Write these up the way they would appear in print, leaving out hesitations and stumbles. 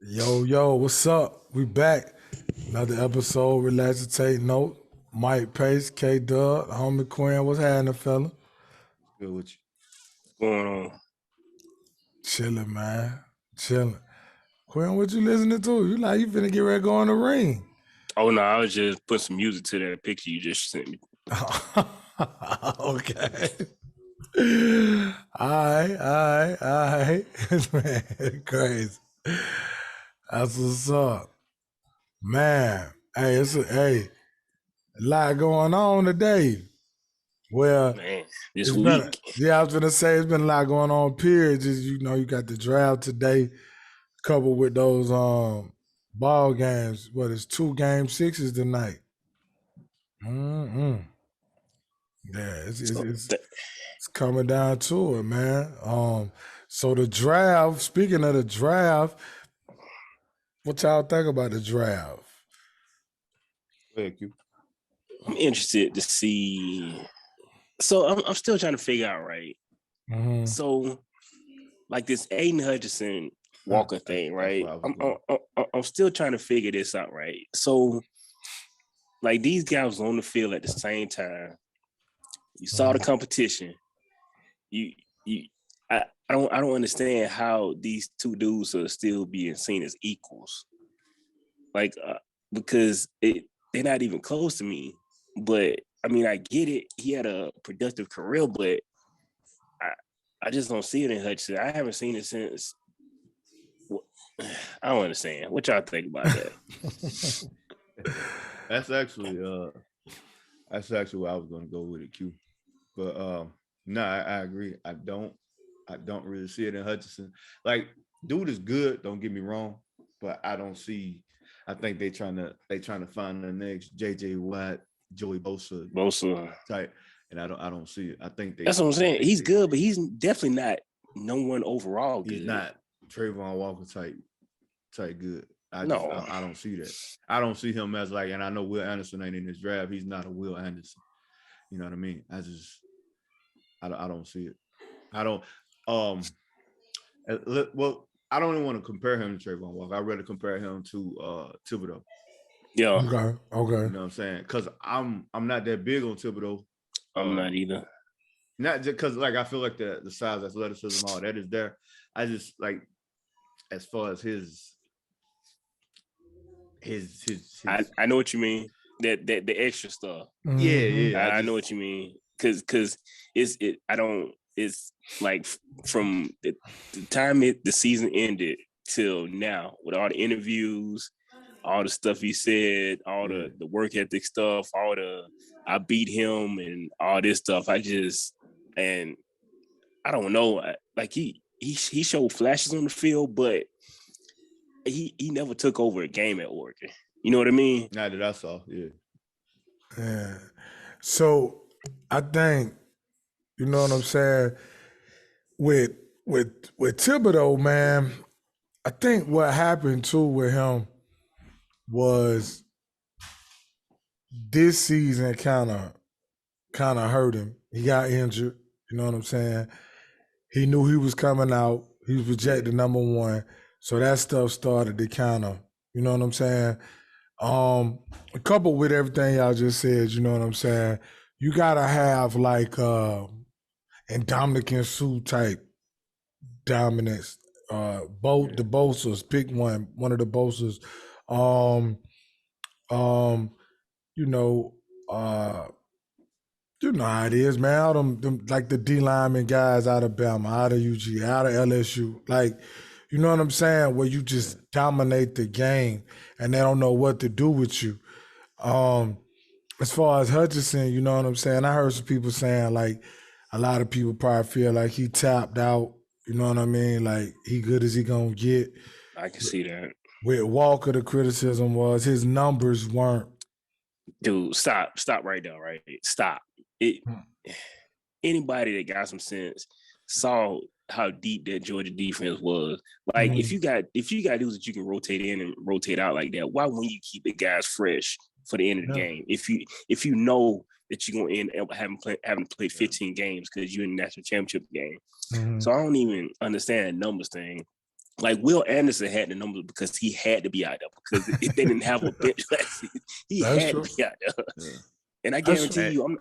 Yo, what's up? We back. Another episode, Relax and Take Note. Mike Pace, K Dub, homie Quinn, what's happening, fella? Good with you. Going on. Chilling, man. Chilling. Quinn, what you listening to? You finna get ready to go in the ring. Oh no, I was just putting some music to that picture you just sent me. Okay. All right. Man, crazy. That's what's up. Man, a lot going on today. Well, Man, this it's been, week. I was gonna say it's been a lot going on. Period. Just you got the draft today, coupled with those ball games. What is two game sixes tonight? Mm-hmm. Yeah, it's coming down to it, man. So the draft. Speaking of the draft, what y'all think about the draft? Thank you. I'm interested to see. So I'm still trying to figure out, right? Mm-hmm. So, like this Aiden Hutchinson Walker thing, right? I'm still trying to figure this out, right? So, like these guys on the field at the same time. You saw the competition. You I don't understand how these two dudes are still being seen as equals. Like because they're not even close to me. But I mean, I get it. He had a productive career, but I just don't see it in Hutchinson. I haven't seen it since. I don't understand. What y'all think about that? That's actually where I was gonna go with it, Q. But no, I agree. I don't really see it in Hutchinson. Like, dude is good, don't get me wrong, but I don't see. I think they trying to find the next JJ Watt, Joey Bosa type, and I don't see it. I think that's what I'm saying. He's good, but he's definitely not no one overall good. He's not Trayvon Walker type good. I don't see that. I don't see him as like, and I know Will Anderson ain't in this draft. He's not a Will Anderson. You know what I mean? I don't see it. I don't. Well, I don't even want to compare him to Trayvon Walker. I'd rather compare him to Thibodeau. Yeah. Okay. You know what I'm saying? Because I'm not that big on Thibodeau. I'm not either. Not just because like I feel like the size, athleticism, all that is there. I just like as far as his I know what you mean. That the extra stuff. Yeah. I know what you mean. Cause it's like from the time the season ended till now with all the interviews, all the stuff he said, all the work ethic stuff, all the I beat him and all this stuff. I don't know. Like he showed flashes on the field, but he never took over a game at Oregon. You know what I mean? Not that I saw. Yeah. So I think you know what I'm saying with Thibodeau, man. I think what happened too with him was this season kind of hurt him. He got injured. You know what I'm saying? He knew he was coming out. He was projected number one. So that stuff started to kind of, you know what I'm saying? Coupled with everything y'all just said, you know what I'm saying? You gotta have like and Dominican Sue type dominance. Both the Bosas, pick one of the Bosas. Um, you know, you know how it is, man. All them like the D lineman guys out of Bama, out of UG, out of LSU, like, you know what I'm saying? Where you just dominate the game and they don't know what to do with you. As far as Hutchinson, you know what I'm saying? I heard some people saying like a lot of people probably feel like he tapped out. You know what I mean? Like he good as he gonna get. I can see that. With Walker, the criticism was his numbers weren't. Dude, stop right now, right? Stop. Anybody that got some sense saw how deep that Georgia defense was. Like if you got dudes that you can rotate in and rotate out like that, why wouldn't you keep the guys fresh for the end of the game? If you know that you're gonna end up having to play 15 games because you're in the national championship game. So I don't even understand the numbers thing. Like Will Anderson had the numbers because he had to be out there because if they didn't have a bench last season, he That's had true. to be out there. Yeah. And I That's guarantee you,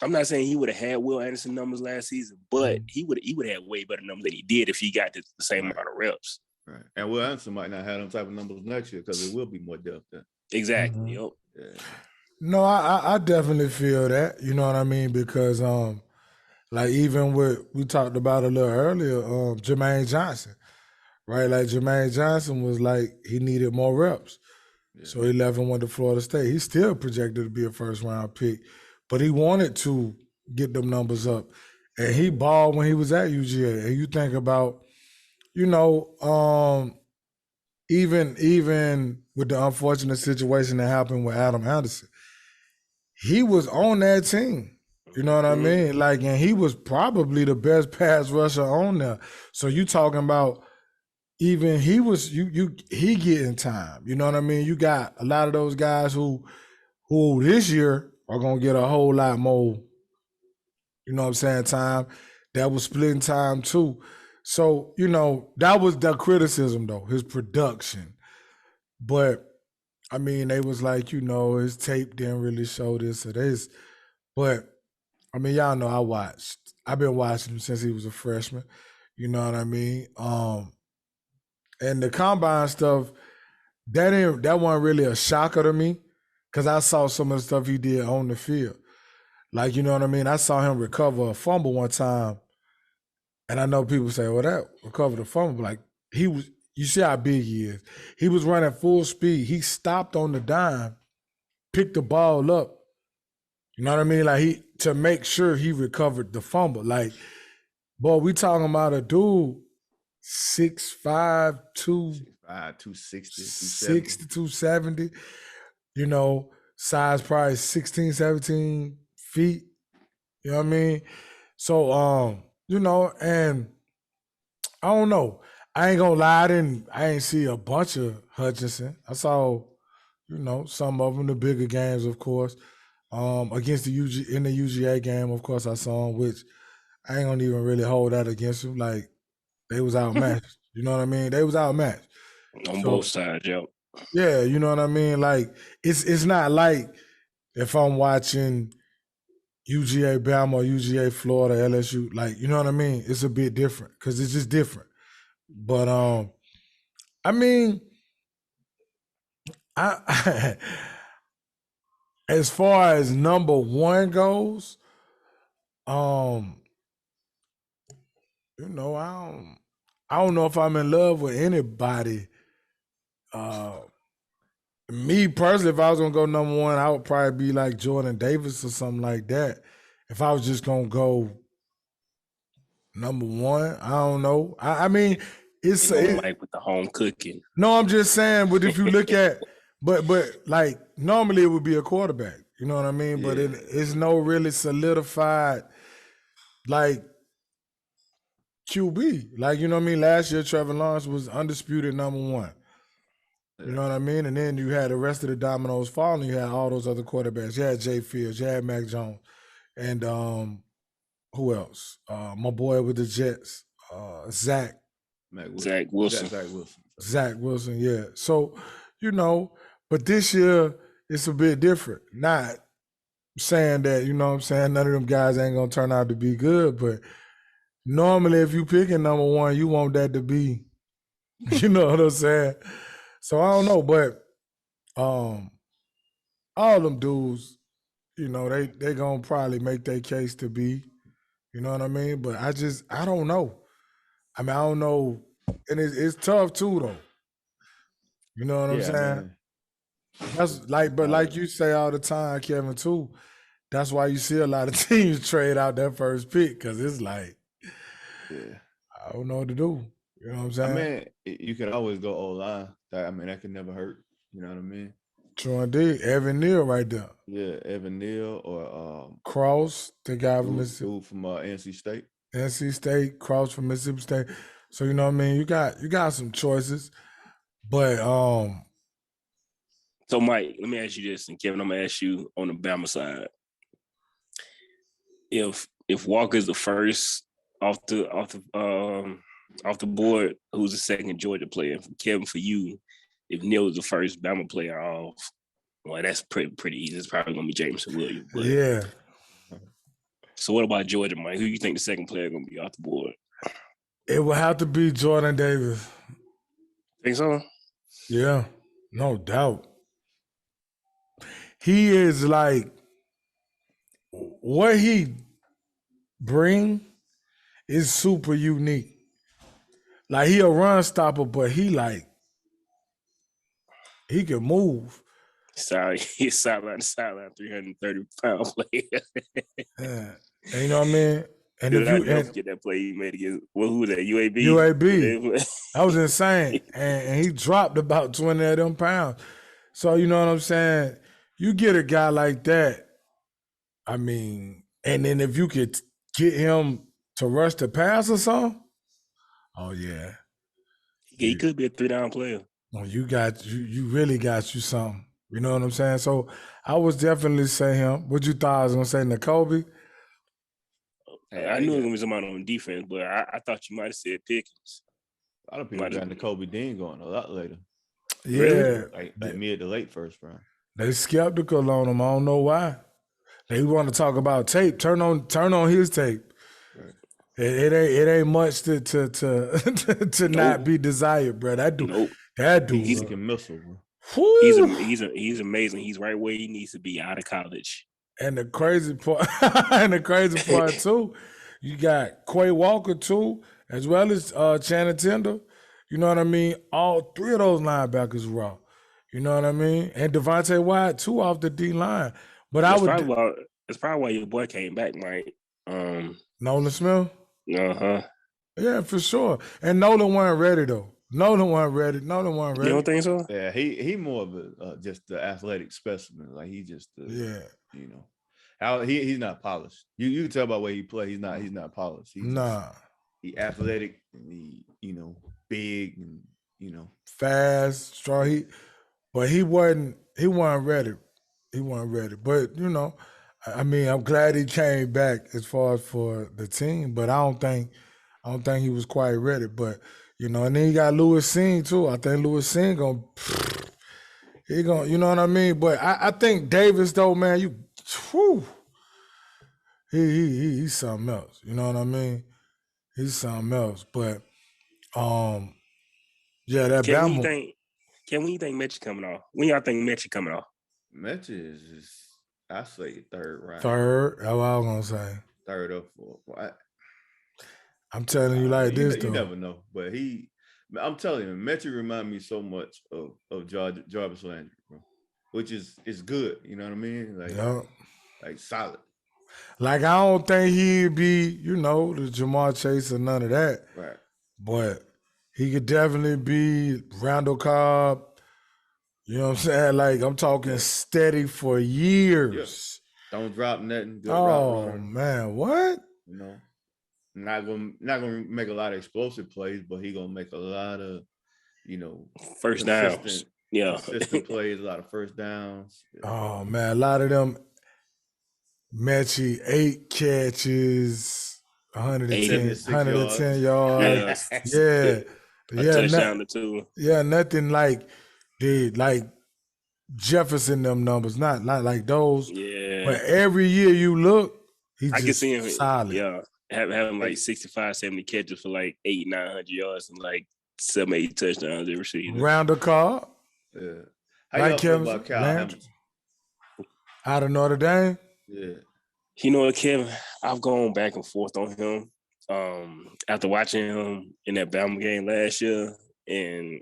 I'm not saying he would have had Will Anderson numbers last season, but he would have had way better numbers than he did if he got the same amount of reps. Right. And Will Anderson might not have them type of numbers next year because it will be more depth there. Exactly. Mhm. Yep. Yeah. No, I definitely feel that. You know what I mean? Because like even with we talked about a little earlier, Jermaine Johnson, right? Like Jermaine Johnson was like he needed more reps. Yeah. So he left and went to Florida State. He's still projected to be a first round pick, but he wanted to get them numbers up. And he balled when he was at UGA. And you think about, you know, even with the unfortunate situation that happened with Adam Anderson, he was on that team. You know what I mean? Like, and he was probably the best pass rusher on there. So you talking about even he was he getting time. You know what I mean? You got a lot of those guys who this year are gonna get a whole lot more, you know what I'm saying, time. That was splitting time too. So, you know, that was the criticism though, his production. But I mean, they was like, you know, his tape didn't really show this or this. But I mean, y'all know I've been watching him since he was a freshman. You know what I mean? And the combine stuff, that wasn't really a shocker to me because I saw some of the stuff he did on the field. Like, you know what I mean? I saw him recover a fumble one time, and I know people say, well, that recovered a fumble. Like, you see how big he is. He was running full speed. He stopped on the dime, picked the ball up. You know what I mean? Like, to make sure he recovered the fumble. Like, boy, we talking about a dude 6'5", 260, 60, 270, you know, size probably 16, 17 feet. You know what I mean? So, you know, and I don't know. I ain't gonna lie, I ain't see a bunch of Hutchinson. I saw, you know, some of them, the bigger games, of course. Against the in the UGA game, of course, I saw him, which I ain't gonna even really hold that against him. Like, they was outmatched. You know what I mean? They was outmatched. On both sides, yo. Yeah, you know what I mean? Like, it's not like if I'm watching UGA Bama or UGA Florida, LSU, like, you know what I mean? It's a bit different because it's just different. But I mean, I as far as number one goes, you know, I don't know if I'm in love with anybody. Me personally, if I was gonna go number one, I would probably be like Jordan Davis or something like that. If I was just gonna go number one, I don't know. I mean, it's like with the home cooking. No, I'm just saying. But if you look at, but like normally it would be a quarterback. You know what I mean? Yeah. But it's no really solidified like QB. Like, you know what I mean? Last year, Trevor Lawrence was undisputed number one. You know what I mean? And then you had the rest of the dominoes falling. You had all those other quarterbacks. You had Jay Fields, you had Mac Jones, and who else? My boy with the Jets, Zach Wilson. Zach Wilson, yeah. So, you know, but this year it's a bit different. Not saying that, you know what I'm saying, none of them guys ain't gonna turn out to be good, but normally if you picking number one, you want that to be, you know what I'm saying? So I don't know, but all them dudes, you know, they gonna probably make their case to be, you know what I mean? But I don't know. I mean, I don't know, and it's tough too, though. You know what I'm saying? Man. That's like, but like you say all the time, Kevin, too. That's why you see a lot of teams trade out that first pick because it's like, I don't know what to do. You know what I'm saying? I mean, you can always go O-line. I mean, that can never hurt. You know what I mean? True indeed. Evan Neal right there. Yeah, Evan Neal or Cross, the guy from Mississippi. Dude from NC State. NC State, Cross from Mississippi State. So you know what I mean? You got some choices. But so Mike, let me ask you this, and Kevin, I'm gonna ask you on the Bama side. If Walker's the first off the Off the board, who's the second Georgia player? Kevin, for you, if Neil was the first Bama player off, well, that's pretty easy. It's probably gonna be Jameson Williams. But, Yeah. So what about Georgia, Mike? Who you think the second player gonna be off the board? It will have to be Jordan Davis. Think so? Yeah, no doubt. He is like what he bring is super unique. Like he a run stopper, but he can move. Sorry, he's sideline to sideline, 330-pound player. Yeah. And you know what I mean? And Dude, if I you never forget that play he made against who was that? UAB. UAB, that was insane. And he dropped about 20 of them pounds. So you know what I'm saying? You get a guy like that, I mean, and then if you could get him to rush the pass or something, oh yeah. He could be a 3-down player. Well, you really got you something. You know what I'm saying? So I was definitely say him. What you thought I was gonna say Nakobe? I knew it was gonna be somebody on defense, but I thought you might have said Pickens. A lot of people got Nakobe Dean going a lot later. Yeah, really? like mid to late first round. They skeptical on him. I don't know why. They want to talk about tape. Turn on his tape. Right. It ain't much to not be desired, bro. That dude, he's a missile, bro. He's amazing. He's right where he needs to be out of college. And the crazy part, too, you got Quay Walker too, as well as Channing Tindall. You know what I mean? All three of those linebackers raw. You know what I mean? And Devontae Wyatt too off the D line. But that's probably why your boy came back, Mike. Nolan Smith. Uh-huh. Yeah, for sure. And Nolan wasn't ready though. Nolan wasn't ready. You don't think so? Yeah, he more of a just the athletic specimen. Like he just you know, how he's not polished. You can tell by the way he play. He's not polished. He athletic and he big and fast, strong. But he wasn't ready. He wasn't ready. But I mean, I'm glad he came back as far as for the team. But I don't think he was quite ready. But and then you got Lewis Sing too. I think Lewis Sing you know what I mean? But I think Davis though, man, he's something else. You know what I mean? He's something else. But yeah, that Bama. When you think Mechie coming off? When y'all think Mechie coming off? Mechie is I say third round. Third, that's what I was gonna say. Third or fourth. I'm telling you like this though. You never know, but I'm telling you, Mechie remind me so much of Jarvis Landry, bro, which is good. You know what I mean? Like solid. Like I don't think he'd be, the Jamar Chase or none of that. Right. But he could definitely be Randall Cobb. You know what I'm saying? Like I'm talking steady for years. Yeah. Don't drop nothing. Good man, what? Not gonna make a lot of explosive plays, but he gonna make a lot of, first downs. Yeah, consistent plays, a lot of first downs. Oh man, a lot of them. Mechie 8 catches, 110 yards. Yeah. Touchdown too. Yeah, nothing like Jefferson them numbers, not like those. Yeah. But every year you look, I can see him solid. Yeah. Having like 65, 70 catches for like 800-900 yards and like 7-8 touchdowns every season. Round the car. Yeah. How y'all feel about Kyle Hamilton? Out of Notre Dame? Yeah. You know what, Kevin? I've gone back and forth on him. After watching him in that Bama game last year, and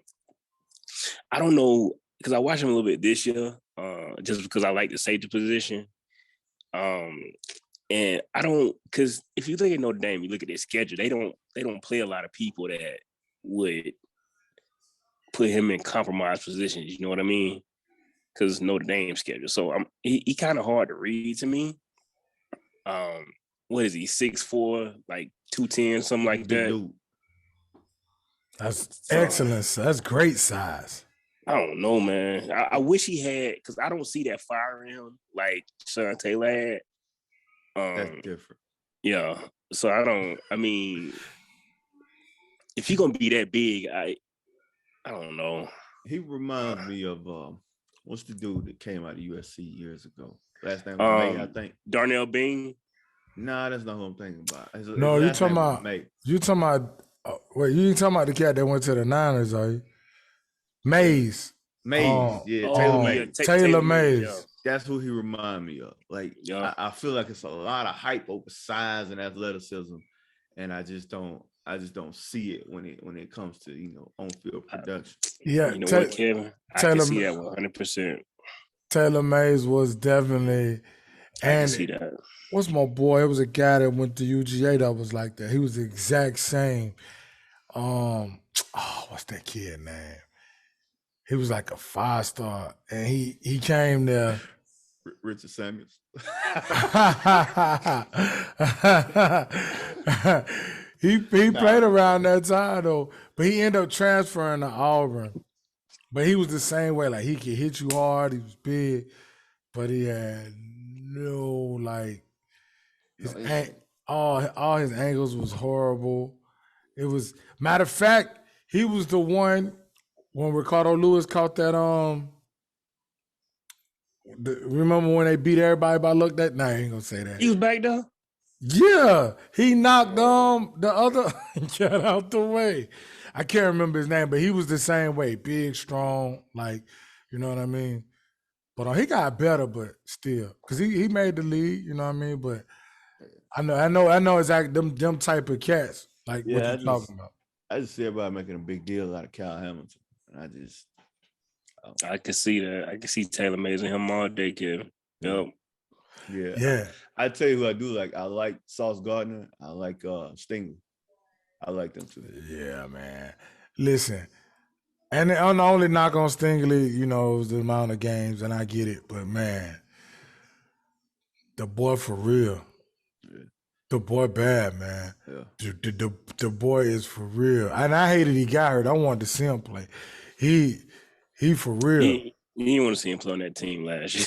I don't know, because I watched him a little bit this year, just because I like the safety position. And I don't, because if you look at Notre Dame, you look at their schedule, they don't play a lot of people that would put him in compromised positions. You know what I mean? Because Notre Dame schedule. So he kind of hard to read to me. What is he? 6'4", like 210, something like that. That's excellent. That's great size. I don't know, man. I wish he had, because I don't see that fire in him like Sean Taylor had. That's different. Yeah. So if he gonna be that big, I don't know. He reminds me of what's the dude that came out of USC years ago? Last name was May, I think. Darnell Bean. Nah, that's not who I'm thinking about. No, you talking about May. You talking about wait? You ain't talking about the cat that went to the Niners, are you? Mays. Taylor Mays. Taylor Mays. Yeah. That's who he remind me of. Like, I feel like it's a lot of hype over size and athleticism, and I just don't see it when it comes to on field production. Yeah, you know what, Kevin? I can see that 100%. Taylor Mays was definitely, and I can see that. What's my boy? It was a guy that went to UGA that was like that. He was the exact same. What's that kid name? He was like a 5-star, and he came there. Richard Samuels. he played around that time though, but he ended up transferring to Auburn. But he was the same way. Like he could hit you hard. He was big, but he had no like. All his angles was horrible. It was matter of fact, he was the one when Ricardo Lewis caught that remember when they beat everybody by luck that night? I ain't gonna say that. He was back there? Yeah. He knocked the other cat out the way. I can't remember his name, but he was the same way. Big, strong, like, you know what I mean? But he got better, but still. Because he made the league, you know what I mean? But I know exactly them type of cats, like what you're talking about. I just see everybody making a big deal out of Kyle Hamilton. And I can see that. I can see Taylor Mays and him all day, Kevin. Yep. Yeah. I tell you who I do like. I like Sauce Gardner. I like Stingley. I like them too. Yeah, man. Listen, and on the only knock on Stingley, it was the amount of games, and I get it, but man, the boy for real. The boy bad, man. Yeah. The boy is for real. And I hated he got hurt. I wanted to see him play. He for real. You didn't want to see him play on that team last year.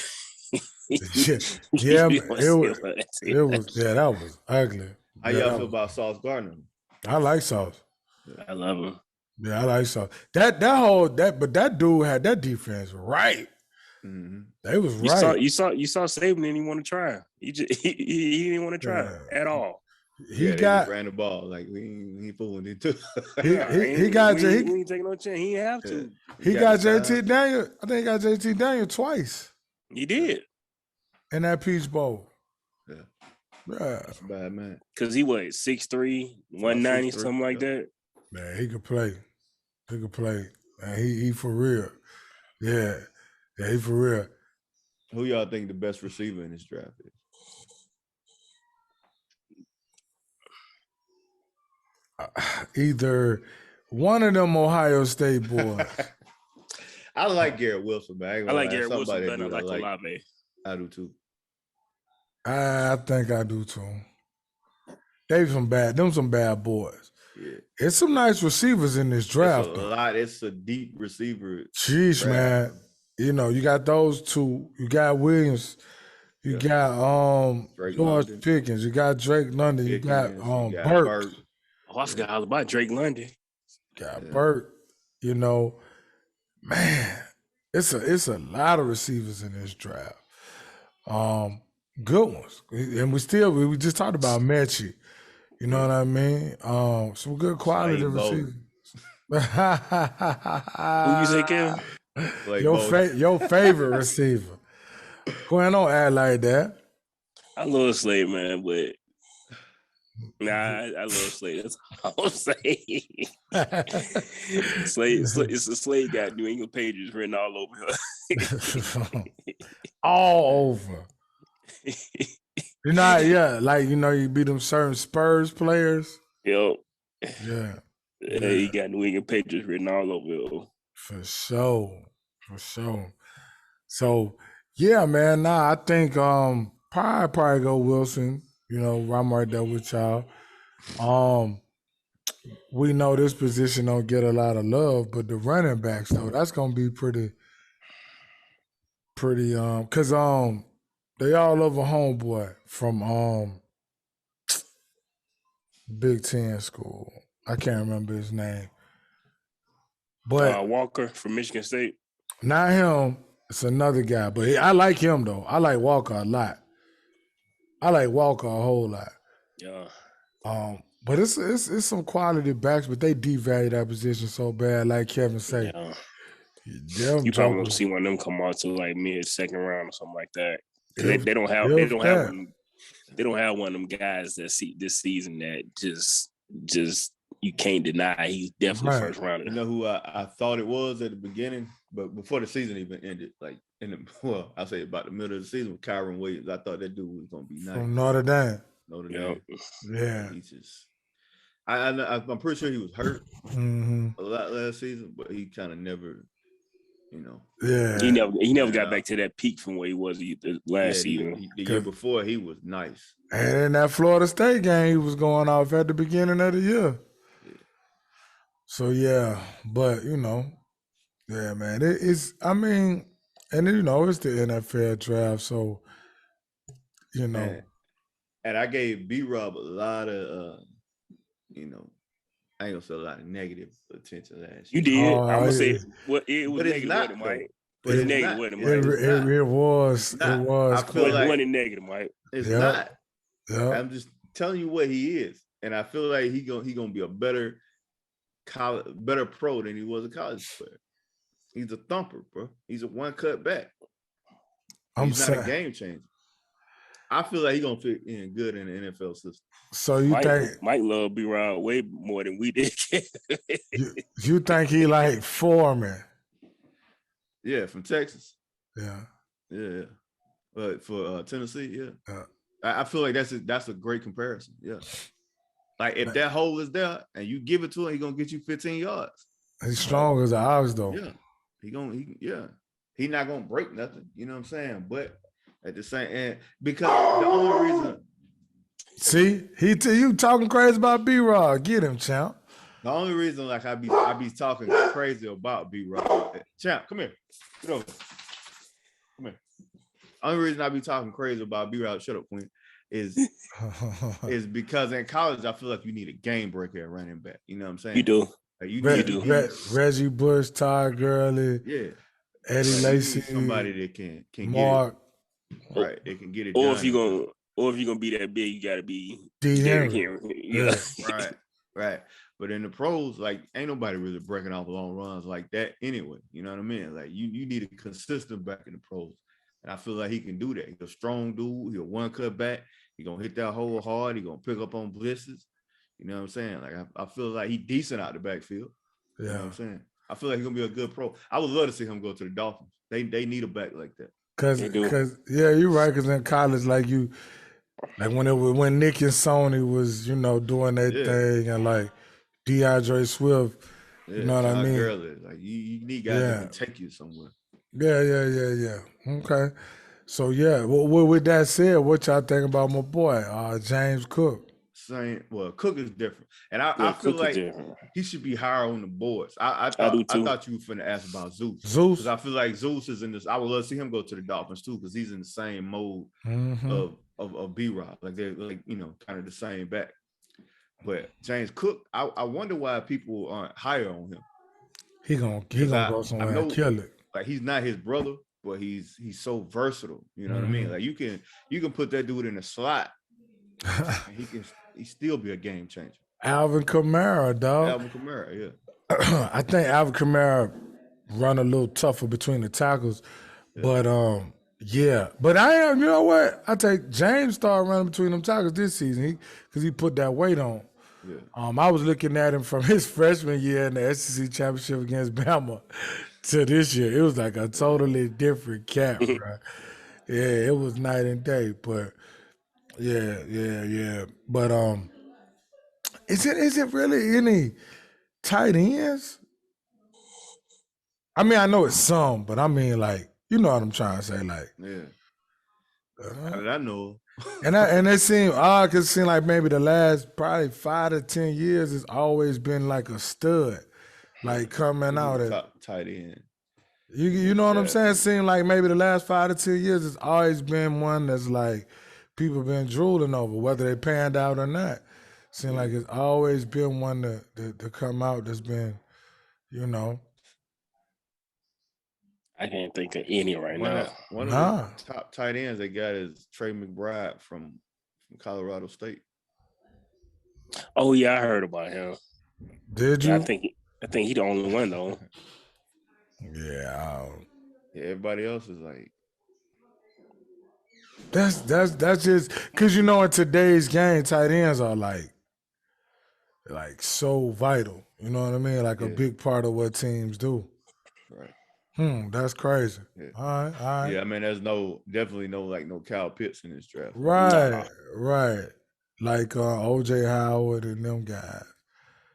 That was ugly. How y'all feel about Sauce Gardner? I like Sauce. I love him. Yeah, I like Sauce. But that dude had that defense right. Mm-hmm. They was right. You saw Saban and he want to try. He didn't want to try at all. He ran the ball like we ain't fooling it too. He got he ain't taking no chance. He ain't have to. He got JT Daniel. I think he got JT Daniel twice. He did in that Peach Bowl. Yeah, that's a bad man. Cause he 6'3", 190, something like that. Man, he could play. Man, he for real. Yeah, he for real. Who y'all think the best receiver in this draft is? Either one of them Ohio State boys. I like Garrett Wilson, man. I like Garrett Wilson better than I like Olave. I do too. I think I do too. Them some bad boys. Yeah. It's some nice receivers in this draft. It's a lot. It's a deep receiver. Jeez, draft. Man. You got those two. You got Williams. You got George Pickens. You got Drake London. You got Burt. Oh, I forgot all about Drake London. Got Burt. Man, it's a lot of receivers in this draft. Good ones. And we just talked about Mechie. You know what I mean? Some good quality receivers. Who you say, Kevin? Your favorite receiver. Quinn, don't act like that. I love Slade, man, but I love Slade. That's all I'm saying. Slade got New England Patriots written all over him. All over. You beat them certain Spurs players. Yep. Yeah. He got New England Patriots written all over him. For sure. So, yeah, man. I think probably go Wilson. I'm right there with y'all. We know this position don't get a lot of love, but the running backs though, that's gonna be pretty because they all over homeboy from Big Ten school. I can't remember his name, but Walker from Michigan State. not him. It's another guy, but I like him though. I like Walker a lot. I like Walker a whole lot. Yeah. But it's some quality backs, but they devalue that position so bad. Like Kevin say, Yeah. them You probably jokers- won't see one of them come out to like mid second round or something like that. 'Cause If- they don't have if that. one of them guys that see this season that just you can't deny he's definitely Right. first rounder. You know who I thought it was at the beginning, but before the season even ended, like I'll say about the middle of the season with Kyron Williams, I thought that dude was gonna be nice. from Notre Dame. Notre Yeah. Dame. Yeah. He just, I'm pretty sure he was hurt hmm a lot last season, but he kind of never, Yeah. He never got Yeah. back to that peak from where he was the last season. The year before he was nice. And in that Florida State game, he was going off at the beginning of the year. Yeah. So yeah, but yeah, man, it's. I mean, and it's the NFL draft, so And I gave B-Rob a lot of, I ain't gonna say a lot of negative attention last You year. did. Oh, I'm gonna yeah. say it was But it's negative not, with him, though. Mike. But It's it's negative not. with him, It- Mike. it was. not. It was. I feel One like- one negative, Mike. It's Yeah. not. yeah. I'm just telling you what he is, and I feel like he gonna be a better pro than he was a college player. He's a thumper, bro. He's a one cut back. I'm He's not a saying. game changer. I feel like he's gonna fit in good in the NFL system. So you think Mike love B-Rod way more than we did. you think he like Foreman? Yeah, from Texas. Yeah. Yeah. But for Tennessee, yeah. Yeah. I feel like that's a great comparison. Yeah. Like if that hole is there and you give it to him, he's gonna get you 15 yards. He's strong as an ox though. Yeah. He's not gonna break nothing. You know what I'm saying? But at the same end, because the only reason See, you talking crazy about B-Rod. Get him, champ. like I be talking crazy about B-Rob. Champ, come here. Get over. Come here. Only reason I be talking crazy about B-Rob, shut up, Queen, is because in college I feel like you need a game breaker at running back. You know what I'm saying? You do. Like, you Re- need Reggie Bush, Todd Gurley, yeah. Eddie Like, you Lacy, need somebody that can Mark, get it right. They can get it Or done. if you're gonna be that big, you gotta be D. Derrick Henry. Henry. Yeah. right. But in the pros, like ain't nobody really breaking off long runs like that anyway. You know what I mean? Like you need a consistent back in the pros. And I feel like he can do that. He's a strong dude. He's a one cut back. He gonna hit that hole hard. He gonna pick up on blitzes. You know what I'm saying? Like I feel like he's decent out the backfield. You know what Yeah. I'm saying? I feel like he's gonna be a good pro. I would love to see him go to the Dolphins. They need a back like that. They do. Cause yeah, you're right. Cause in college, like when Nick and Sony was, doing their Yeah. thing, and like DeAndre Swift, Yeah, You know what I Todd mean? Gurley. Like you need guys Yeah. that can take you somewhere. yeah. Okay, so yeah. Well, with that said, what y'all think about my boy James Cook? Cook is different, and I Yeah, feel Cook is like different. he should be higher on the boards. I do too. thought you were finna ask about Zeus. Zeus. Because I feel like Zeus is in this. I would love to see him go to the Dolphins too, because he's in the same mode Mhm. of B-Rob. Like they're kind of the same back. But James Cook, I wonder why people aren't higher on him. He gonna go somewhere and kill it. Like he's not his brother, but he's so versatile. You know what I mean? Like you can put that dude in a slot, and he still be a game changer. Alvin Kamara, dog. Alvin Kamara, yeah. I think Alvin Kamara run a little tougher between the tackles, but yeah. But I am, you know what? I take James started running between them tackles this season because he put that weight on. Yeah. I was looking at him from his freshman year in the SEC championship against Bama to this year. It was like a totally different cat, bro. Yeah, it was night and day. But yeah. But is it really any tight ends? I mean, I know it's some, but I mean, like, you know what I'm trying to say, like. Yeah. How did I know? And it seemed odd because it seemed like maybe the last probably 5 to 10 years it's always been like a stud, like coming out at Top tight end. you know what I'm saying? It seemed like maybe the last 5 to 10 years it's always been one that's like people been drooling over, whether they panned out or not. Seems like it's always been one to come out that's been, you know, I can't think of any right now. One of the nah. top tight ends they got is Trey McBride from Colorado State. Oh yeah, I heard about him. Did Yeah, you? I think he the only one though. Yeah. Yeah, everybody else is like, That's just because in today's game, tight ends are like so vital. You know what I mean? Like a yeah, big part of what teams do. right. That's crazy. Yeah. All right. Yeah, I mean, there's definitely no Kyle Pitts in this draft. Right, right. Like OJ Howard and them guys.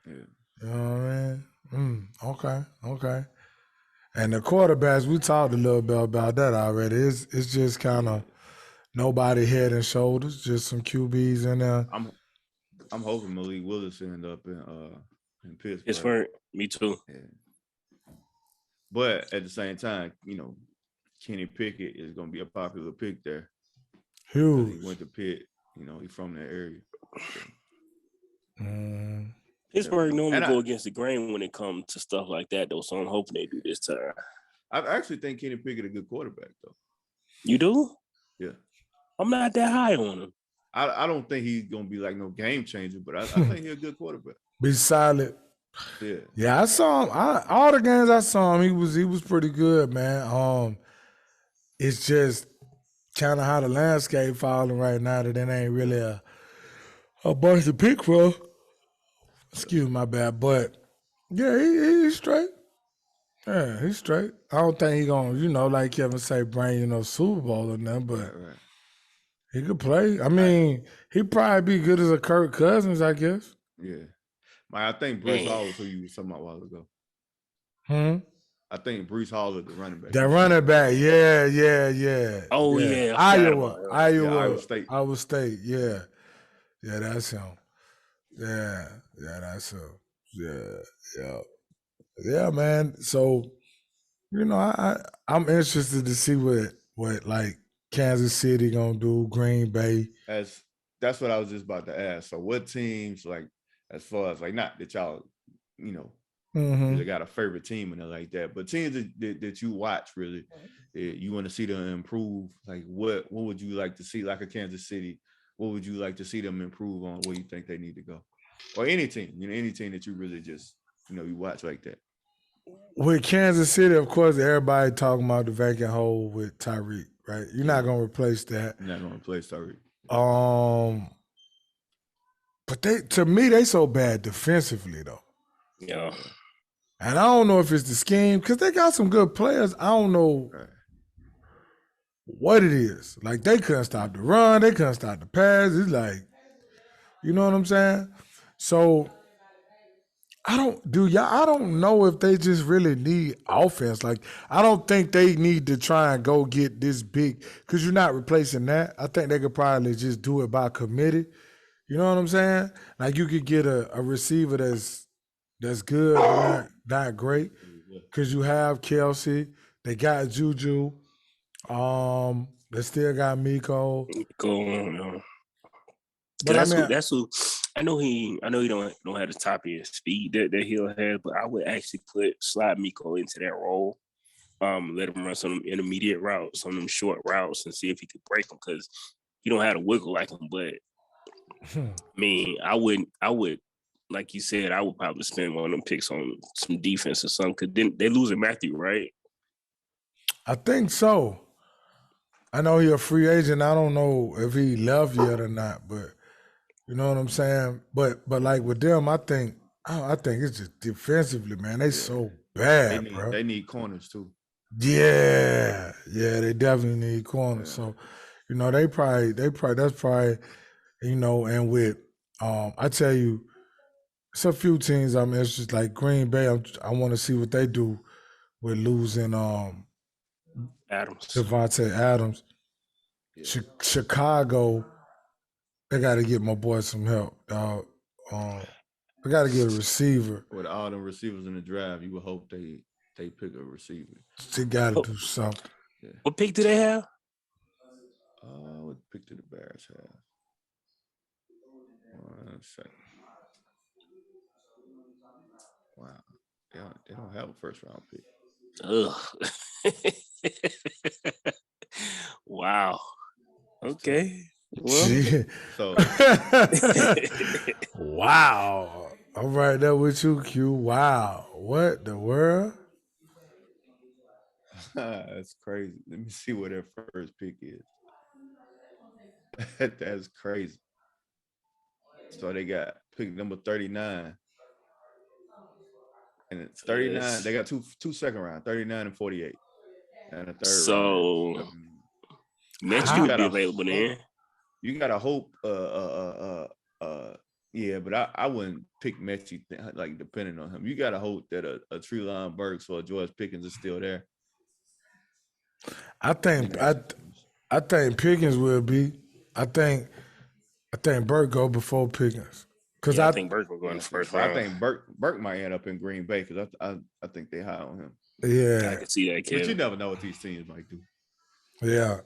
Yeah. You know what I mean? Okay. And the quarterbacks, we talked a little bit about that already. It's just kind of nobody head and shoulders, just some QBs in there. I'm hoping Malik Willis end up in Pittsburgh. Pittsburgh, me too. Yeah. But at the same time, Kenny Pickett is going to be a popular pick there. Huge. He went to Pitt. He's from that area. Pittsburgh normally go against the grain when it comes to stuff like that, though. So I'm hoping they do this time. I actually think Kenny Pickett a good quarterback, though. You do? Yeah. I'm not that high on him. I don't think he's gonna be like no game changer, but I think he's a good quarterback. Be solid. Yeah. Yeah, I saw him. All the games I saw him, he was pretty good, man. It's just kind of how the landscape falling right now that it ain't really a bunch to pick from. Excuse my bad, but yeah, he's straight. Yeah, he's straight. I don't think he gonna, like Kevin say, bring Super Bowl or nothing, but Right. he could play. I mean, he'd probably be good as a Kirk Cousins, I guess. Yeah. I think Brees Hall was who you were talking about a while ago. I think Brees Hall is the running back. The running back, yeah. Oh yeah, Iowa State. Yeah, that's him. Yeah, that's him. Yeah, man. So, I'm interested to see what like Kansas City gonna do, Green Bay. That's what I was just about to ask. So, what teams as far as not that y'all, they got a favorite team and like that, but teams that you watch really, you want to see them improve. Like, what would you like to see? Like a Kansas City, what would you like to see them improve on? Where you think they need to go, or any team, any team that you really just you watch like that. With Kansas City, of course, everybody talking about the vacant hole with Tyreek, right? You're not gonna replace that. You're not gonna replace Tyreek. But to me, they so bad defensively though. Yeah. And I don't know if it's the scheme because they got some good players. I don't know what it is. Like they couldn't stop the run, they couldn't stop the pass. It's like, you know what I'm saying? So I don't know if they just really need offense. Like, I don't think they need to try and go get this big because you're not replacing that. I think they could probably just do it by committee. You know what I'm saying? Like, you could get a receiver that's good, but not great because you have Kelsey. They got Juju. They still got Miko. But that's who. I know he don't have the top of his speed that he'll have, but I would actually slide Miko into that role. Let him run some intermediate routes, some of them short routes, and see if he could break them because he don't have to wiggle like him. But I mean, I would, like you said, I would probably spend one of them picks on some defense or something because then they losing Matthew, right? I think so. I know he's a free agent. I don't know if he left yet or not, but you know what I'm saying? But like with them, I think it's just defensively, man. They so bad, bro. They need corners too. Yeah, they definitely need corners. So, they probably that's probably, and with I tell you, it's a few teams I'm interested, like Green Bay. I want to see what they do with losing Devontae Adams. Yeah. Chicago, they got to get my boy some help, dog. They got to get a receiver. With all them receivers in the draft, you would hope they pick a receiver. They got to do something. Yeah. What pick do they have? What pick did the Bears have? 1 second. Wow. They don't have a first round pick. Ugh. Wow. Okay. Well, Gee. So Wow. I'm right there with you, Q. Wow. What the world? that's crazy. Let me see what their first pick is. That's crazy. So they got pick number 39. And it's 39. yes. They got two second round, 39 and 48. And the third round is So next you year How? would be gotta available hope. then. You gotta hope. Yeah, but I wouldn't pick Messi like depending on him. You gotta hope that a Treelon Burks or a George Pickens is still there. I In think that I situation. I think Pickens will be. I think Burke go before Pickens. Cause Yeah, I I think Burke will go in Yeah, the see, first but I round. think Burke might end up in Green Bay because I think they high on him. I yeah, can see that, But you Kevin. never know what these teams might do. yeah.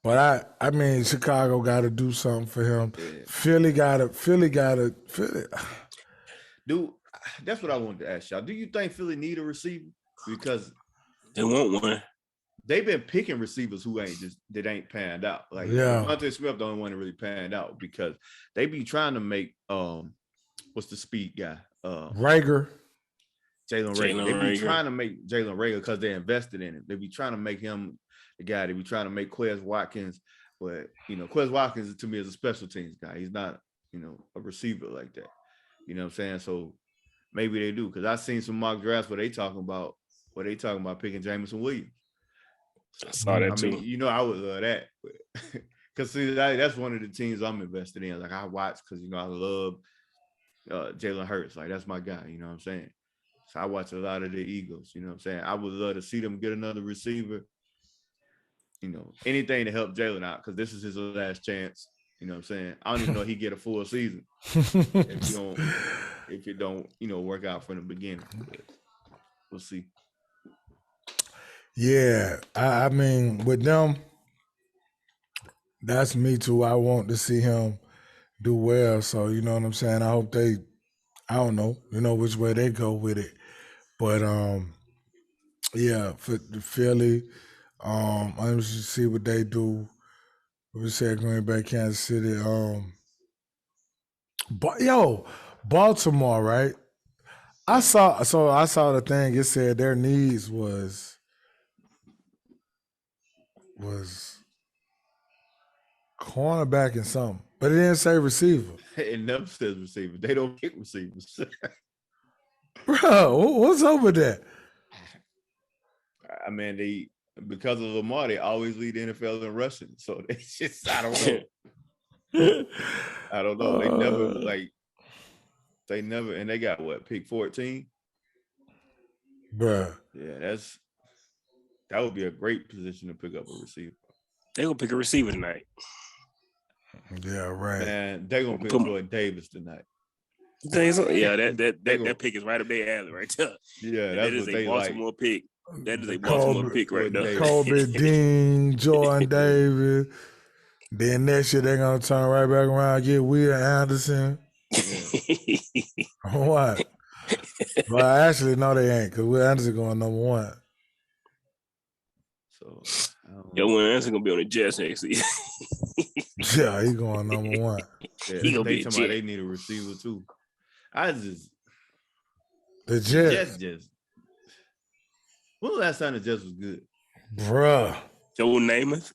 But I mean Chicago gotta do something for him. Yeah. Philly gotta Philly. Dude, that's what I wanted to ask y'all. Do you think Philly need a receiver? Because They want one. they've been picking receivers who ain't panned out. Like Yeah. Devontae Smith, the only one that really panned out because they be trying to make what's the speed guy? Rager. Jalen Reagor. Jalen They be Reagor. trying to make Jalen Reagor because they invested in him. They be trying to make him the guy. They be trying to make Quez Watkins, but Quez Watkins to me is a special teams guy. He's not, a receiver like that. You know what I'm saying? So maybe they do because I've seen some mock drafts where they talking about picking Jameson Williams. I saw that I too. mean, I would love that. Because that's one of the teams I'm invested in. Like I watch because I love Jalen Hurts. Like that's my guy. You know what I'm saying? So I watch a lot of the Eagles. You know what I'm saying? I would love to see them get another receiver. Anything to help Jalen out because this is his last chance. You know what I'm saying? I don't even know he get a full season if it don't work out from the beginning. But we'll see. Yeah, I mean, with them, that's me too. I want to see him do well. So you know what I'm saying. I hope I don't know, which way they go with it, but yeah, for the Philly, I just see what they do. We said Green Bay, Kansas City, but Baltimore, right? I saw the thing. It said their needs was cornerback and something, but it didn't say receiver. It never says receiver. They don't pick receivers. Bro, what's up with that? I mean, because of Lamar, they always lead the NFL in rushing. So they just, I don't know. I don't know. They never, and they got what, pick 14? Bruh. Yeah, that would be a great position to pick up a receiver. They gonna pick a receiver tonight. Yeah, right. And they're gonna pick Jordan Davis tonight. Yeah, that pick is right up their alley right there. Yeah, that is a Baltimore pick. That is a Baltimore pick right there. Kobe Dean, Jordan Davis. Then next year they're gonna turn right back around and get Will Anderson. What? Well, actually, no, they ain't, because Will Anderson going number one. So Will Anderson gonna be on the Jets next year. Yeah, he going number one. Yeah, he gonna be a Jet. They need a receiver too. The Jets. When was the last time the Jets was good? Bruh. Joe Namath.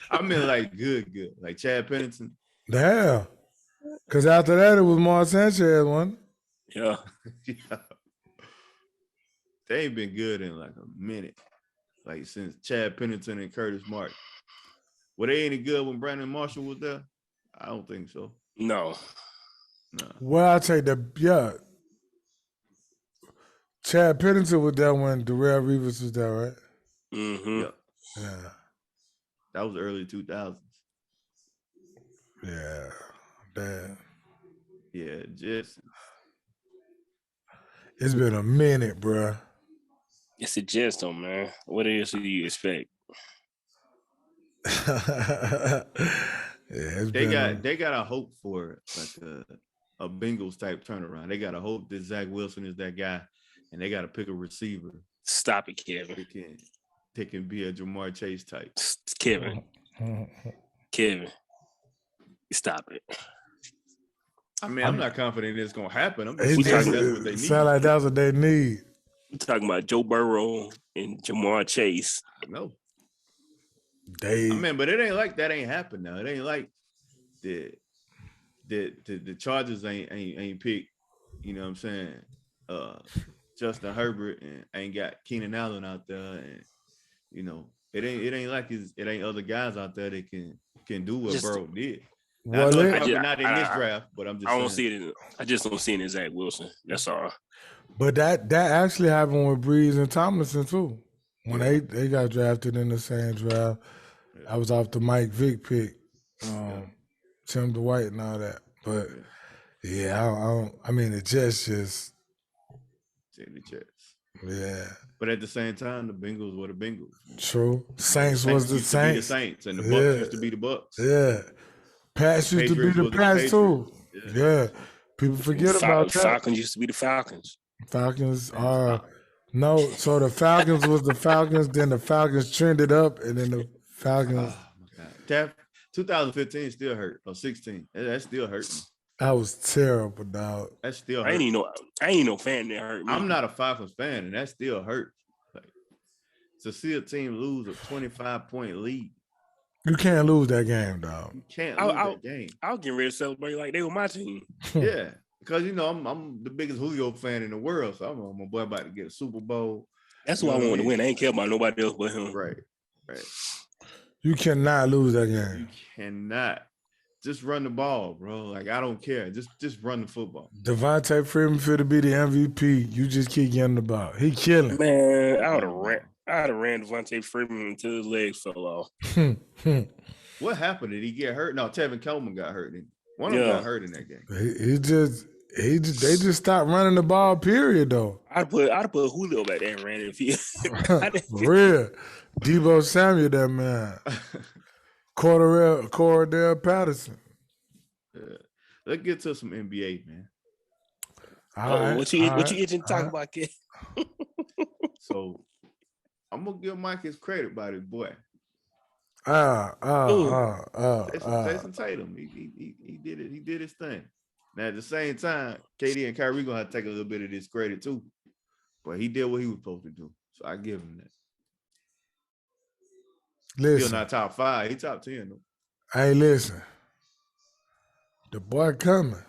I mean, like good, like Chad Pennington. Damn. Because after that, it was Mark Sanchez one. Yeah. They ain't been good in like a minute. Like since Chad Pennington and Curtis Martin. Were they any good when Brandon Marshall was there? I don't think so. No. Well, I'll take yeah. Chad Pennington was there when Darrell Reeves was there, right? Mm-hmm. Yeah. That was early 2000s. Yeah. Damn. Yeah, just. It's been a minute, bruh. It's a Jets, though, man. What else do you expect? Yeah, they got a hope for like a Bengals type turnaround. They got to hope that Zach Wilson is that guy, and they got to pick a receiver. Stop it, Kevin. They can be a Jamar Chase type. Kevin. Stop it. I mean, I'm not confident it's gonna happen. I'm just saying that's what they need. Sound like that's what they need. We're talking about Joe Burrow and Jamar Chase. No. But it ain't like that ain't happened now. It ain't like the Chargers ain't picked, you know what I'm saying, Justin Herbert and ain't got Keenan Allen out there, and you know, it ain't like it ain't other guys out there that can do what Burrow did. Now, not in this draft, but I'm just I just don't see it in Zach Wilson. That's all. But that actually happened with Breeze and Tomlinson too. When they got drafted in the same draft. I was off the Mike Vick pick, Tim Dwight and all that. But I mean the Jets just the Jets. Yeah. But at the same time, the Bengals were the Bengals. True. Saints was the Saints. The Saints, and the Bucks used to be the Bucks. Yeah. Pats used to be the Pats too. Yeah. People forget about that. Falcons used to be the Falcons. Falcons are so the Falcons was the Falcons, then the Falcons trended up, and then the Falcons. Oh my God. 2015 still hurt, or 16. That still hurt me. That was terrible, dog. That still hurt. I ain't no fan that hurt me. I'm not a Falcons fan, and that still hurt. Like, to see a team lose a 25-point lead. You can't lose that game, dog. You can't lose that game. I was getting ready to celebrate like they were my team. Yeah, because you know I'm the biggest Julio fan in the world, so I'm my boy about to get a Super Bowl. That's why I wanted to win. I ain't care about nobody else but him. Right. You cannot lose that game. You cannot. Just run the ball, bro. Like, I don't care. Just run the football. Devontae Freeman to be the MVP. You just keep getting the ball. He killing. Man, I would have ran Devontae Freeman until his legs fell off. What happened? Did he get hurt? No, Tevin Coleman got hurt. One of them got hurt in that game. They just stopped running the ball, period, though. I'd put Julio back there and ran it. Real. Debo Samuel, that man. Cordell Patterson. Yeah. Let's get to some NBA, man. What you itching to talk about, kid? So I'm gonna give Mike his credit by this boy. Jason Tatum. He did it. He did his thing. Now at the same time, KD and Kyrie gonna have to take a little bit of this credit too. But he did what he was supposed to do. So I give him that. Listen, still not top 5. He top 10 though. Hey, listen. The boy coming.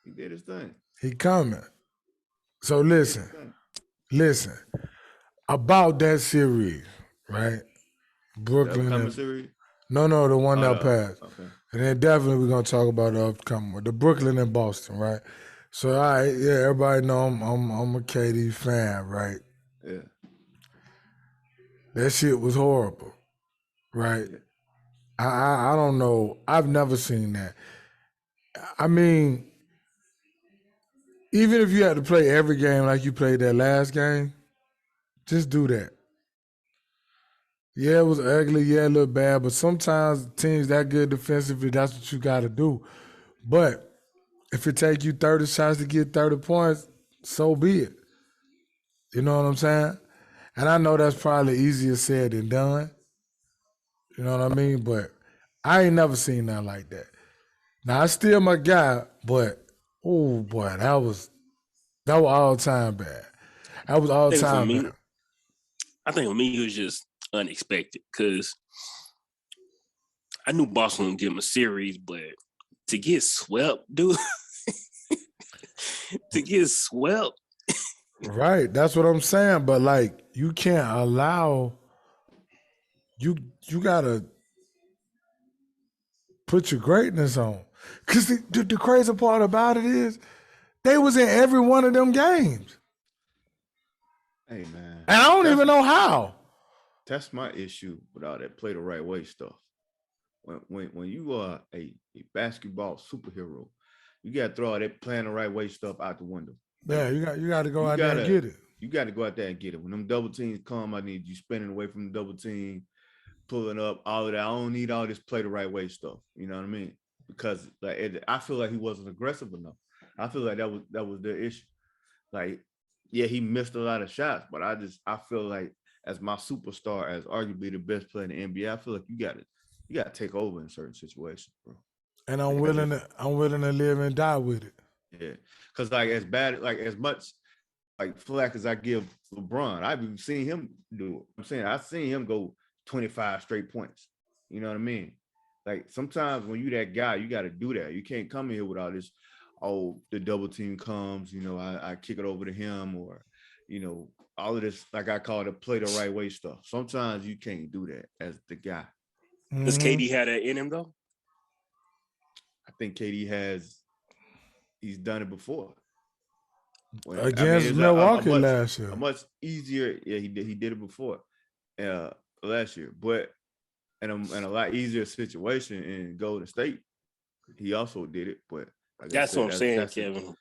He did his thing. He coming. So listen. About that series, right? Brooklyn. And, series? No, the one that passed. Okay. And then definitely we're gonna talk about the upcoming one, the Brooklyn and Boston, right? So everybody know I'm a KD fan, right? Yeah. That shit was horrible, right? Yeah. I don't know. I've never seen that. I mean, even if you had to play every game like you played that last game, just do that. Yeah, it was ugly. Yeah, it looked bad. But sometimes teams that good defensively, that's what you got to do. But if it take you 30 shots to get 30 points, so be it. You know what I'm saying? And I know that's probably easier said than done. You know what I mean? But I ain't never seen nothing like that. Now, I still my guy, but, oh, boy, that was all-time bad. That was all-time bad. I think for me, it was just unexpected because I knew Boston would give him a series, but to get swept, dude, Right, that's what I'm saying. But like, you can't allow you gotta put your greatness on. Cause the crazy part about it is they was in every one of them games. Hey man. And I don't even know how. That's my issue with all that play the right way stuff. When you are a basketball superhero, you gotta throw all that playing the right way stuff out the window. Yeah, you got to go out there and get it. You got to go out there and get it. When them double teams come, I need you spinning away from the double team, pulling up, all of that. I don't need all this play the right way stuff. You know what I mean? because I feel like he wasn't aggressive enough. I feel like that was their issue. Like, yeah, he missed a lot of shots, but I feel like as my superstar, as arguably the best player in the NBA, I feel like you gotta take over in certain situations, bro. And I'm willing to live and die with it. Yeah, because like as bad, like as much like flack as I give LeBron, I've even seen him do it. I'm saying I've seen him go 25 straight points. You know what I mean? Like sometimes when you that guy, you got to do that. You can't come in here with all this, oh, the double team comes, I kick it over to him, or, all of this, like I call it, play the right way stuff. Sometimes you can't do that as the guy. Does KD have that in him though? I think KD he's done it before. Against Milwaukee last year. A much easier, yeah, he did it before last year, but in a lot easier situation in Golden State. He also did it, but that's what I'm saying, Kevin.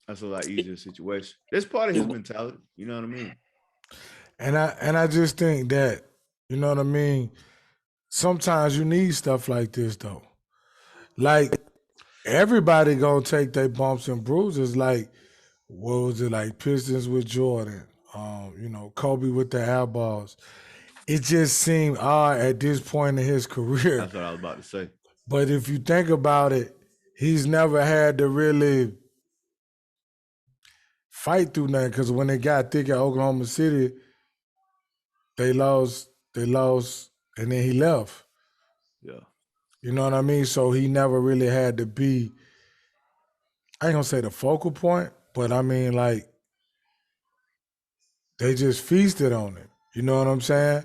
That's a lot easier situation. It's part of his mentality. You know what I mean? And I just think that, you know what I mean? Sometimes you need stuff like this though. Like everybody gonna take their bumps and bruises. Like, what was it, like Pistons with Jordan? Kobe with the air balls. It just seemed odd at this point in his career. That's what I was about to say. But if you think about it, he's never had to really fight through nothing, because when they got thick at Oklahoma City, they lost, and then he left. Yeah. You know what I mean? So he never really had to be, I ain't gonna say the focal point, but I mean, like, they just feasted on him. You know what I'm saying?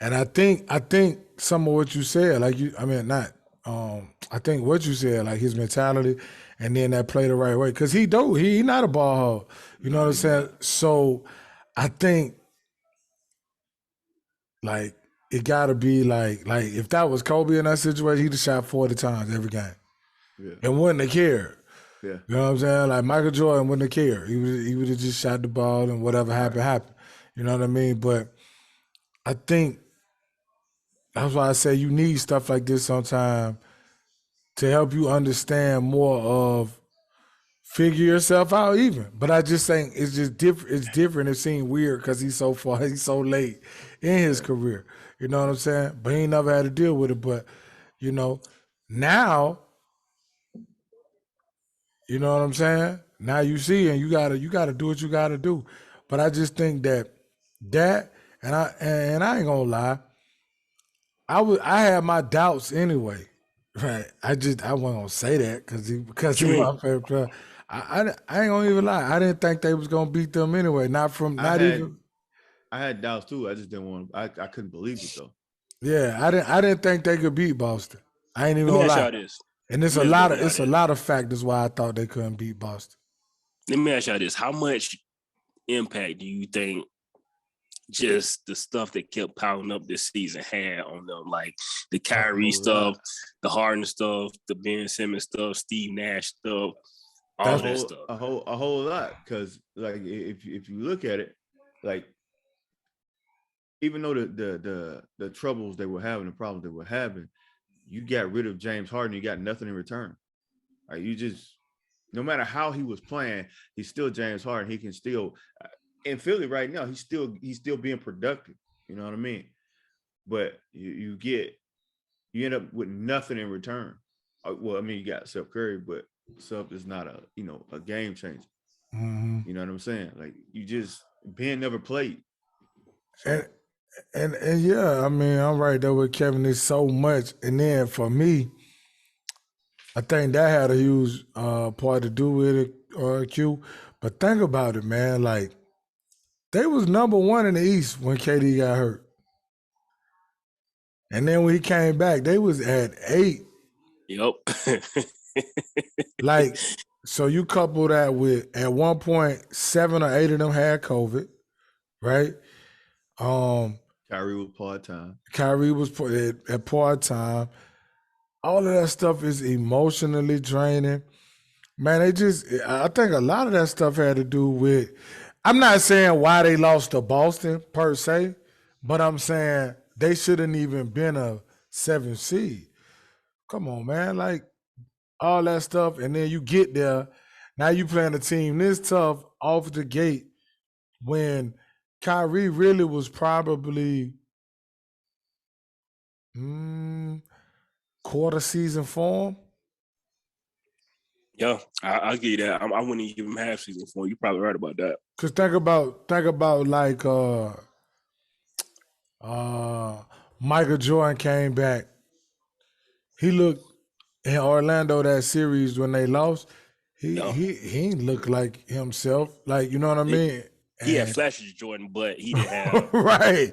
And I think some of what you said, I think what you said, like his mentality, and then that play the right way, because he not a ball hog. You know what I'm saying? So I think, like, it got to be like if that was Kobe in that situation, he'd have shot 40 times every game. Yeah. And wouldn't have cared. Yeah. You know what I'm saying? Like Michael Jordan wouldn't have cared. He would have just shot the ball, and whatever happened. You know what I mean? But I think that's why I say you need stuff like this sometimes to help you understand more of, figure yourself out even. But I just think it's just different. It's different. It seems weird because he's so late in his career. You know what I'm saying? But he ain't never had to deal with it. But, now, you know what I'm saying? Now you see, and you gotta do what you gotta do. But I just think that and I ain't gonna lie, I had my doubts anyway. Right. I wasn't gonna say that because he was my favorite player. I ain't gonna even lie. I didn't think they was gonna beat them anyway. I had doubts too. I just didn't want. I couldn't believe it though. Yeah, I didn't think they could beat Boston. I ain't even gonna lie. And it's a lot of factors why I thought they couldn't beat Boston. Let me ask y'all this: how much impact do you think just the stuff that kept piling up this season had on them, like the Kyrie stuff, the Harden stuff, the Ben Simmons stuff, Steve Nash stuff, all that stuff? A whole lot, because like if you look at it, like even though the troubles they were having, the problems they were having, you got rid of James Harden, you got nothing in return. Like you just, no matter how he was playing, he's still James Harden. He can still. In Philly right now, he's still being productive. You know what I mean? But you end up with nothing in return. Well, I mean, you got Steph Curry, but Steph is not a game changer. Mm-hmm. You know what I'm saying? Like Ben never played. So. And yeah, I mean, I'm right there with Kevin. There's so much, and then for me, I think that had a huge part to do with it, Q. But think about it, man. Like, they was number one in the East when KD got hurt. And then when he came back, they was at 8. Yep. Like, so you couple that with, at one point, 7 or 8 of them had COVID, right? Kyrie was part-time. Kyrie was at part-time. All of that stuff is emotionally draining. Man, I think a lot of that stuff had to do with, I'm not saying why they lost to Boston per se, but I'm saying they shouldn't even been a 7th seed. Come on, man. Like, all that stuff, and then you get there. Now you playing a team this tough off the gate when Kyrie really was probably quarter season form. Yeah, I'll give you that. I wouldn't give him half season form. You probably right about that. Cause think about like Michael Jordan came back. He looked in Orlando that series when they lost. He ain't look like himself. Like, you know what I mean? He had flashes of Jordan, but he didn't have right.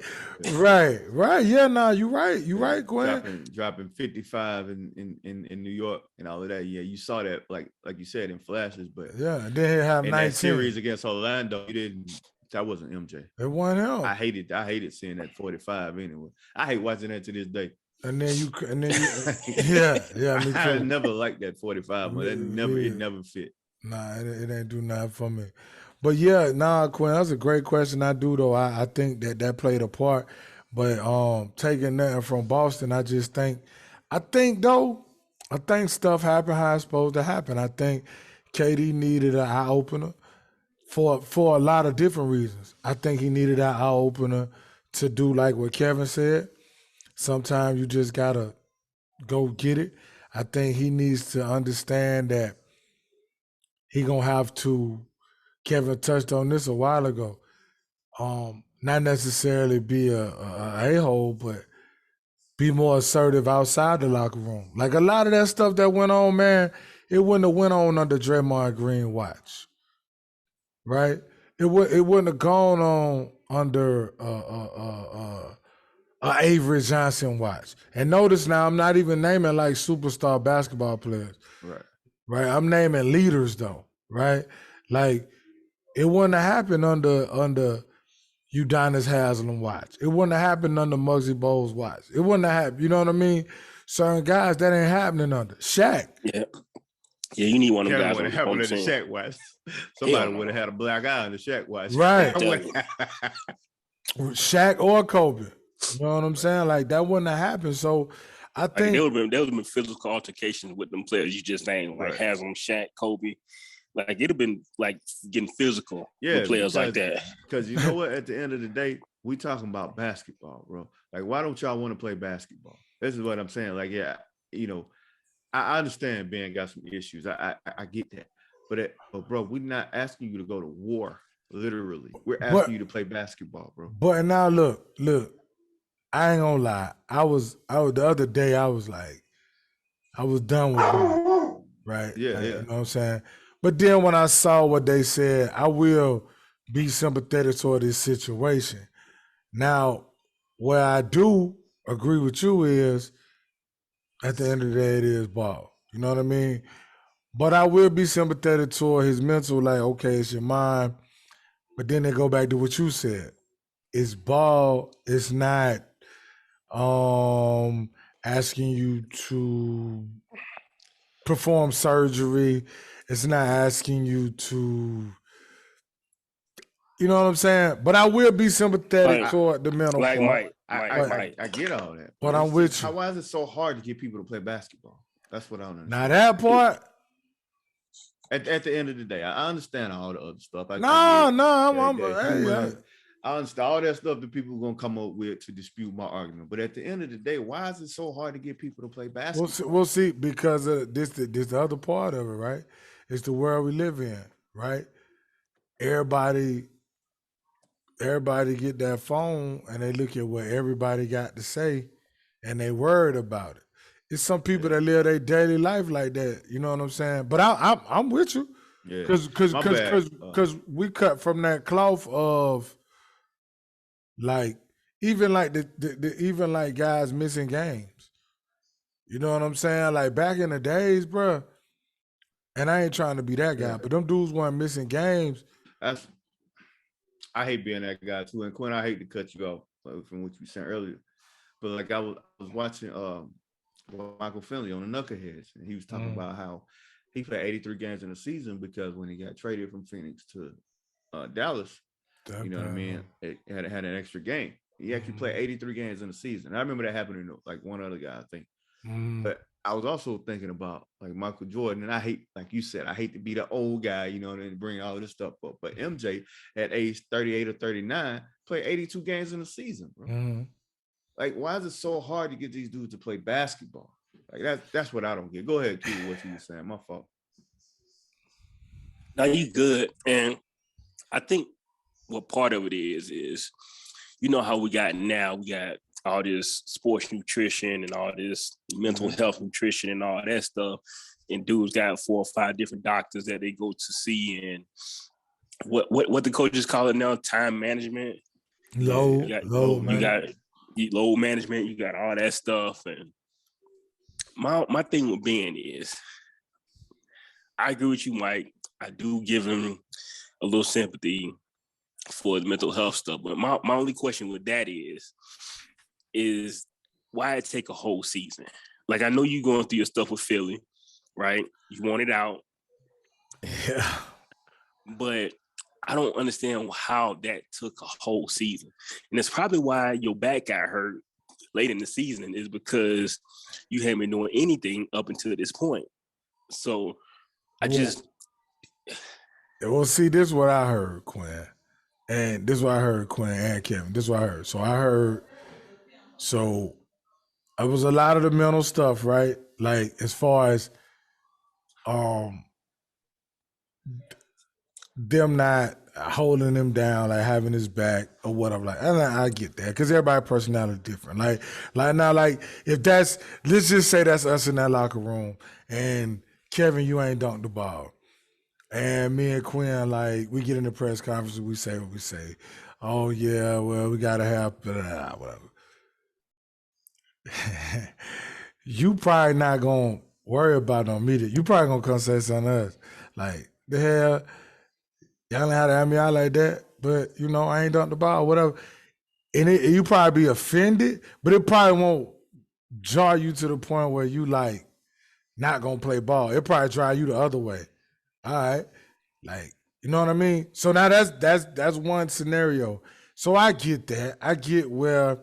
Yeah, nah, you right, Gwen. Dropping 55 in New York and all of that. Yeah, you saw that like you said in flashes, but yeah, then he have in 19. that series against Orlando, you didn't. That wasn't MJ. It wasn't him. I hated seeing that 45 anyway. I hate watching that to this day. And then you yeah, me too. I never liked that 45, but it never fit. Nah, it ain't do nothing for me. But yeah, nah, Quinn, that's a great question. I do though. I think that played a part. But taking nothing from Boston, I think stuff happened how it's supposed to happen. I think KD needed an eye opener for a lot of different reasons. I think he needed an eye opener to do like what Kevin said. Sometimes you just gotta go get it. I think he needs to understand that he gonna have to. Kevin touched on this a while ago. Not necessarily be a hole, but be more assertive outside the locker room. Like a lot of that stuff that went on, man, it wouldn't have went on under Draymond Green watch, right? It wouldn't have gone on under Avery Johnson watch. And notice now, I'm not even naming like superstar basketball players. Right. I'm naming leaders though, right? Like it wouldn't have happened under Udonis Haslem watch. It wouldn't have happened under Muggsy Bogues watch. It wouldn't have happened. You know what I mean? Certain guys that ain't happening under Shaq. Yeah. Yeah, you need one of them guys. Would have happened under Shaq watch. Somebody would have had a black eye on the Shaq watch. Right. Shaq or Kobe. You know what I'm saying? Like that wouldn't have happened. So I think there would have been physical altercations with them players you just named, like Haslem, Shaq, Kobe. Like it'd have been like getting physical with players like that. Because you know what? At the end of the day, we talking about basketball, bro. Like, why don't y'all want to play basketball? This is what I'm saying. Like, yeah, you know, I understand Ben got some issues. I get that. But bro, we're not asking you to go to war, literally. We're asking you to play basketball, bro. But now look, I ain't gonna lie. I was the other day, I was like, I was done with it. Right? Yeah, You know what I'm saying? But then when I saw what they said, I will be sympathetic toward this situation. Now, where I do agree with you is, at the end of the day, it is ball. You know what I mean? But I will be sympathetic toward his mental, like, okay, it's your mind. But then they go back to what you said. It's ball. It's not asking you to perform surgery. It's not asking you to, you know what I'm saying? But I will be sympathetic toward the mental part. I get all that. But I'm with you. Why is it so hard to get people to play basketball? That's what I don't understand. Now that part. At the end of the day, I understand all the other stuff. I understand all that stuff that people are gonna come up with to dispute my argument. But at the end of the day, why is it so hard to get people to play basketball? We'll see because this the other part of it, right? It's the world we live in, right? Everybody get that phone and they look at what everybody got to say and they worried about it. It's some people that live their daily life like that. You know what I'm saying? But I'm with you. Yeah. Because we cut from that cloth of like even like even like guys missing games. You know what I'm saying? Like back in the days, bro. And I ain't trying to be that guy, but them dudes weren't missing games. I hate being that guy too. And Quinn, I hate to cut you off from what you said earlier. But like I was watching Michael Finley on the Knuckleheads, and he was talking about how he played 83 games in a season because when he got traded from Phoenix to Dallas, you know what I mean? It had an extra game. He actually played 83 games in a season. And I remember that happening to like one other guy, I think. But I was also thinking about like Michael Jordan, and I hate, like you said, I hate to be the old guy, you know, and bring all this stuff up. But MJ at age 38 or 39 played 82 games in a season, bro. Mhm. Like, why is it so hard to get these dudes to play basketball? Like that's what I don't get. Go ahead, Q, what you were saying. My fault. Now you good, and I think what part of it is you know how we got all this sports nutrition and all this mental health nutrition and all that stuff, and dudes got 4 or 5 different doctors that they go to see, and what the coaches call it now, time management, Load management. Load management, you got all that stuff. And my thing with Ben is, I agree with you, Mike. I do give him a little sympathy for the mental health stuff. But my only question with that is why it take a whole season? Like, I know you going through your stuff with Philly, right? You want it out. Yeah. But I don't understand how that took a whole season. And it's probably why your back got hurt late in the season, is because you haven't been doing anything up until this point. So Well, see, this is what I heard, Quinn. And this is what I heard, Quinn and Kevin. This is what I heard. So it was a lot of the mental stuff, right? Like, as far as them not holding him down, like having his back or whatever. Like, and I get that, because everybody's personality different. Like now, like, if that's, let's just say that's us in that locker room, and Kevin, you ain't dunked the ball, and me and Quinn, like, we get in the press conference and we say what we say. Oh yeah, well, we gotta have whatever. You probably not gonna worry about no media. You probably gonna come say something else, like, the hell, y'all ain't had to have me out like that, but, you know, I ain't dunked the ball, whatever. And you probably be offended, but it probably won't jar you to the point where you, like, not gonna play ball. It probably drive you the other way. All right, like, you know what I mean? So now that's one scenario. So I get that. I get where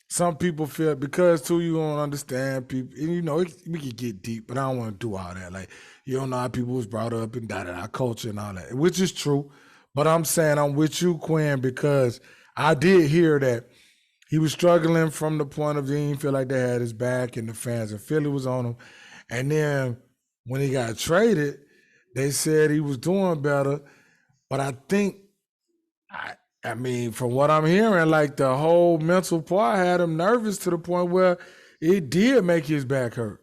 some people feel, because too, you don't understand people, and, you know, we can get deep, but I don't want to do all that. Like, you don't know how people was brought up and our culture and all that, which is true. But I'm saying I'm with you, Quinn, because I did hear that he was struggling from the point of view he didn't feel like they had his back, and the fans in Philly was on him. And then when he got traded, they said he was doing better. But I think, I mean, from what I'm hearing, like, the whole mental part had him nervous to the point where it did make his back hurt.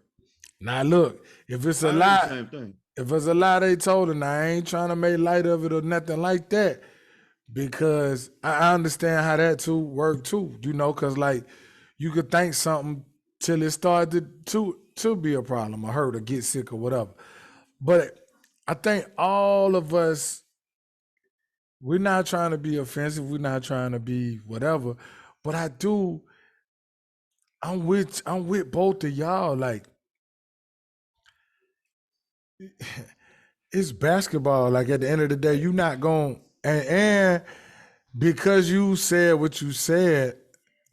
Now, look, if it's a lie, they told him, I ain't trying to make light of it or nothing like that, because I understand how that too work too, you know, because, like, you could think something till it started to be a problem or hurt or get sick or whatever. But I think all of us, we're not trying to be offensive. We're not trying to be whatever. But I'm with both of y'all. Like, it's basketball. Like, at the end of the day, you're not going, and because you said what you said,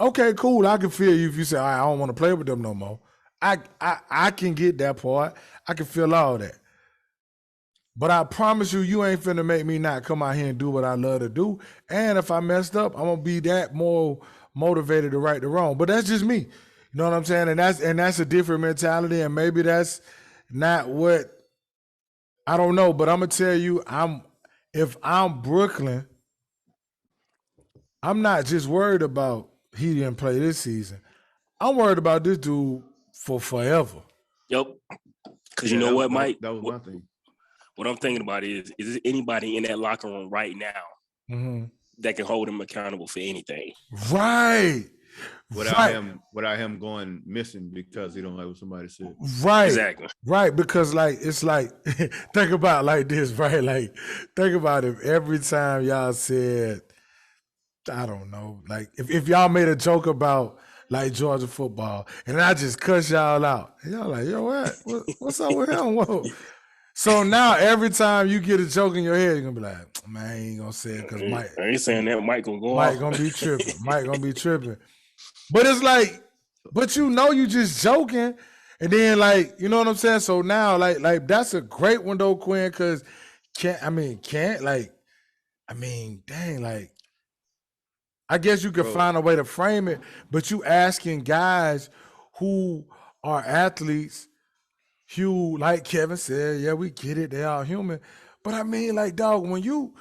okay, cool. I can feel you if you say, all right, I don't want to play with them no more. I can get that part. I can feel all that. But I promise you, you ain't finna make me not come out here and do what I love to do. And if I messed up, I'm gonna be that more motivated to right the wrong. But that's just me. You know what I'm saying? And that's a different mentality. And maybe that's not what, I don't know. But I'm gonna tell you, if I'm Brooklyn, I'm not just worried about he didn't play this season. I'm worried about this dude for forever. Yep. Because you know what, Mike? That was one thing. What I'm thinking about is there anybody in that locker room right now that can hold him accountable for anything? Right. Without him going missing because he don't like what somebody said. Right. Exactly. Right. Because, like, it's like, think about it like this, right? Like, think about it. Every time y'all said, I don't know, like, if y'all made a joke about, like, Georgia football, and I just cuss y'all out, and y'all like, yo, what's up with him? Whoa. So now every time you get a joke in your head, you're gonna be like, man, I ain't gonna say it because Mike. I ain't saying that Mike gonna go Mike off. gonna be tripping. Mike gonna be tripping. But it's like, but you know you just joking. And then like, you know what I'm saying? So now like that's a great one though, Quinn, because dang, like I guess you could Bro, find a way to frame it, but you asking guys who are athletes, Hugh, like Kevin said, yeah, we get it, they are human. But I mean, like, dog, when you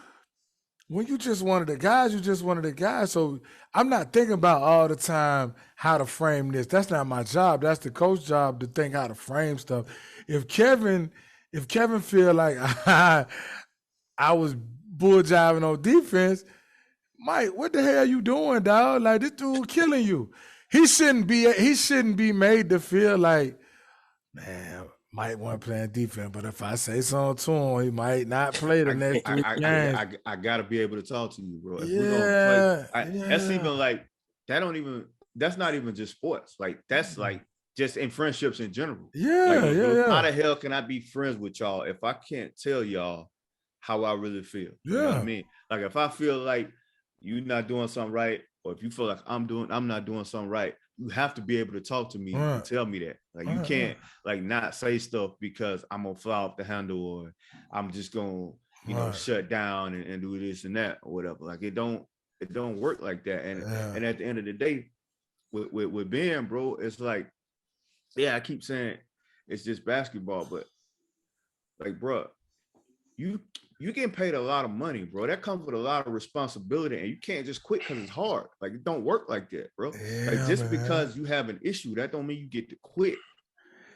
just one of the guys, you just one of the guys. So I'm not thinking about all the time how to frame this. That's not my job. That's the coach job to think how to frame stuff. If Kevin feel like I was bull jiving on defense, Mike, what the hell you doing, dog? Like this dude killing you. He shouldn't be made to feel like, man, Mike wasn't playing defense, but if I say something to him, he might not play the next three games. I gotta be able to talk to you, bro. If Yeah, we're gonna play, yeah. that's even like that's not even just sports. Like that's like just in friendships in general. Yeah, Like, yeah. how the hell can I be friends with y'all if I can't tell y'all how I really feel? You know what I Yeah. mean? Like if I feel like you're not doing something right, or if you feel like I'm not doing something right, you have to be able to talk to me and tell me that. Like you can't like not say stuff because I'm gonna fly off the handle, or I'm just gonna shut down and do this and that or whatever. Like it don't work like that. And at the end of the day, with Ben, bro, it's like, yeah, I keep saying it's just basketball, but like, bro, you getting paid a lot of money, bro. That comes with a lot of responsibility, and you can't just quit because it's hard. Like it don't work like that, bro. Yeah, like just man. because you have an issue, that don't mean you get to quit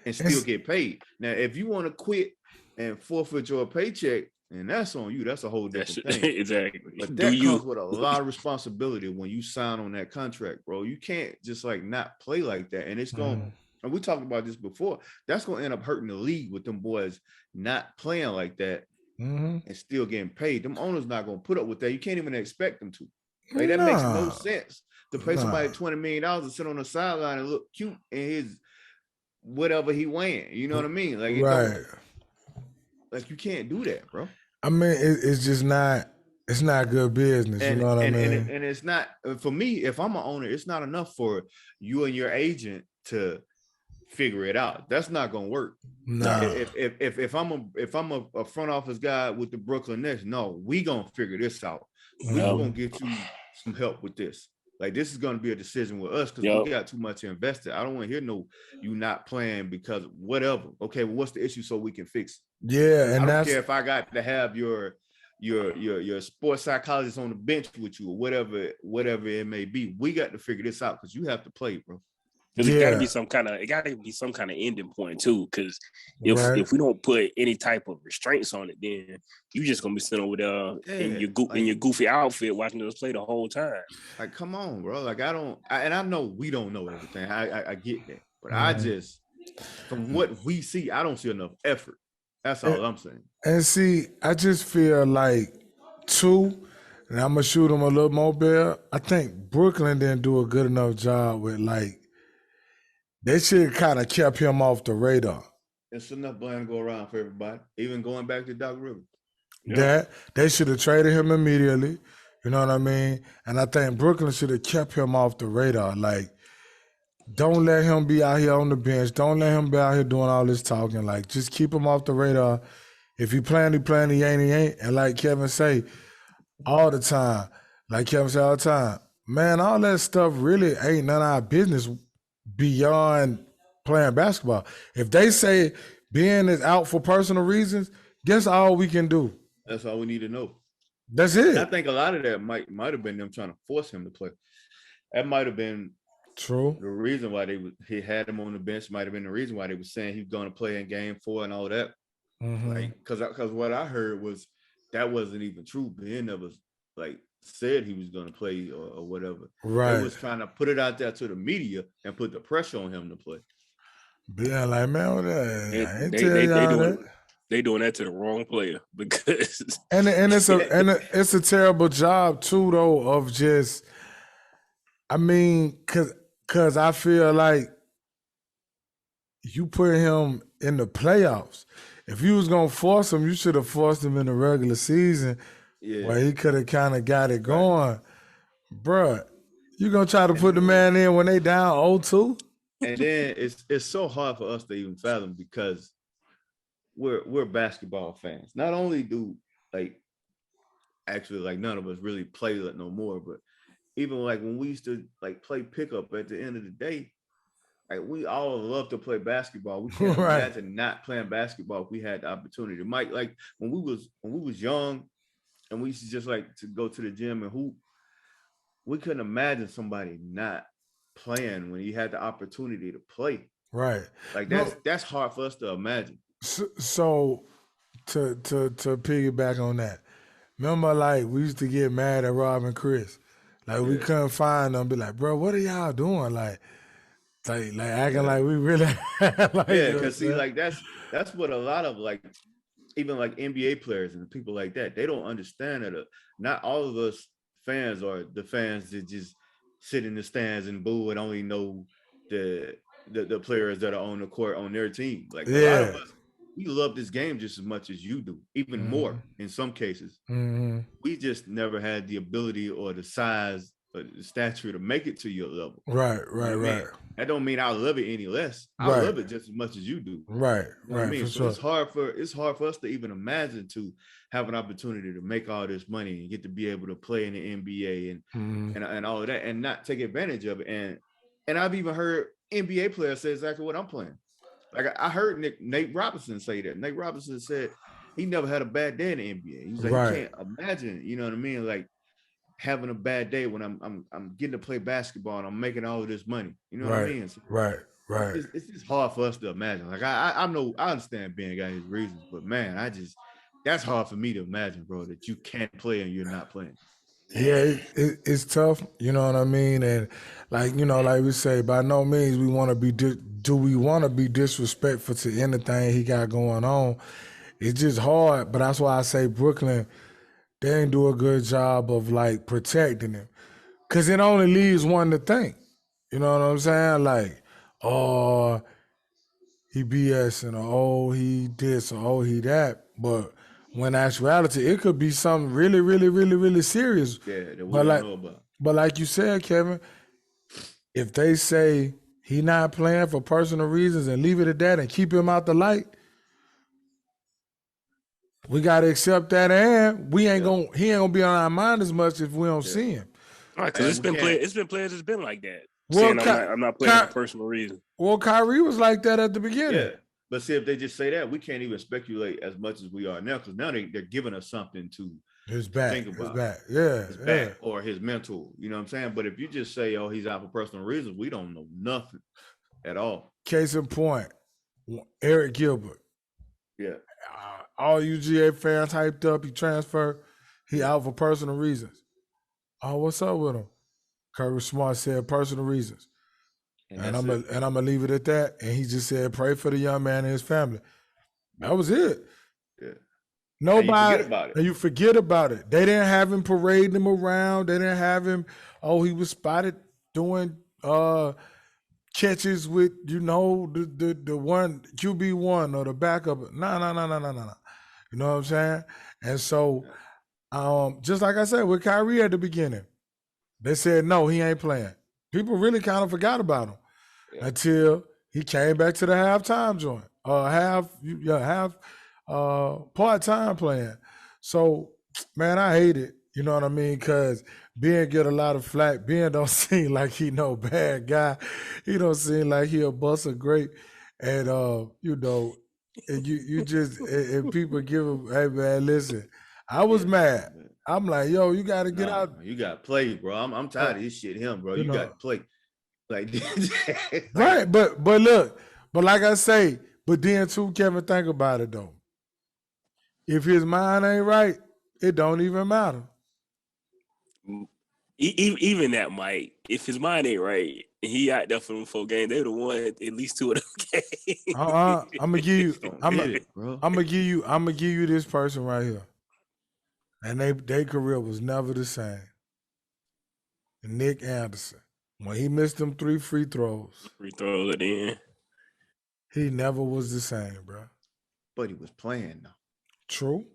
and still get paid. Now, if you want to quit and forfeit your paycheck, and that's on you. That's a whole different thing. Exactly. But that comes with a lot of responsibility when you sign on that contract, bro. You can't just like not play like that, and it's going. And we talked about this before. That's going to end up hurting the league with them boys not playing like that. And still getting paid. Them owners not gonna put up with that. You can't even expect them to. Like that makes no sense to pay somebody $20 million to sit on the sideline and look cute in his whatever he weighing. You know what I mean? Like like you can't do that, bro. I mean, it's just not. It's not good business. You know what I mean? And it's not for me. If I'm an owner, it's not enough for you and your agent to figure it out. That's not gonna work. No. If I'm a front office guy with the Brooklyn Nets, no, we gonna figure this out. We gonna get you some help with this. Like this is gonna be a decision with us because we got too much invested. I don't want to hear you not playing because whatever. Okay, well, what's the issue so we can fix it? Yeah, and I don't care if I got to have your sports psychologist on the bench with you or whatever it may be. We got to figure this out because you have to play, bro. Because it gotta be some kind of ending point too. Because if we don't put any type of restraints on it, then you just gonna be sitting over there in your goofy outfit watching us play the whole time. Like, come on, bro. Like I know we don't know everything. I get that, but I just from what we see, I don't see enough effort. That's all I'm saying. And see, I just feel like too, and I'm gonna shoot him a little more bare. I think Brooklyn didn't do a good enough job with like. They should have kind of kept him off the radar. It's enough blame to go around for everybody, even going back to Doc Rivers. That they should have traded him immediately. You know what I mean? And I think Brooklyn should have kept him off the radar. Like, don't let him be out here on the bench. Don't let him be out here doing all this talking. Like, just keep him off the radar. If he playing, he playing. He ain't. And like Kevin say, all the time. Like Kevin say all the time, man, all that stuff really ain't none of our business beyond playing basketball. If they say Ben is out for personal reasons, guess all we can do. That's all we need to know. That's it. I think a lot of that might have been them trying to force him to play. That might have been true. The reason why he had him on the bench might have been the reason why they were saying he's going to play in Game 4 and all that. Like, because what I heard was that wasn't even true. Ben never like said he was going to play or whatever. Right. They was trying to put it out there to the media and put the pressure on him to play. Yeah, like, man, they doing that to the wrong player because and it's a terrible job too though of just I mean cause I feel like you put him in the playoffs. If you was gonna force him, you should have forced him in the regular season. Yeah. Where he could have kind of got it going. Bruh, you gonna try to put the man in when they down 0-2? and then it's so hard for us to even fathom because we're basketball fans. Not only do like actually like none of us really play that no more, but even like when we used to like play pickup at the end of the day, like we all love to play basketball. We can't Right. imagine not playing basketball if we had the opportunity. Mike, like when we was young and we used to just like to go to the gym and hoop, we couldn't imagine somebody not playing when you had the opportunity to play. Right. Like No, that's hard for us to imagine. so to piggyback on that, remember like we used to get mad at Rob and Chris. Like we Yeah. couldn't find them, be like, bro, what are y'all doing? Like acting Yeah. like we really like Yeah, because see, like that's what a lot of like even like NBA players and people like that, they don't understand that not all of us fans are the fans that just sit in the stands and boo and only know the players that are on the court on their team. Like a lot of Yeah. us, we love this game just as much as you do, even more in some cases. Mm-hmm. We just never had the ability or the size or the stature to make it to your level. Right, You know what I mean? That don't mean I love it any less. I Right. love it just as much as you do. Right, You know what I right, mean? for So sure. it's hard for us to even imagine to have an opportunity to make all this money and get to be able to play in the NBA and all of that and not take advantage of it. And I've even heard NBA players say exactly what I'm playing. Like I heard Nate Robinson say that. Nate Robinson said he never had a bad day in the NBA. He was like, Right. you can't imagine, you know what I mean? Like having a bad day when I'm getting to play basketball and I'm making all of this money. You know what I Right, mean? So right. it's just hard for us to imagine. Like I know I understand Ben got his reasons, but man, that's hard for me to imagine, bro, that you can't play and you're not playing. Yeah, it's tough, you know what I mean? And like, you know, like we say, by no means we want to be, do we want to be disrespectful to anything he got going on? It's just hard, but that's why I say Brooklyn, they didn't do a good job of like protecting him. Cause it only leaves one to think. You know what I'm saying? Like, oh, he BSing, or oh, he this, or oh, he that. But when actuality, it could be something really, really, really, really serious. Yeah, that we But don't know about. but like you said, Kevin, if they say he not playing for personal reasons and leave it at that and keep him out the light, we gotta accept that, and he ain't gonna be on our mind as much if we don't see him. All right, because it's been players that's been like that. Well, saying I'm not playing for personal reasons. Well, Kyrie was like that at the beginning. Yeah. But see, if they just say that, we can't even speculate as much as we are now, because now they're giving us something to his back, think about. His back, yeah, his back or his mental. You know what I'm saying? But if you just say, "Oh, he's out for personal reasons," we don't know nothing at all. Case in point, Eric Gilbert. Yeah. All UGA fans hyped up. He transferred. He out for personal reasons. Oh, what's up with him? Kirby Smart said personal reasons. And I'm gonna leave it at that. And he just said, pray for the young man and his family. That was it. Yeah. Nobody. And you forget about it. They didn't have him parading him around. They didn't have him. Oh, he was spotted doing catches with, you know, the one QB1 or the backup. No. You know what I'm saying? And so, just like I said with Kyrie at the beginning, they said no, he ain't playing. People really kind of forgot about him until he came back to the halftime joint, part-time playing. So, man, I hate it. You know what I mean? Because Ben get a lot of flack. Ben don't seem like he no bad guy. He don't seem like he a bust a grape. And you know, and you just and people give him, hey man, listen. I was mad. I'm like, yo, you got to get out. You got to play, bro. I'm tired of this shit, him, bro. You got to play. Like, right, but look, but like I say, but then too, Kevin, think about it though. If his mind ain't right, it don't even matter. Even that, Mike, if his mind ain't right, he out there for them 4 games, they would have won at least 2 of them games. I'm gonna give you. I'm gonna give you this person right here, and their career was never the same. Nick Anderson, when he missed them 3 free throws at the end, he never was the same, bro. But he was playing though. True.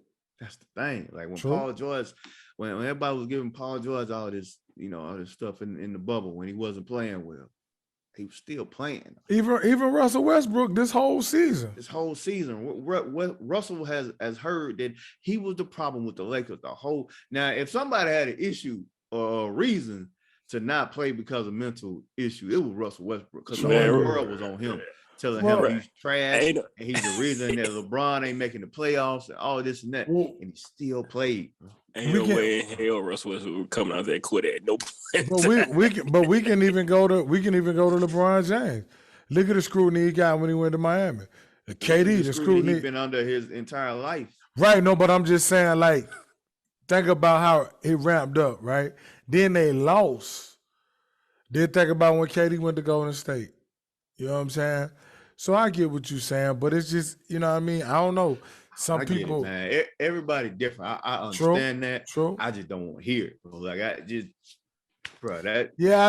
That's the thing. Like when Paul George, when everybody was giving Paul George all this, you know, all this stuff in the bubble when he wasn't playing well, he was still playing. Even Russell Westbrook this whole season. This whole season, Russell has heard that he was the problem with the Lakers. Now, if somebody had an issue or a reason to not play because of mental issue, it was Russell Westbrook because the whole world was on him, telling him he's trash and he's the reason that LeBron ain't making the playoffs and all this and that, and he still played. Ain't no way in hell Russell Westbrook coming out there quit at no point. But we can even go to LeBron James. Look at the scrutiny he got when he went to Miami. KD, the scrutiny he's been under his entire life. Right, no, but I'm just saying, like, think about how it ramped up, right? Then they lost. Then think about when KD went to Golden State. You know what I'm saying? So I get what you're saying, but it's just, you know what I mean? I don't know. Some people, man. Everybody different. I understand that. True. I just don't want to hear it, bro. Like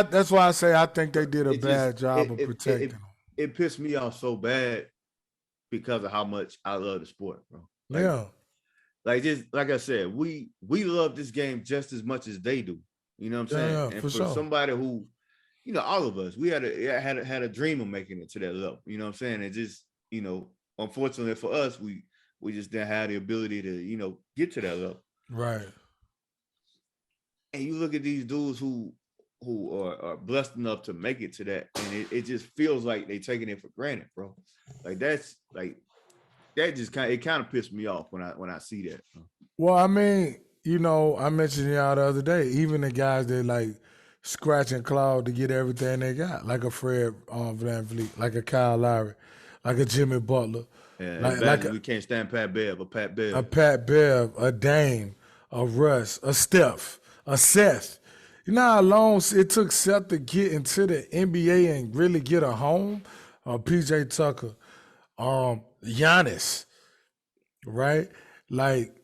that's why I say I think they did a bad job of protecting them. It pissed me off so bad because of how much I love the sport, bro. Like I said, we love this game just as much as they do. You know what I'm saying? Yeah, and for somebody who, you know, all of us, we had a dream of making it to that level. You know what I'm saying? And just, you know, unfortunately for us, we just didn't have the ability to, you know, get to that level. Right. And you look at these dudes who are blessed enough to make it to that, and it just feels like they taking it for granted, bro. Like that just kind of pissed me off when I see that. Well, I mean, you know, I mentioned y'all the other day, even the guys that like scratch and claw to get everything they got, like a Fred VanVleet, like a Kyle Lowry, like a Jimmy Butler. Yeah, we can't stand Pat Bev, a Dame, a Russ, a Steph, a Seth. You know how long it took Seth to get into the NBA and really get a home? PJ Tucker, Giannis, right? Like,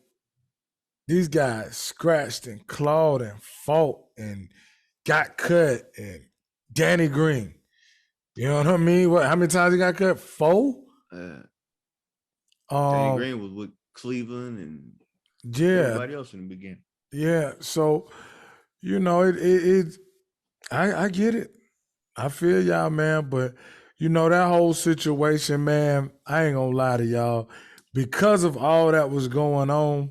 these guys scratched and clawed and fought and got cut, and Danny Green. You know what I mean? How many times he got cut? 4? Danny Green was with Cleveland and everybody else in the beginning. Yeah, so you know I get it. I feel y'all, man, but you know that whole situation, man, I ain't gonna lie to y'all. Because of all that was going on,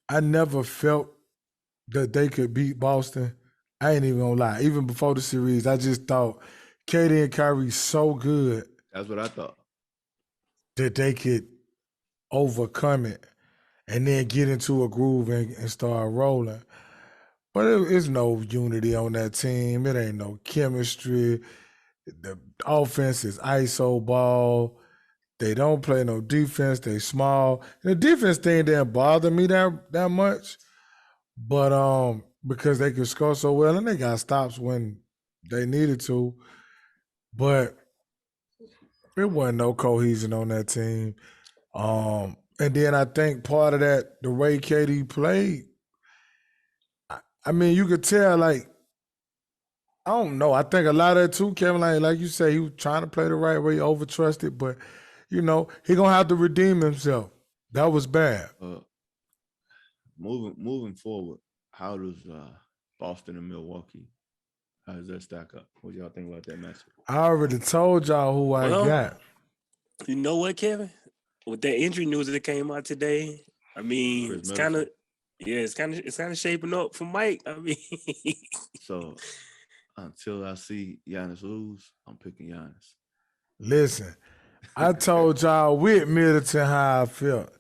I never felt that they could beat Boston. I ain't even gonna lie. Even before the series, I just thought KD and Kyrie so good. That's what I thought. That they could overcome it and then get into a groove and start rolling. But it's no unity on that team. It ain't no chemistry. The offense is ISO ball. They don't play no defense. They small. The defense thing didn't bother me that much. But because they could score so well and they got stops when they needed to. But there wasn't no cohesion on that team. And then I think part of that, the way KD played, I mean, you could tell, like, I don't know. I think a lot of it too, Kevin, like you say, he was trying to play the right way, over-trusted, but, you know, he going to have to redeem himself. That was bad. Moving forward, how does Boston and Milwaukee, how does that stack up? What do y'all think about that matchup? I already told y'all who I got. You know what, Kevin? With that injury news that came out today, I mean, it's kind of shaping up for Mike. I mean, so until I see Giannis lose, I'm picking Giannis. Listen, I told y'all with Middleton how I felt.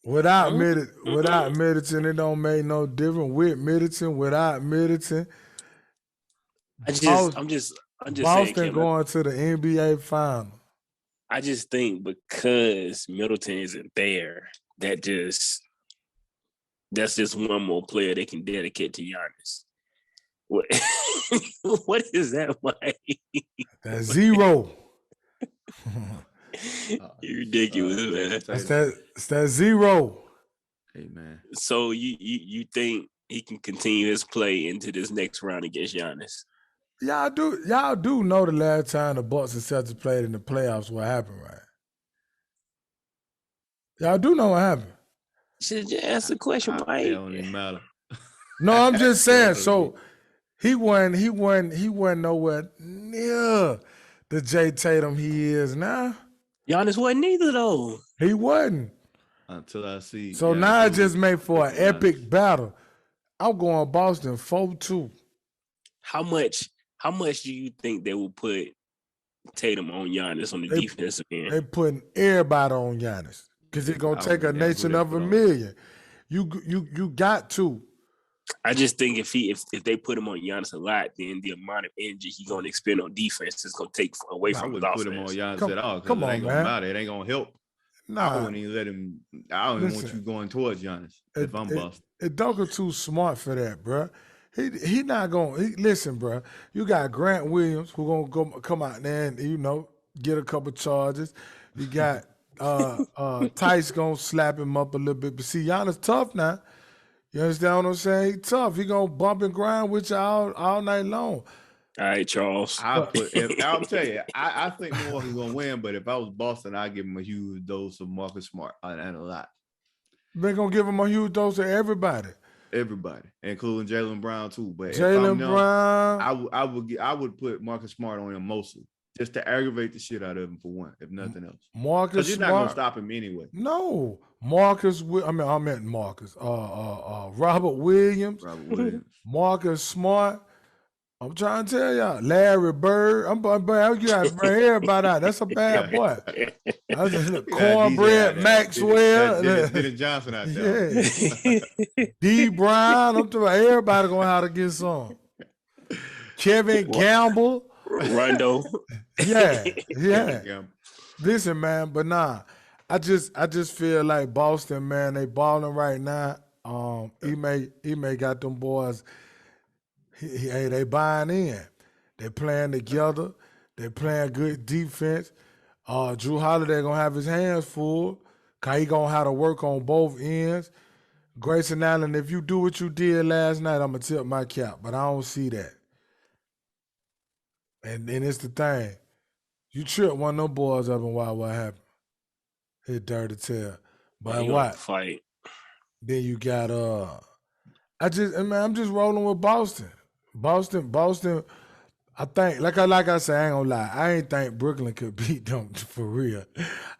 Without Middleton, it don't make no difference. With Middleton, without Middleton, I'm just Boston saying, going to the NBA final. I just think because Middleton isn't there, that's just one more player they can dedicate to Giannis. What is that, Mike? That's 0. You're ridiculous, man. It's that 0. Hey, man. So you think he can continue his play into this next round against Giannis? Y'all do know the last time the Bucks and Celtics played in the playoffs, what happened, right? Y'all do know what happened. Should you ask the question, Mike? It don't even matter. No, I'm just saying. So He wasn't nowhere near the Jay Tatum he is now. Giannis wasn't either though. He wasn't. Until I see. So Giannis now it lose just made for an with Giannis. epic battle. I'm going Boston 4-2. How much do you think they will put Tatum on Giannis on the defensive end? They putting everybody on Giannis because it's gonna take a nation of 1,000,000. You got to. I just think if they put him on Giannis a lot, then the amount of energy he's gonna expend on defense is gonna take away I from his wouldn't put offense. him on Giannis Come- at all. come It on, ain't gonna man. matter. It ain't gonna help. I Nah, wouldn't even let him. I don't even want Listen, you going towards Giannis if I'm Boston. Udoka too smart for that, bruh. He not gonna listen, bruh. You got Grant Williams who gonna come out there and get a couple charges. You got Tice gonna slap him up a little bit, but see Giannis tough now. You understand what I'm saying? He tough. He gonna bump and grind with you all night long. All right, Charles. I'll tell you, I think Milwaukee's gonna win, but if I was Boston, I'd give him a huge dose of Marcus Smart and a lot. They gonna give him a huge dose of everybody, including Jaylen Brown too. But Jaylen if I'm them, Brown. I would put Marcus Smart on him mostly, just to aggravate the shit out of him for one, if nothing else. Marcus Because you're not Smart. gonna stop him anyway. No, Marcus. I meant Marcus. Robert Williams. Marcus Smart. I'm trying to tell y'all, Larry Bird. You got to bring everybody out. That's a bad boy. That's a Cornbread Maxwell. Dennis Johnson out there. Yeah. D. Brown. I'm talking about everybody gonna have to get some. Kevin Gamble. Rondo. Yeah. Listen, man, but nah. I just feel like Boston, man, they balling right now. He may got them boys. Hey, they buying in. They playing together. They playing good defense. Drew Holiday gonna have his hands full. Cause he gonna have to work on both ends. Grayson Allen, if you do what you did last night, I'm gonna tip my cap. But I don't see that. And it's the thing. You tripped one of them boys up and what happened? Hit dirty tail. But what? Fight. Then you got I'm just rolling with Boston. Boston, I think, like I said, I ain't gonna lie. I ain't think Brooklyn could beat them for real.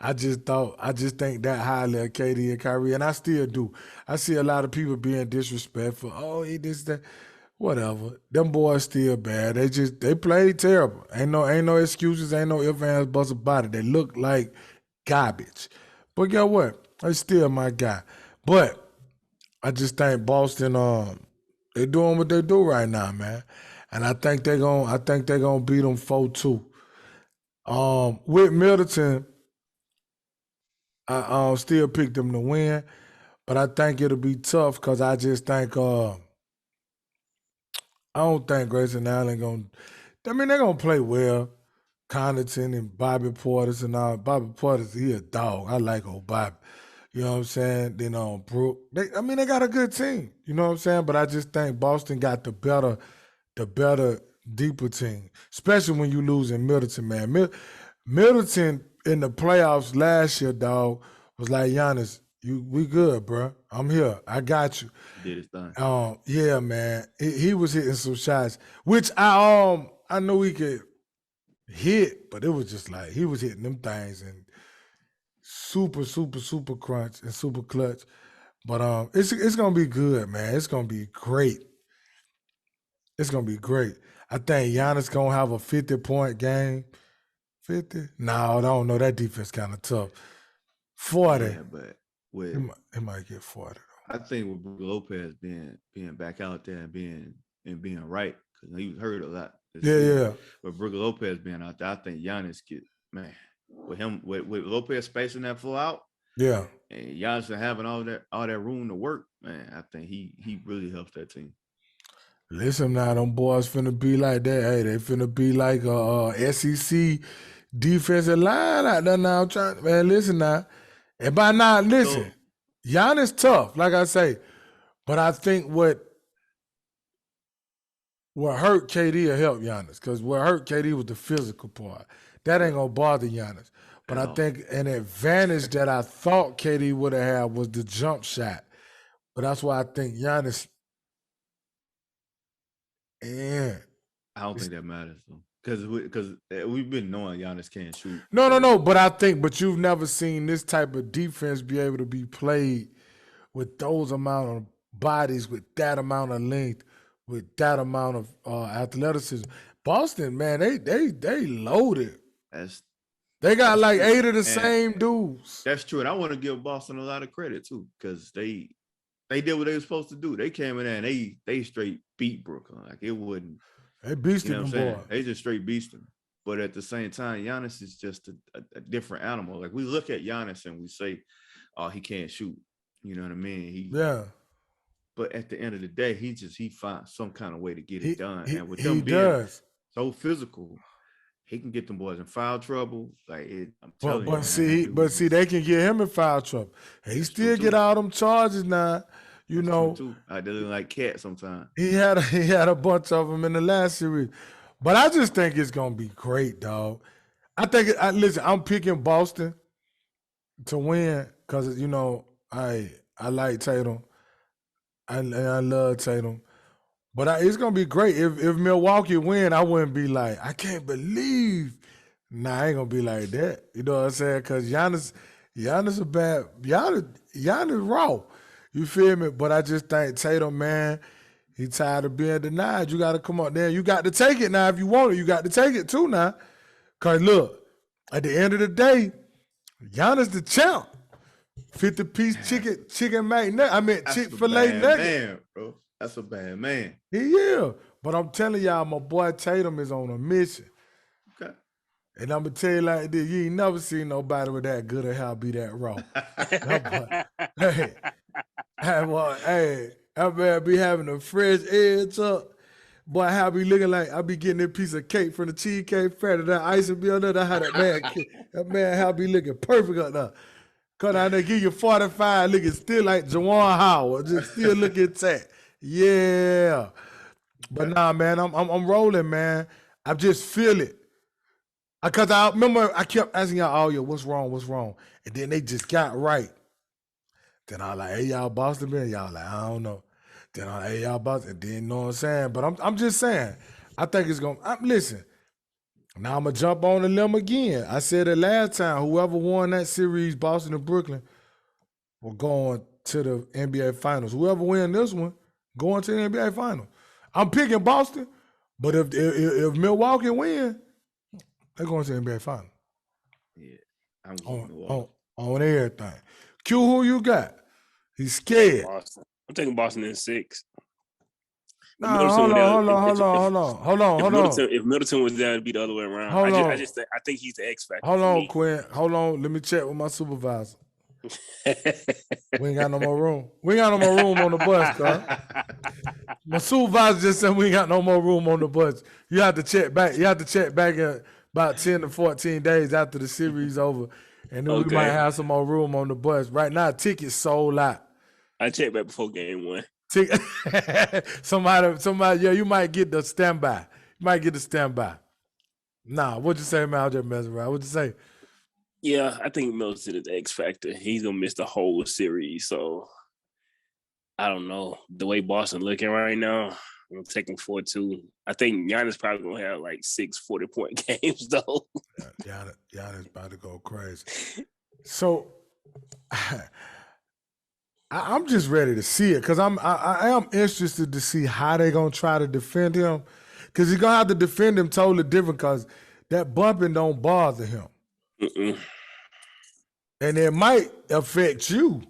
I just think that highly of KD and Kyrie, and I still do. I see a lot of people being disrespectful. Oh, he this, that. Whatever. Them boys still bad. They played terrible. Ain't no excuses, ain't no ifs, ands, buts about it. They look like garbage. But guess what? They still my guy. But I just think Boston, they doing what they do right now, man. And I think they're gonna beat them 4-2. With Middleton, I still pick them to win, but I think it'll be tough because I just think I don't think Grayson Allen gonna. I mean, they're gonna play well. Connaughton and Bobby Portis and all. Bobby Portis, he a dog. I like old Bobby. You know what I'm saying? Then Brook. They got a good team. You know what I'm saying? But I just think Boston got the better, deeper team. Especially when you losing Middleton, man. Middleton in the playoffs last year, dog, was like, Giannis, we good, bro. I'm here. I got you. Did his thing. Yeah, man. He was hitting some shots, which I knew he could hit, but it was just like he was hitting them things and super, super, super crunch and super clutch. But it's gonna be good, man. It's gonna be great. It's gonna be great. I think Giannis gonna have a 50-point game. 50? No, I don't know. That defense kind of tough. 40. Yeah, but it might get 40. I think with Brook Lopez being back out there and being right, because he was hurt a lot. Yeah. But Brook Lopez being out there, I think Giannis with Lopez spacing that floor out. Yeah. And Giannis having all that room to work, man. I think he really helps that team. Listen now, them boys finna be like that. Hey, they finna be like a SEC defensive line out there now. Man, listen now. And by now, listen, Giannis tough, like I say. But I think what hurt KD will help Giannis. Because what hurt KD was the physical part. That ain't gonna bother Giannis. But I think an advantage that I thought KD would have had was the jump shot. But that's why I think Giannis And I don't think that matters though, because we've been knowing Giannis can't shoot. no. But you've never seen this type of defense be able to be played with those amount of bodies, with that amount of length, with that amount of athleticism. Boston, man, they loaded. That's They got that's like true. 8 of the And same dudes. that's true, and I want to give Boston a lot of credit too, because they did what they were supposed to do. They came in there and they straight beat Brooklyn. Like it wouldn't, They you beasted know what I'm them saying? boys. They just straight beast them. But at the same time, Giannis is just a different animal. Like we look at Giannis and we say, "Oh, he can't shoot." You know what I mean? Yeah. But at the end of the day, he finds some kind of way to get He it done. he And with he them being does. so physical, he can get them boys in foul trouble. Like I'm But telling you, but man, see that dude they is. can get him in foul trouble. He That's true still get too. all them charges now. You That's true know, too. I do like cat sometimes. he had a bunch of them in the last series. But I just think it's gonna be great, dog. I think listen, I'm picking Boston to win because you know I like Tatum. I love Tatum. But it's gonna be great if Milwaukee win. I wouldn't be like I can't believe. Nah, I ain't gonna be like that. You know what I'm saying? Because Giannis a bad Giannis raw. You feel me? But I just think Tatum, man, he tired of being denied. You got to come up there. You got to take it now if you want it. You got to take it too now. Cause look, at the end of the day, Giannis the champ. 50-piece chicken McNugget. I mean That's a Chick-fil-A bad nugget. man, bro. That's a bad man. He is. But I'm telling y'all, my boy Tatum is on a mission. Okay. And I'm gonna tell you like this, you ain't never seen nobody with that good of hair be that raw. That man be having a fresh edge up. Boy, how I be looking like I be getting a piece of cake from the Cheesecake Factory. That ice will be on there. That's how that man how be looking perfect up there. Come down there, give you 45, looking still like Jawan Howard, just still looking tight. Yeah. But nah, man, I'm rolling, man. I just feel it. Because I remember I kept asking y'all all year, what's wrong? And then they just got right. Then I like, hey, y'all Boston man. Y'all like, I don't know. Then I like, hey, y'all Boston. Then you know what I'm saying? But I'm just saying, I think it's going to, listen, now I'm going to jump on the limb again. I said it last time, whoever won that series, Boston and Brooklyn, were going to the NBA Finals. Whoever win this one, going to the NBA Finals. I'm picking Boston, but if Milwaukee win, they're going to the NBA Finals. Yeah. I'm going Milwaukee. On everything. Q, who you got? He's scared. Boston. I'm taking Boston in 6. Nah, hold on. If Middleton was there, it'd be the other way around. I think he's the X factor. Hold on, Quinn. Hold on. Let me check with my supervisor. We ain't got no more room. We ain't got no more room on the bus, cuz. My supervisor just said we ain't got no more room on the bus. You have to check back. You have to check back in about 10 to 14 days after the series over. And then we might have some more room on the bus. Right now, tickets sold out. I checked back before game 1. Somebody, yeah, you might get the standby. You might get the standby. Nah, what'd you say, man? I was just messing around. What'd you say? Yeah, I think Middleton is the X factor. He's gonna miss the whole series. So I don't know. The way Boston looking right now, I'm taking 4-2. I think Giannis probably gonna have like 6 40-point games though. Giannis about to go crazy. So I'm just ready to see it because I am interested to see how they're gonna try to defend him. Because he's gonna have to defend him totally different because that bumping don't bother him. Mm-mm. And it might affect you.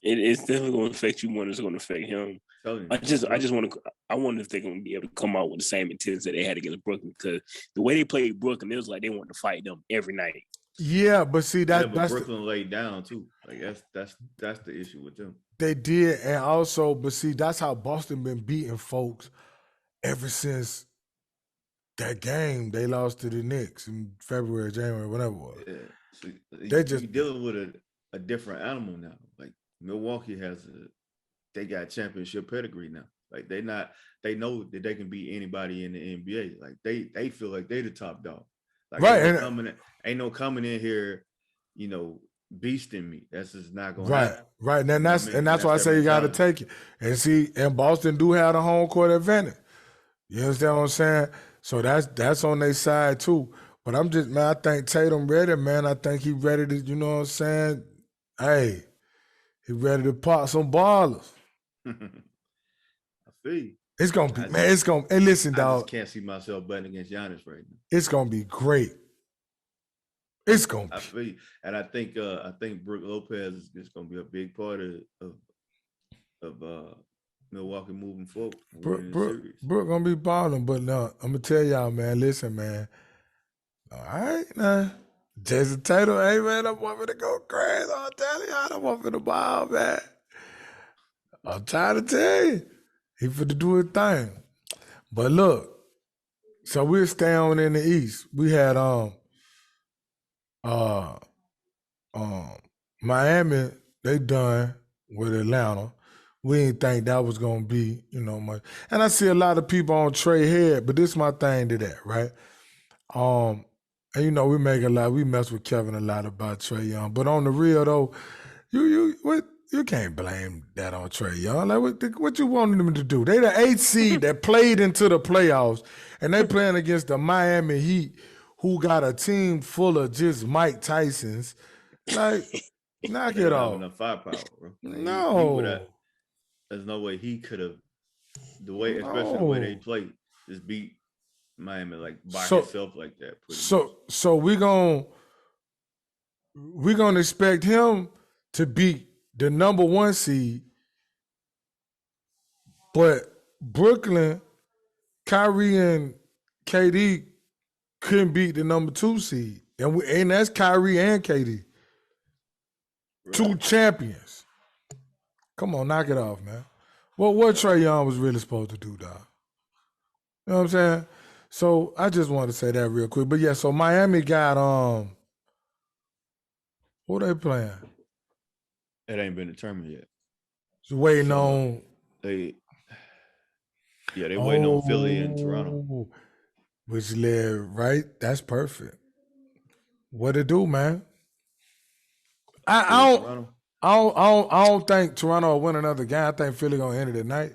It's definitely going to affect you more than it's going to affect him. I wonder if they're going to be able to come out with the same intensity they had against Brooklyn, because the way they played Brooklyn, it was like they wanted to fight them every night. Yeah, but see that's Brooklyn laid down too. Like that's the issue with them. They did, and also, but see, that's how Boston been beating folks ever since that game they lost to the Knicks in February, January, whatever it was. Yeah. So they just dealing with a different animal now. Like Milwaukee they got championship pedigree now. Like they know that they can beat anybody in the NBA. Like they feel like they the top dog. Like right, ain't no coming in here, you know, beasting me. That's just not gonna Right, happen. right. And You know what that's I mean? and that's why I That's say their you got to mentality. take it. And see, and Boston do have the home court advantage. You understand what I'm saying? So that's on their side too. But I'm just, man, I think Tatum ready, man. I think he ready to, you know what I'm saying? Hey, he ready to pop some ballers. I feel you. It's gonna be, I man. just, It's gonna. And listen, I just dog. can't see myself betting against Giannis right now. It's gonna be great. It's gonna I be. feel you. And I think Brook Lopez is gonna be a big part of Milwaukee moving forward and winning the series. Brooke gonna be balling, but no, I'm gonna tell y'all, man. Listen, man. All right, now. Jason Tatum, hey man, I want me to go crazy. I'm telling y'all, I want me to ball, man. I'm trying to tell you. He finna do his thing. But look, so we're staying in the East. We had Miami, they done with Atlanta. We didn't think that was gonna be, you know, much. And I see a lot of people on Trey Head, but this is my thing to that, right? And you know, we mess with Kevin a lot about Trey Young. But on the real though, you can't blame that on Trey Young. Like what you wanted them to do? They the 8th seed that played into the playoffs, and they playing against the Miami Heat, who got a team full of just Mike Tysons. Like, knock They it don't have off. enough firepower, bro. Like, No. there's no way he could have especially the way they played, just beat Miami like by himself like that. So we're gonna expect him to beat the number 1 seed, but Brooklyn, Kyrie and KD couldn't beat the number 2 seed, and that's Kyrie and KD, right. 2 champions. Come on, knock it off, man. Well, what Trey Young was really supposed to do, dog? You know what I'm saying? So I just wanted to say that real quick. But yeah, so Miami got who they playing? It ain't been determined yet. Just waiting on they waiting on Philly and Toronto. Which led right. That's perfect. What it do, man? I don't think Toronto will win another game. I think Philly gonna end it tonight.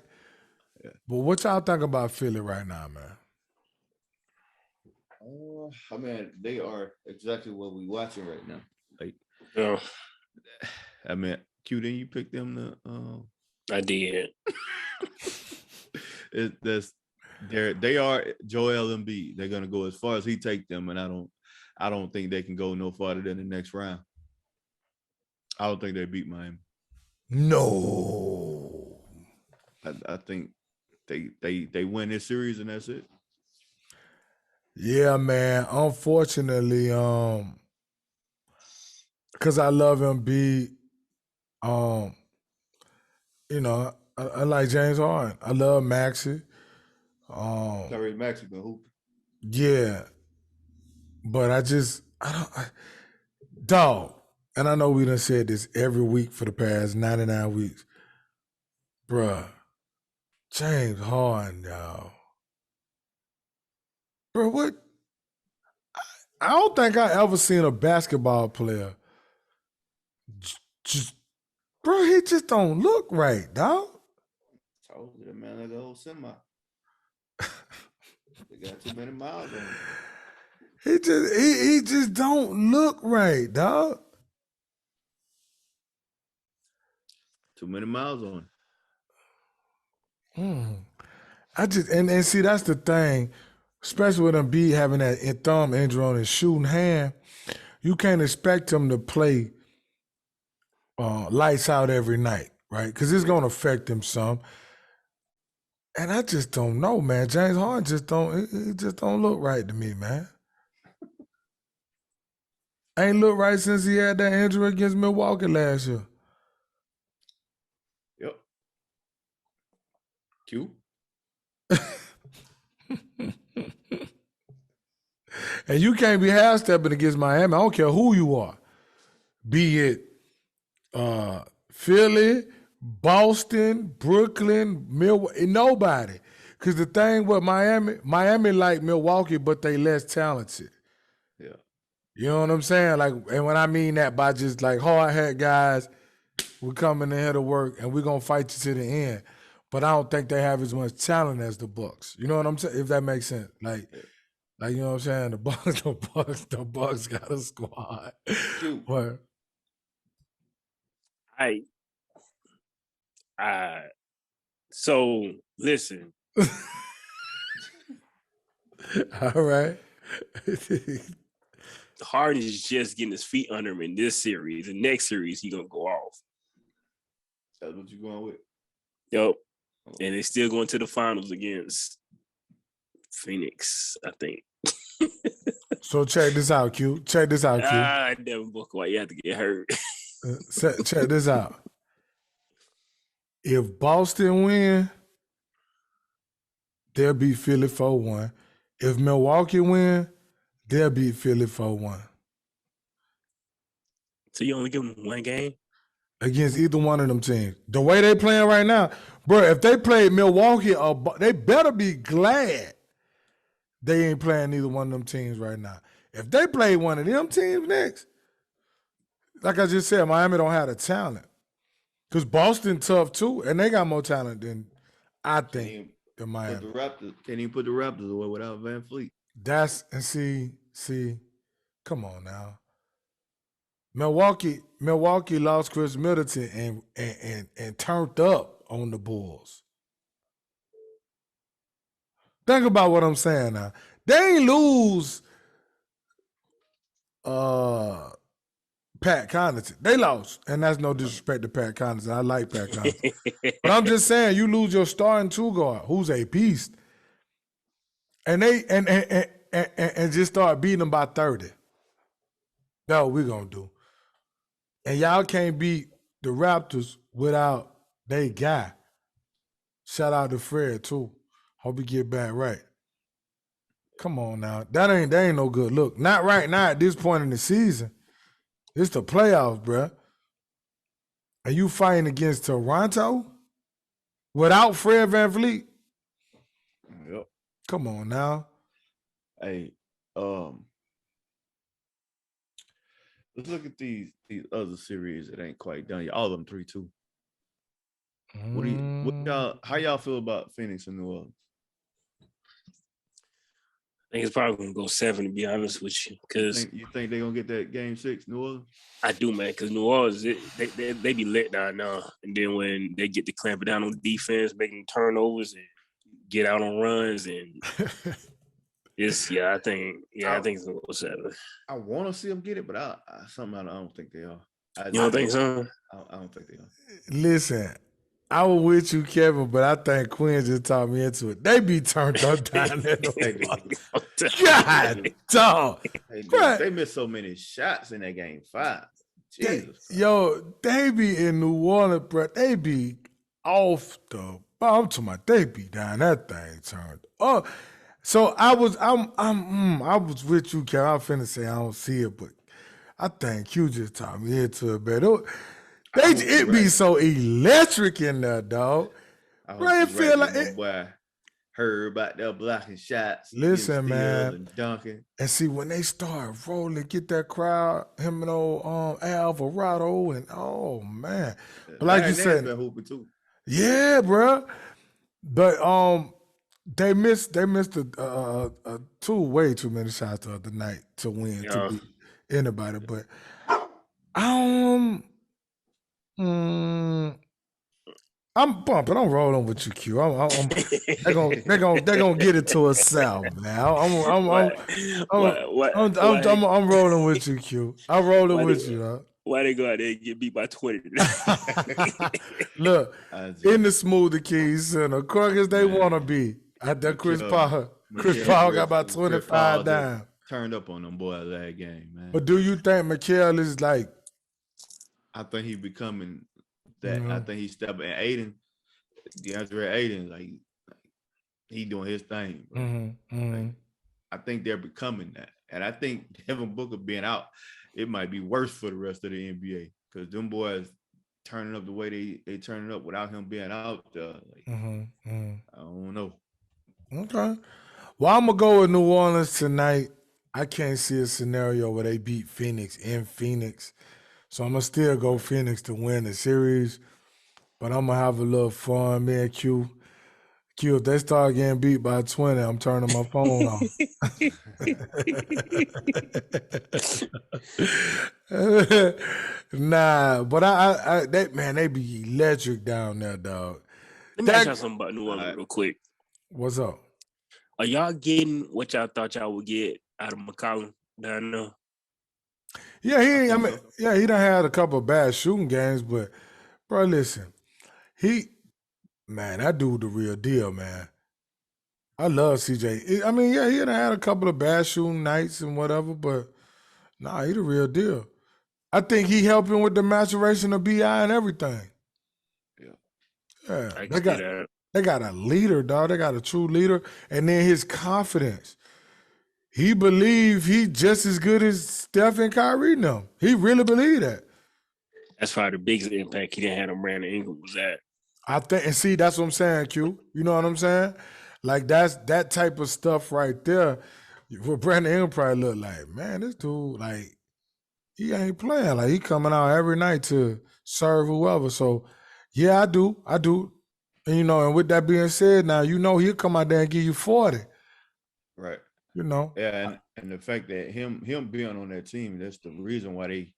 Yeah. But what y'all think about Philly right now, man? I mean, they are exactly what we watching right now. Like, I mean, Q, didn't you pick them to? I did. They are Joel Embiid. They're gonna go as far as he take them, and I don't think they can go no farther than the next round. I don't think they beat Miami. No, I think they win this series and that's it. Yeah, man. Unfortunately, because I love Embiid, you know, I like James Harden. I love Maxey. Sorry, Maxey been hooping. Yeah, but dog. And I know we done said this every week for the past 99 weeks. Bruh, James Harden, y'all. Bro, what? I don't think I ever seen a basketball player bro, he just don't look right, dog. Told you, man, like the old semi. They got too many miles on him. He just don't look right, dog. Too many miles on him. I just and see that's the thing, especially with Embiid having that thumb injury on his shooting hand, you can't expect him to play lights out every night, right? Because it's gonna affect him some. And I just don't know, man. James Harden just don't look right to me, man. Ain't look right since he had that injury against Milwaukee last year. Yep. Q. And you can't be half-stepping against Miami. I don't care who you are. Be it Philly, Boston, Brooklyn, Milwaukee, nobody. Because the thing with Miami like Milwaukee, but they less talented. Yeah. You know what I'm saying? Like, and when I mean that by just like hard hat guys, we're coming in here to work and we're gonna fight you to the end. But I don't think they have as much talent as the Bucks. You know what I'm saying? If that makes sense. Like you know what I'm saying? The Bucks got a squad. Shoot. But So listen. all right. Harden is just getting his feet under him in this series. The next series, he gonna go off. That's what you going with? Yep. And they still going to the finals against Phoenix, I think. So check this out, Q. Check this out, Q. Devin Booker, why you have to get hurt? Check this out. If Boston win, they'll beat Philly 4-1. If Milwaukee win, they'll beat Philly 4-1. So you only give them one game? Against either one of them teams. The way they playing right now, bro, if they play Milwaukee, they better be glad they ain't playing either one of them teams right now. If they play one of them teams next, like I just said, Miami don't have the talent. Because Boston tough too, and they got more talent than I think than Miami. Can't even put the Raptors away without Van Fleet. See, come on now. Milwaukee lost Chris Middleton and turned up on the Bulls. Think about what I'm saying now. They ain't lose Pat Connaughton. They lost, and that's no disrespect to Pat Connaughton. I like Pat Connaughton. But I'm just saying, you lose your starting two guard, who's a beast, and they and just start beating them by 30. That's what we're gonna do. And y'all can't beat the Raptors without they guy. Shout out to Fred too. Hope he get back right. Come on now. That ain't no good look. Not right now at this point in the season. It's the playoffs, bruh. And you fighting against Toronto without Fred VanVleet? Yep. Come on now. Hey, let's look at these other series that ain't quite done yet. All of them 3-2. How y'all feel about Phoenix and New Orleans? I think it's probably gonna go 7, to be honest with you. Because you think they're gonna get that game 6, New Orleans? I do, man. Because New Orleans, they be let down now, and then when they get to clamp it down on defense, making turnovers and get out on runs, and I think it's gonna go 7. I want to see them get it, but I don't think they are. You don't think so? I don't think they are. Listen, I was with you, Kevin, but I think Quinn just talked me into it. They be turned up down there. God, dog. They missed so many shots in that game 5. Jesus. They be in New Orleans, bro. They be off the. I'm talking about they be down that thing turned. Oh, so I was with you, Kevin. I was finna say I don't see it, but I think you just talked me into it, man. It be so electric in there, dog. I feel like it. Boy, heard about their blocking shots. Listen, man, and dunking. And see when they start rolling, get that crowd, him and old Alvarado, and oh man, but like you said, been hooping too. Yeah, bro. But they missed way too many shots the other night to win to beat anybody. But I'm bumping. I'm rolling with you, Q. They're gonna get it to us south, man. I'm rolling with you, Q. I'm rolling with you, huh? Why they go out there and get beat by 20? Look, in the Smoothie King Center, quick as they want to be. At that Chris Paul got about 25 down. Turned up on them boys that game, man. But do you think Mikal is like? I think he's becoming that. Mm-hmm. I think he's stepping. And DeAndre Ayton, like he doing his thing. Like, I think they're becoming that, and I think Devin Booker being out, it might be worse for the rest of the NBA because them boys turning up the way they turning up without him being out. I don't know. Okay. Well, I'm gonna go with New Orleans tonight. I can't see a scenario where they beat Phoenix in Phoenix. So I'm gonna still go Phoenix to win the series, but I'm gonna have a little fun, man. Q, if they start getting beat by 20, I'm turning my phone off. Nah, but they be electric down there, dog. Let me ask y'all something about New Orleans real quick. What's up? Are y'all getting what y'all thought y'all would get out of McCollum down there? Yeah, he done had a couple of bad shooting games, but bro, listen, that dude the real deal, man. I love CJ. I mean, yeah, he done had a couple of bad shooting nights and whatever, but nah, he the real deal. I think he helping with the maturation of BI and everything. Yeah, they got a leader, dog. They got a true leader, and then his confidence. He believe he just as good as Steph and Kyrie now. He really believe that. That's probably the biggest impact he didn't have on Brandon Ingram was that. I think, and see, that's what I'm saying, Q. You know what I'm saying? Like that's that type of stuff right there. What Brandon Ingram probably look like, man, this dude, like, he ain't playing. Like he coming out every night to serve whoever. So yeah, I do. And and with that being said, now he'll come out there and give you 40. Right. Yeah, and the fact that him being on that team, that's the reason why they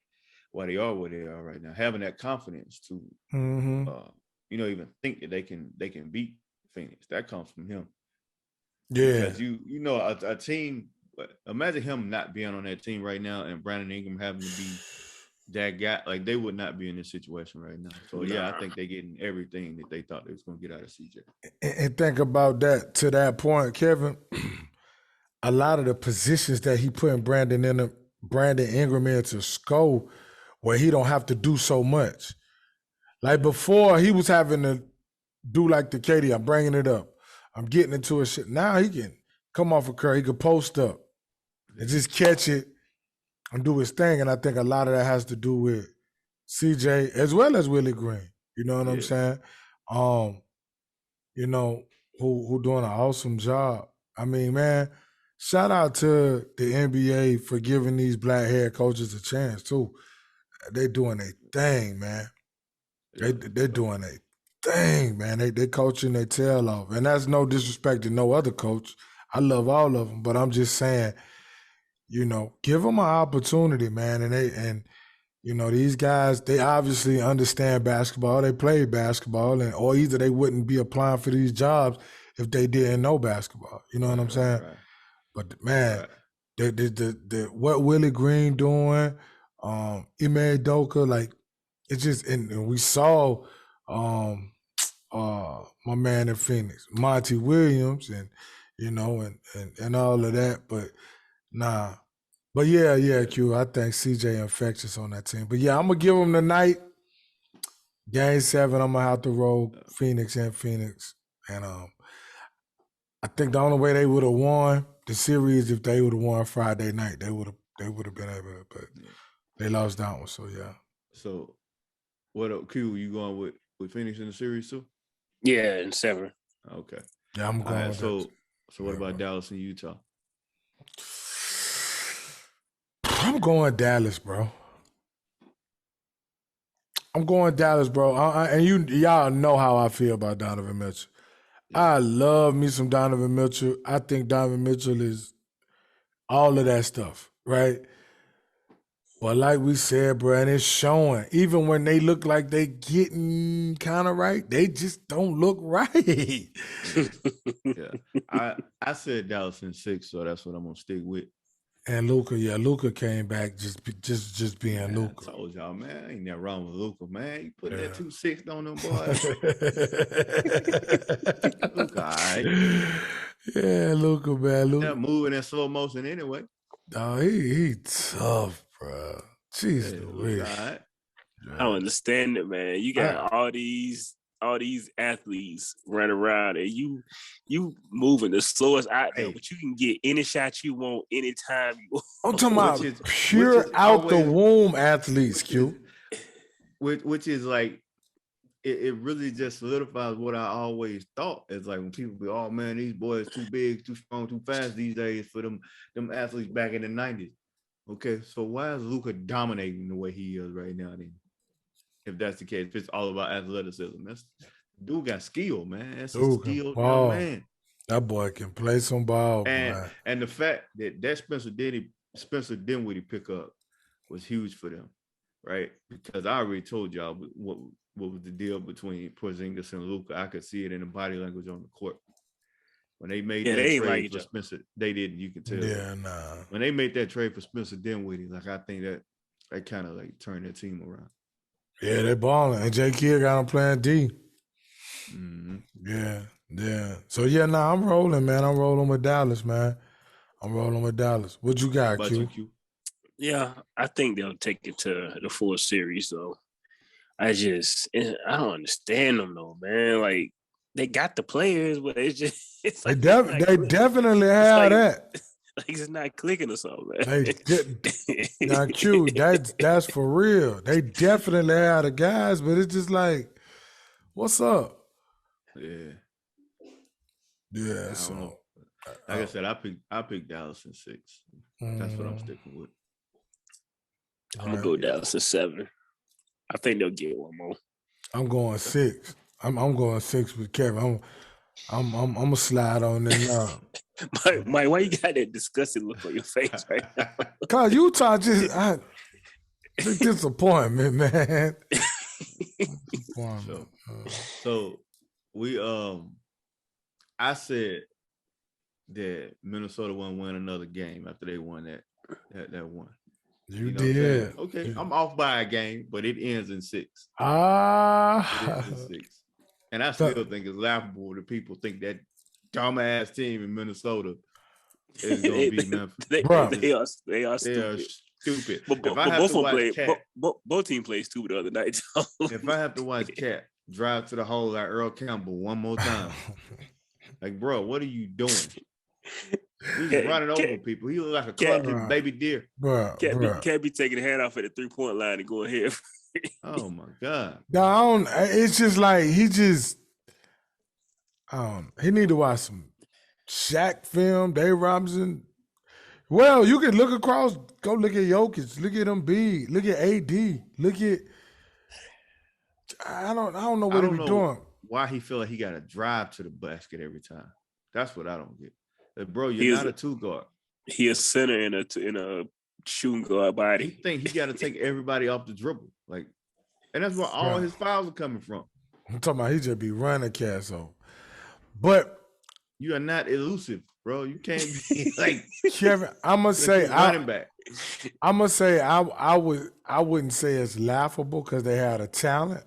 are where they are right now. Having that confidence to even think that they can beat Phoenix. That comes from him. Yeah. Because a team, imagine him not being on that team right now and Brandon Ingram having to be that guy, like they would not be in this situation right now. So yeah, I think they're getting everything that they thought they was gonna get out of CJ. And think about that to that point, Kevin. A lot of the positions that he put in Brandon Ingram in to score, where he don't have to do so much. Like before, he was having to do like the KD. I'm bringing it up. I'm getting into a shit. Now he can come off a curl. He can post up and just catch it and do his thing. And I think a lot of that has to do with CJ as well as Willie Green. You know what I'm saying? Who doing an awesome job. I mean, man, shout out to the NBA for giving these black head coaches a chance too. They doing a thing, man. They doing a thing, man. They coaching their tail off, and that's no disrespect to no other coach. I love all of them, but I'm just saying, give them an opportunity, man. And these guys, they obviously understand basketball. They play basketball, or either they wouldn't be applying for these jobs if they didn't know basketball. You know what I'm saying? Right. But man, the what Willie Green doing, Ime Udoka, like it's just, and we saw my man in Phoenix, Monty Williams, and and all of that. But nah. But yeah, Q, I think CJ infectious on that team. But yeah, I'm gonna give them the night. Game 7, I'm gonna have to roll Phoenix and Phoenix. And I think the only way they would have won the series if they would have won Friday night. They would have been able to, but they lost that one. So yeah. So what up, Q? You going with Phoenix in the series too? Yeah, in 7. Okay. Yeah, I'm going. Right, so what about Dallas and Utah? I'm going Dallas, bro. And y'all know how I feel about Donovan Mitchell. Yeah. I love me some Donovan Mitchell. I think Donovan Mitchell is all of that stuff, right? But like we said, bro, and it's showing. Even when they look like they getting kind of right, they just don't look right. Yeah, I said Dallas in 6, so that's what I'm gonna stick with. And Luka came back just being Luka. I told y'all, man, ain't nothing wrong with Luka, man. You put that 2-6 on them boys. Luka, all right. Yeah, Luka, man. Luka moving in slow motion anyway. Oh, he tough, bro. Jeez, Luka, all right. I don't understand it, man. You got all these athletes running around and you moving the slowest out there, but you can get any shot you want anytime you want. I'm talking about pure out the womb athletes, Q. Which is like it really just solidifies what I always thought. It's like when people be, oh man, these boys too big, too strong, too fast these days for them athletes back in the 90s. Okay, so why is Luka dominating the way he is right now then? If that's the case, if it's all about athleticism. Dude got skill, man. That's a skilled young man. That boy can play some ball, and the fact that Spencer Dinwiddie pickup was huge for them, right? Because I already told y'all what was the deal between Porzingis and Luka. I could see it in the body language on the court. When they made that trade for Spencer, they didn't. You can tell. Yeah, nah. When they made that trade for Spencer Dinwiddie, like I think that kind of like turned their team around. Yeah, they balling. And J. Kidd got him playing D. Mm-hmm. Yeah. So I'm rolling, man. I'm rolling with Dallas, man. What you got, Q? Yeah, I think they'll take it to the full series, though. I don't understand them, though, man. Like, they got the players, but it's like they definitely have that. Like it's not clicking or something, man. Now, Q, that's for real. They definitely have the guys, but it's just like, what's up? Yeah. So, like I said, I picked Dallas in 6. That's what I'm sticking with. I'm gonna go Dallas in 7. I think they'll get one more. I'm going 6. I'm going 6 with Kevin. I'm gonna slide on them now. Mike, why you got that disgusted look on your face right now? Cause Utah disappointment, man. So we I said that Minnesota won't win another game after they won that one. You did. Okay, I'm off by a game, but it ends in 6. It ends in 6. And I still think it's laughable that people think that dumbass team in Minnesota is going to be Memphis. They are stupid. But both teams played stupid the other night. If I have to watch Cat drive to the hole like Earl Campbell one more time, like, bro, what are you doing? He's running over people. He look like a clucking baby deer. Can't be taking the hand off at the 3-point line and go ahead. Oh my God. No, it's just like he need to watch some Shaq film, Dave Robinson. Well, you can look across, go look at Jokic, look at Embiid, look at AD, look at I don't know what he was doing. Why he feel like he got to drive to the basket every time? That's what I don't get. Like, bro, you're not a 2 guard. He a center in a shooting guard body. He think he got to take everybody off the dribble, like, and that's where all his fouls are coming from. I'm talking about he just be running Casso, but you are not elusive, bro. You can't be like Kevin. I'm gonna say running back. I'm gonna say I wouldn't say it's laughable because they had a talent,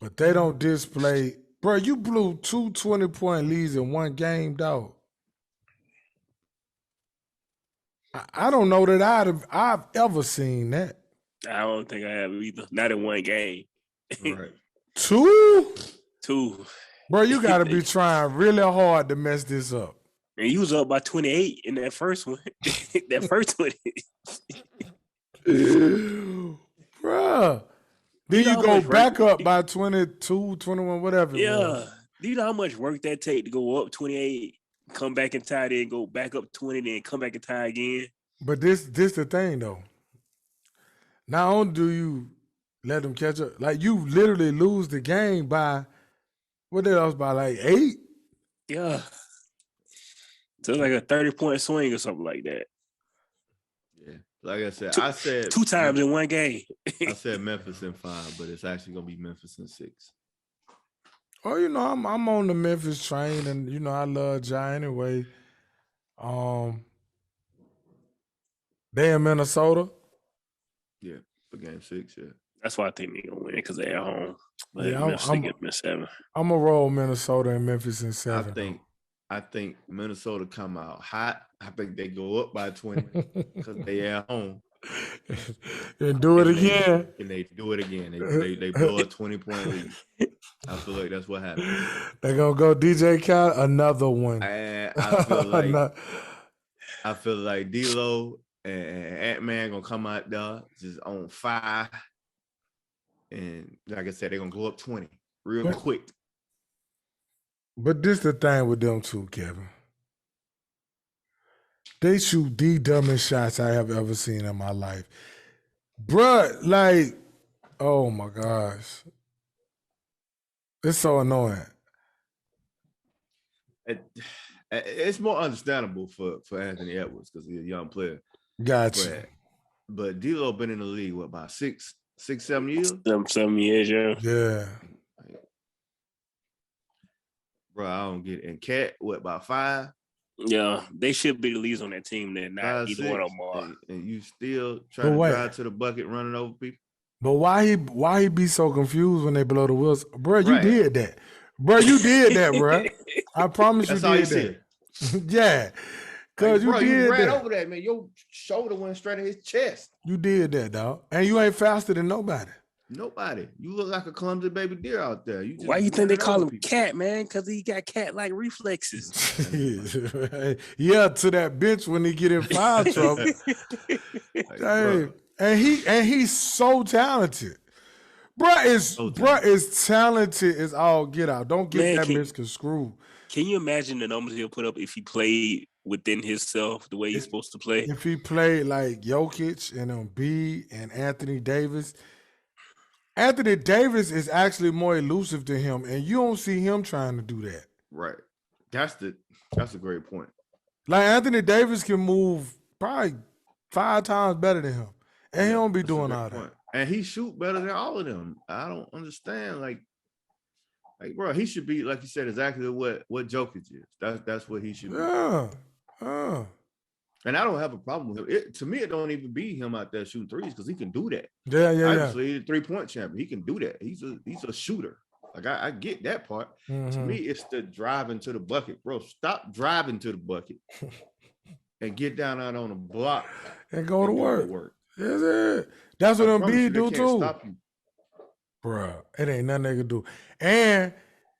but they don't display. Bro, you blew 2 20-point leads in one game, dog. I don't know that I've ever seen that. I don't think I have either. Not in one game. Right. 2? 2. Bro, you got to be trying really hard to mess this up. And you was up by 28 in that first one. That first one. Bro. Then you go back up by 22, 21, whatever. Yeah. Do you know how much work that take to go up 28, come back and tie, then go back up 20, then come back and tie again? But this the thing, though. Not only do you let them catch up, like you literally lose the game by, what else, by like 8? Yeah. So it's like a 30-point swing or something like that. Yeah. Like I said, I said 2 times in one game. I said Memphis in 5, but it's actually going to be Memphis in 6. Oh, I'm on the Memphis train, and I love Ja anyway. They in Minnesota. Yeah, for game 6, yeah. That's why I think they're gonna win because they're at home. But yeah, I'm 7. I'm gonna roll Minnesota and Memphis in 7. I think Minnesota come out hot. I think they go up by 20 because they at home. And do it again. And they do it again. They blow a 20-point lead. I feel like that's what happened. They're gonna go DJ Khaled, another one. I feel like D-Lo and Ant-Man gonna come out there just on fire. And like I said, they're gonna go up 20 real But- quick. But this the thing with them too, Kevin. They shoot the dumbest shots I have ever seen in my life. Bruh, like, oh my gosh. It's so annoying. It's more understandable for Anthony Edwards because he's a young player. Gotcha. But D'Lo been in the league, what, about 7 years? 7 years, yeah. Yeah. Bro, I don't get it. And Cat, what, about 5? Yeah, they should be the leads on that team. They're not 5, either 6, one of them are. and you still trying to drive to the bucket, running over people. But why he be so confused when they blow the wheels? Bro, you Right. did that. Bro, you did that, bro. I promise That's you all did you that. said. Yeah. Cause Like, bro, you did ran that. over that, man. Your shoulder went straight at his chest. You did that, dog. And you ain't faster than nobody. Nobody. You look like a clumsy baby deer out there. You just Why you think they running call over him people. Cat, man? Because he got cat-like reflexes. Yeah, to that bench when he get in foul trouble. Like, Dang. bro, And he's so talented. Bruh is talented as all get out. Don't get Man, that misconstrued. Can you imagine the numbers he'll put up if he played within himself the way he's supposed to play? If he played like Jokic and Embiid and Anthony Davis is actually more elusive than him, and you don't see him trying to do that. right. That's a great point. Like Anthony Davis can move probably 5 times better than him, and he don't be That's a doing great all point. that. And he shoot better than all of them. I don't understand. Like, bro, he should be, like you said, exactly what Jokic is. That's what he should be. Yeah. And I don't have a problem with him. To me, it don't even be him out there shooting threes because he can do that. Yeah. Obviously, he's a 3-point champion. He can do that. He's a shooter. Like I get that part. To Mhm. me, it's the driving to the bucket, bro. Stop driving to the bucket and get down out on the block And go to and do work. That's it. That's what I promise you, Embiid they do can't too. stop you. Bruh, it ain't nothing they can do. And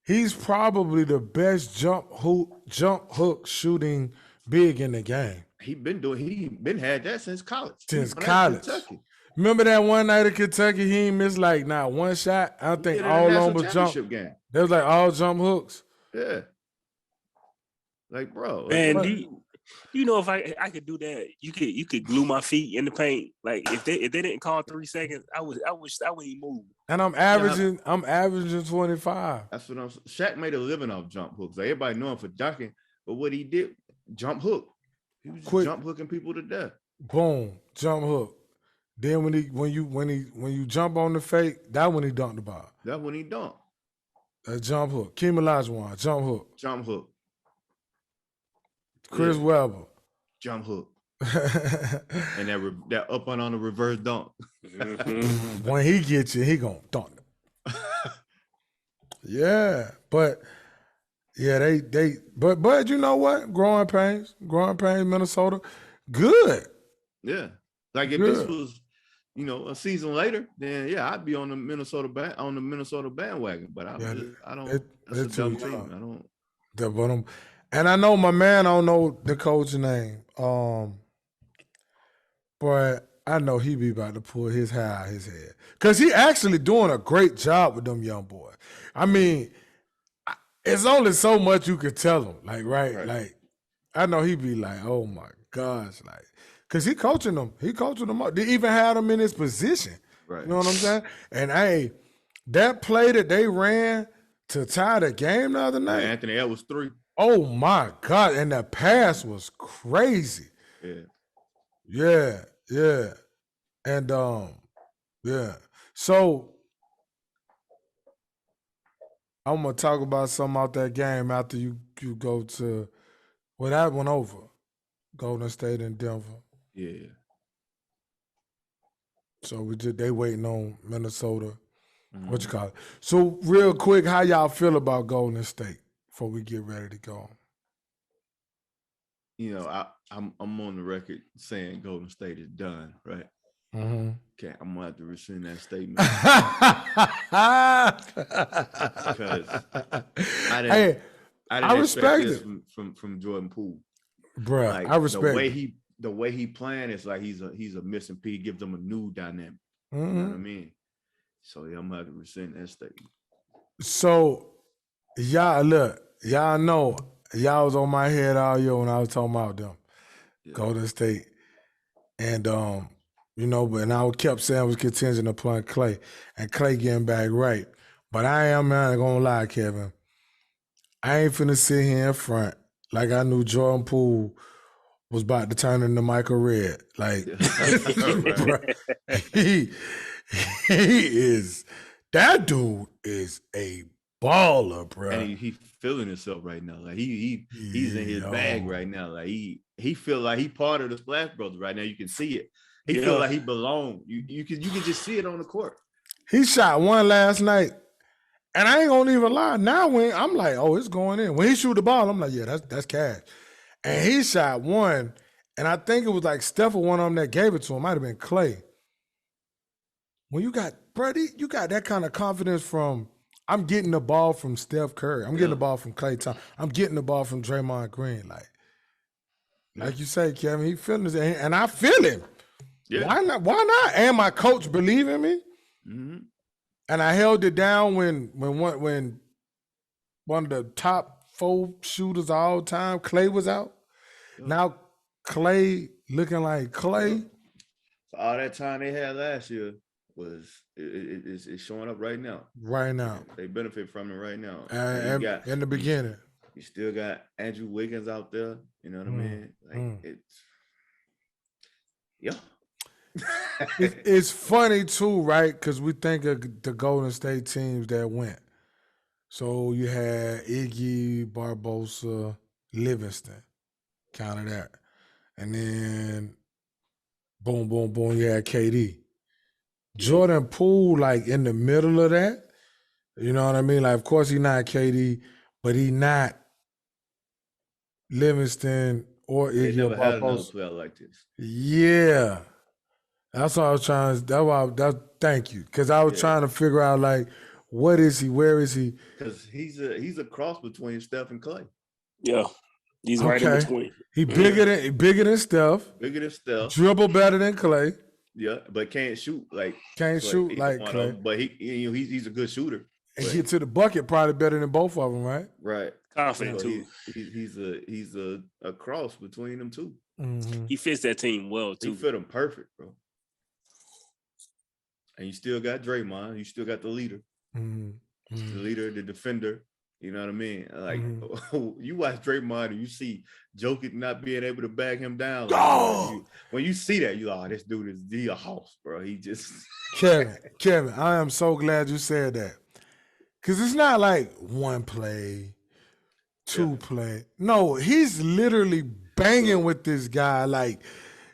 he's probably the best jump hook shooting big in the game. He been had that since college. Since When I was in college. Kentucky. Remember that one night at Kentucky, he ain't missed like not one shot. I He think did it in all the on national was jump. championship game. There was like all jump hooks. Yeah. Like, bro. Man, like, do you know if I could do that? You could glue my feet in the paint. Like if they didn't call 3 seconds, I wouldn't even move. And I'm averaging 25. that's what I'm saying. Shaq made a living off jump hooks. Like, everybody knew him for dunking, but what he did, jump hook. He was Quick. jump hooking people to death. Boom, jump hook. Then when you jump on the fake, that when he dunked the ball. That's when he dunked. A jump hook. Keem Olajuwon, jump hook. Jump hook. Chris Yeah. Webber. Jump hook. And that up and on the reverse dunk. Mhm. When he gets you, he gonna dunk it. Yeah, but yeah, but you know what? Growing pains, Minnesota, good. Yeah. Like if Good. this was, a season later, then yeah, I'd be on the Minnesota bandwagon. But I don't. That's a it's dumb too team. young. I don't. And I know my man, I don't know the coach's name. But I know he be about to pull his hair out his head. Because he actually doing a great job with them young boys. I mean, it's only so much you could tell him. Right? Like, I know he be like, oh my gosh. Like, because he coaching them. He coaching them up. They even had him in his position. Right. You know what I'm saying? And hey, that play that they ran to tie the game the other night. Anthony Edwards 3. Oh my God. And the pass was crazy. Yeah. Yeah. And yeah. So I'm gonna talk about something out that game after you go to that went over. Golden State and Denver. Yeah. So they waiting on Minnesota. Mm-hmm. What you call it? So real quick, how y'all feel about Golden State before we get ready to go? I'm on the record saying Golden State is done, right? Mm-hmm. Okay, I'm gonna have to rescind that statement because I didn't respect expect this it. from Jordan Poole. Bruh, Like, I respect the way he playing is like he's a missing piece. Gives them a new dynamic. Mm-hmm. You know what I mean? So yeah, I'm gonna have to rescind that statement. So y'all look, y'all know y'all was on my head all year when I was talking about them. Yeah. Golden State. And but I kept saying I was contingent upon Clay and Clay getting back right. But I am not gonna lie, Kevin. I ain't finna sit here in front like I knew Jordan Poole was about to turn into Michael Redd. Like bruh, he is that dude is a baller, bro. And he feeling himself right now. Like he's in his bag right now. Like he feel like he part of the Splash Brothers right now. You can see it. He feel like he belong. You can just see it on the court. He shot one last night, and I ain't gonna even lie. Now when I'm like, oh, it's going in. When he shoot the ball, I'm like, yeah, that's cash. And he shot one, and I think it was like Steph or one of them that gave it to him. Might have been Clay. When you got you got that kind of confidence from. I'm getting the ball from Steph Curry. I'm getting the ball from Klay Thompson. I'm getting the ball from Draymond Green. Like you say, Kevin, he feeling this, and I feel him. Yeah. Why not? Why not? And my coach believe in me. Mm-hmm. And I held it down when one of the top 4 shooters of all time, Klay, was out. Yeah. Now Klay looking like Klay. So all that time they had last year it's showing up right now. Right now. They benefit from it right now. In the beginning. You still got Andrew Wiggins out there. You know what I mean? Like it's funny too, right? Because we think of the Golden State teams that went. So you had Iggy, Barbosa, Livingston, kind of that. And then boom, boom, boom, you had KD. Jordan Poole, like in the middle of that, you know what I mean? Like, of course, he's not KD, but he not Livingston or Iggy. Never had another player like this. Yeah, that's what I was trying. Thank you, because I was trying to figure out like, what is he? Where is he? Because he's a cross between Steph and Clay. Yeah, he's right in between. He bigger than Steph. Bigger than Steph. Dribble better than Clay. Yeah, but can't shoot like Clay. But he's a good shooter. And get to the bucket probably better than both of them, right? Right. Confident too. He's a cross between them two. Mm-hmm. He fits that team well too. He fit them perfect, bro. And you still got Draymond. You still got the leader. Mm-hmm. The leader, the defender. You know what I mean? Like you watch Draymond and you see Jokic not being able to bag him down. Like, when you see that, you like, oh, this dude is a house, bro. He just Kevin, I am so glad you said that. Cause it's not like one play, two play. No, he's literally banging with this guy. Like,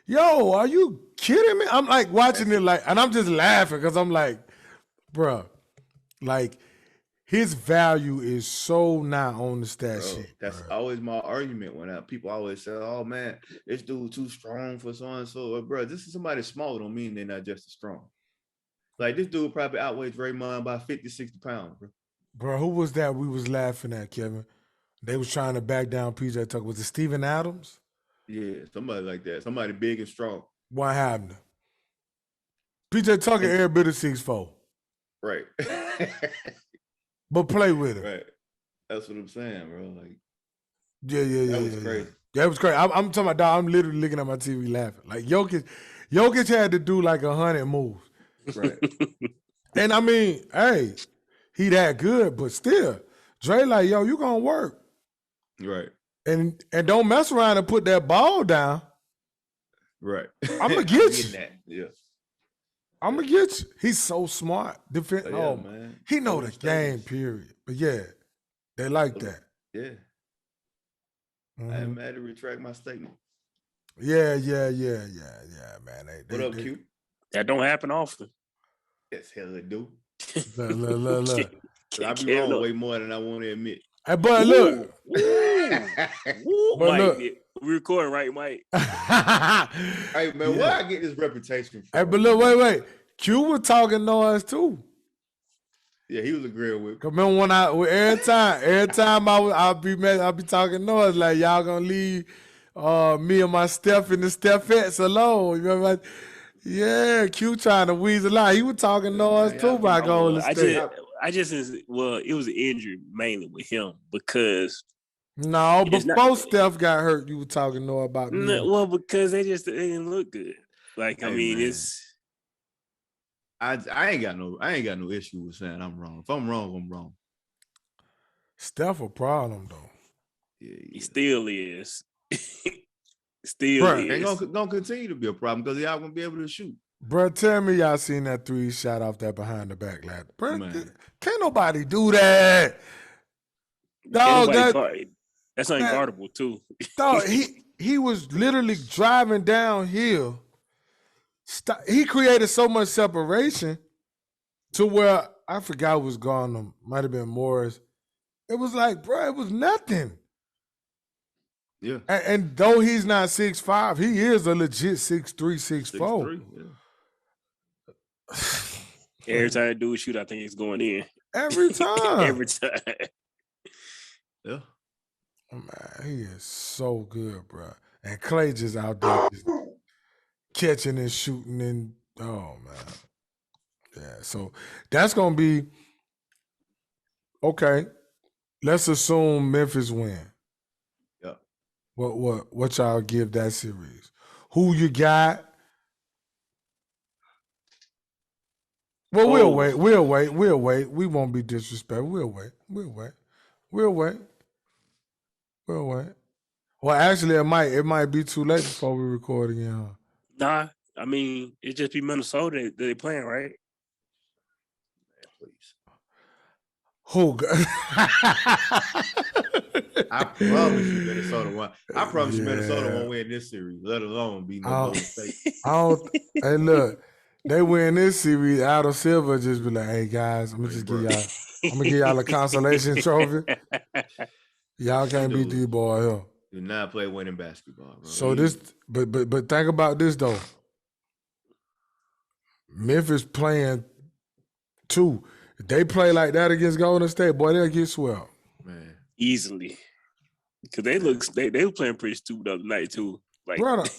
yo, are you kidding me? I'm like watching it like, and I'm just laughing because I'm like, bro, like. His value is so not on the stat sheet. That's always my argument when people always say, oh, man, this dude too strong for so-and-so. Bro, this is somebody small don't mean they're not just as strong. Like, this dude probably outweighs Draymond by 50, 60 pounds, bro. Bro, who was that we was laughing at, Kevin? They was trying to back down PJ Tucker. Was it Steven Adams? Yeah, somebody like that. Somebody big and strong. What happened? PJ Tucker every bit of 6'4". Right. But play with it. Right. That's what I'm saying, bro. Like, that was crazy. That was crazy. I'm talking about, dog, I'm literally looking at my TV laughing. Like, Jokic had to do like 100 moves. Right. And I mean, hey, he that good, but still, Dre like, yo, you gonna work. Right. And don't mess around and put that ball down. Right. I'm gonna get you. That. Yeah. I'm gonna get you. He's so smart. Man. He know the game, period. But yeah, they like that. Yeah. Mm-hmm. I am mad to retract my statement. Yeah, man. What up, Q? That don't happen often. Yes, hell it do. Look. I be wrong way more than I want to admit. Hey, but look. Mike, we recording, right, Mike? Hey, man, where I get this reputation from? Hey, but look, wait. Q was talking noise too. Yeah, he was agreeing with. Remember when every time I'll be talking noise like y'all gonna leave me and my Steph in the Stephets alone. You remember? Yeah, Q trying to weasel out. He was talking noise too about Golden State. It was an injury mainly with him because no, before Steph got hurt, you were talking noise about me. No, well, because they didn't look good. Like, I mean, man. I ain't got no issue with saying I'm wrong. If I'm wrong, I'm wrong. Steph a problem though. Yeah. He still is. Still is. Ain't gonna continue to be a problem because y'all gonna be able to shoot. Bro, tell me y'all seen that 3 shot off that behind the back ladder. Bro, can't nobody do that. Dog, that's unguardable too. Dog, he was literally driving downhill. He created so much separation to where I forgot who was going on. Might have been Morris. It was like, bro, it was nothing. Yeah. And though he's not 6'5", he is a legit 6'3", 6'4". 6'3", yeah. Every time a dude shoot, I think it's going in. Every time. Every time. Yeah. Oh, man, he is so good, bro. And Clay just out there just catching and shooting and oh man. Yeah, so that's gonna be okay. Let's assume Memphis win. Yeah. What y'all give that series? Who you got? Well, we'll wait. We won't be disrespectful. We'll wait. Well, actually, it might be too late before we record again. Nah, I mean, it just be Minnesota that they playing, right? Please. Who? I promise you Minnesota won. I promise you Minnesota won't win this series, let alone be no Golden State. Hey, look, they win this series. Adam Silver just be like, "Hey guys, I'm gonna give y'all a consolation trophy. Y'all can't beat these boys here." Do not play winning basketball, bro. So but think about this though. Memphis playing too. If they play like that against Golden State, boy, they'll get swept. Man. Easily. Because they were playing pretty stupid the other night too. Like, brother,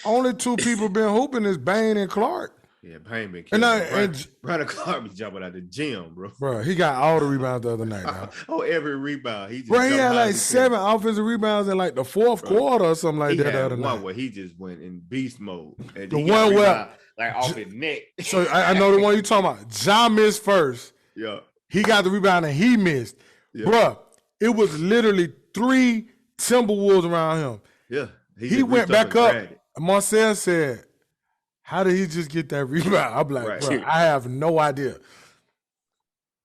only 2 people been hooping is Bane and Clark. Yeah, Bane been killing. Brandon Clark be jumping out the gym, bro. Bro, he got all the rebounds the other night. Every rebound. He had like 7 offensive rebounds in like the fourth quarter or something like that the other night. One where he just went in beast mode. And the one where like off his neck. So I know the one you talking about. Ja missed first. Yeah. He got the rebound and he missed. Yeah. Bruh, it was literally 3 Timberwolves around him. Yeah. He went back up. Marcel said, "How did he just get that rebound?" I'm like, bro, I have no idea.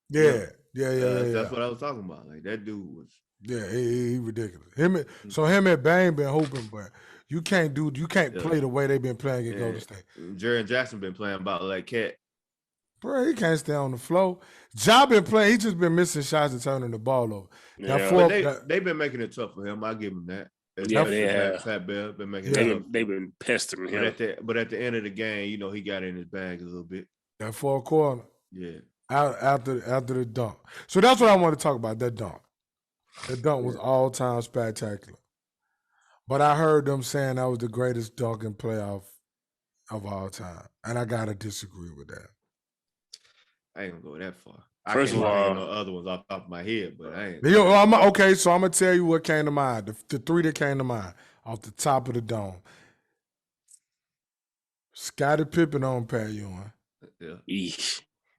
Yeah. That's what I was talking about. Like that dude was. Yeah, he ridiculous. So him and Bane been hooping, but you can't play the way they've been playing at Golden State. Jaren Jackson been playing about like cat. Bro, he can't stay on the floor. Ja been playing. He just been missing shots and turning the ball over. Yeah. They've been making it tough for him. I give him that. Yeah, they have. Pat Bev been making they've been pestering him. But at the end of the game, he got in his bag a little bit. That 4th quarter. Yeah. After the dunk. So that's what I want to talk about, that dunk. The dunk was all-time spectacular. But I heard them saying that was the greatest dunk in playoff of all time. And I got to disagree with that. I ain't going to go that far. First of all, no other ones off the top of my head, but I ain't. Okay, so I'm going to tell you what came to mind. The 3 that came to mind off the top of the dome. Scottie Pippen on Pat Ewing. Yeah.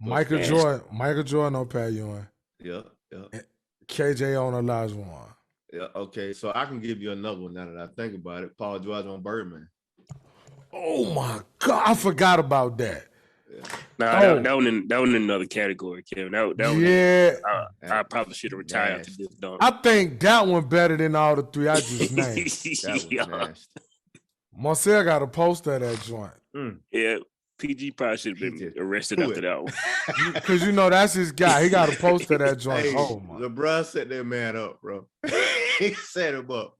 Michael Jordan on Pat Ewing. Yeah. KJ on Olajuwon. Yeah, okay. So I can give you another one now that I think about it. Paul George on Birdman. Oh my God, I forgot about that. Yeah. That one in another category, Kevin. I probably should have retired after this dunk. I think that one better than all the 3 I just named. That was nasty. Marcel got a poster of that joint. Yeah, PG probably should have been arrested after that one. Because that's his guy. He got a poster of that joint. Hey, oh my! LeBron set that man up, bro. He set him up.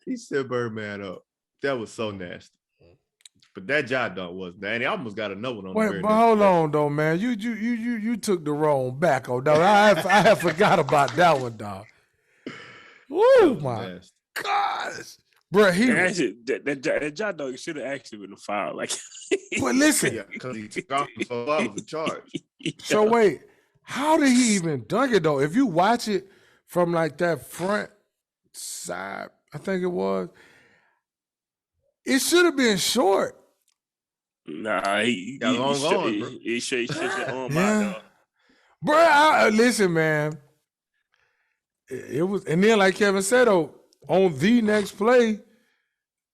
He set Birdman up. That was so nasty. But that job dunk was, man. He almost got another one on. Wait, but hold on though, man. You took the wrong back, dog. I had forgot about that one, dog. Woo, my gosh, Bro, he. And actually, that John Dog should have actually been a foul. Like, But listen. Yeah, because he took off so long of a charge. So wait, how did he even dunk it though? If you watch it from like that front side, I think it was, it should have been short. Nah, he Got long arms, bro. he should your arm Yeah. out. Bro, listen, man. It was, and then like Kevin said though, on the next play,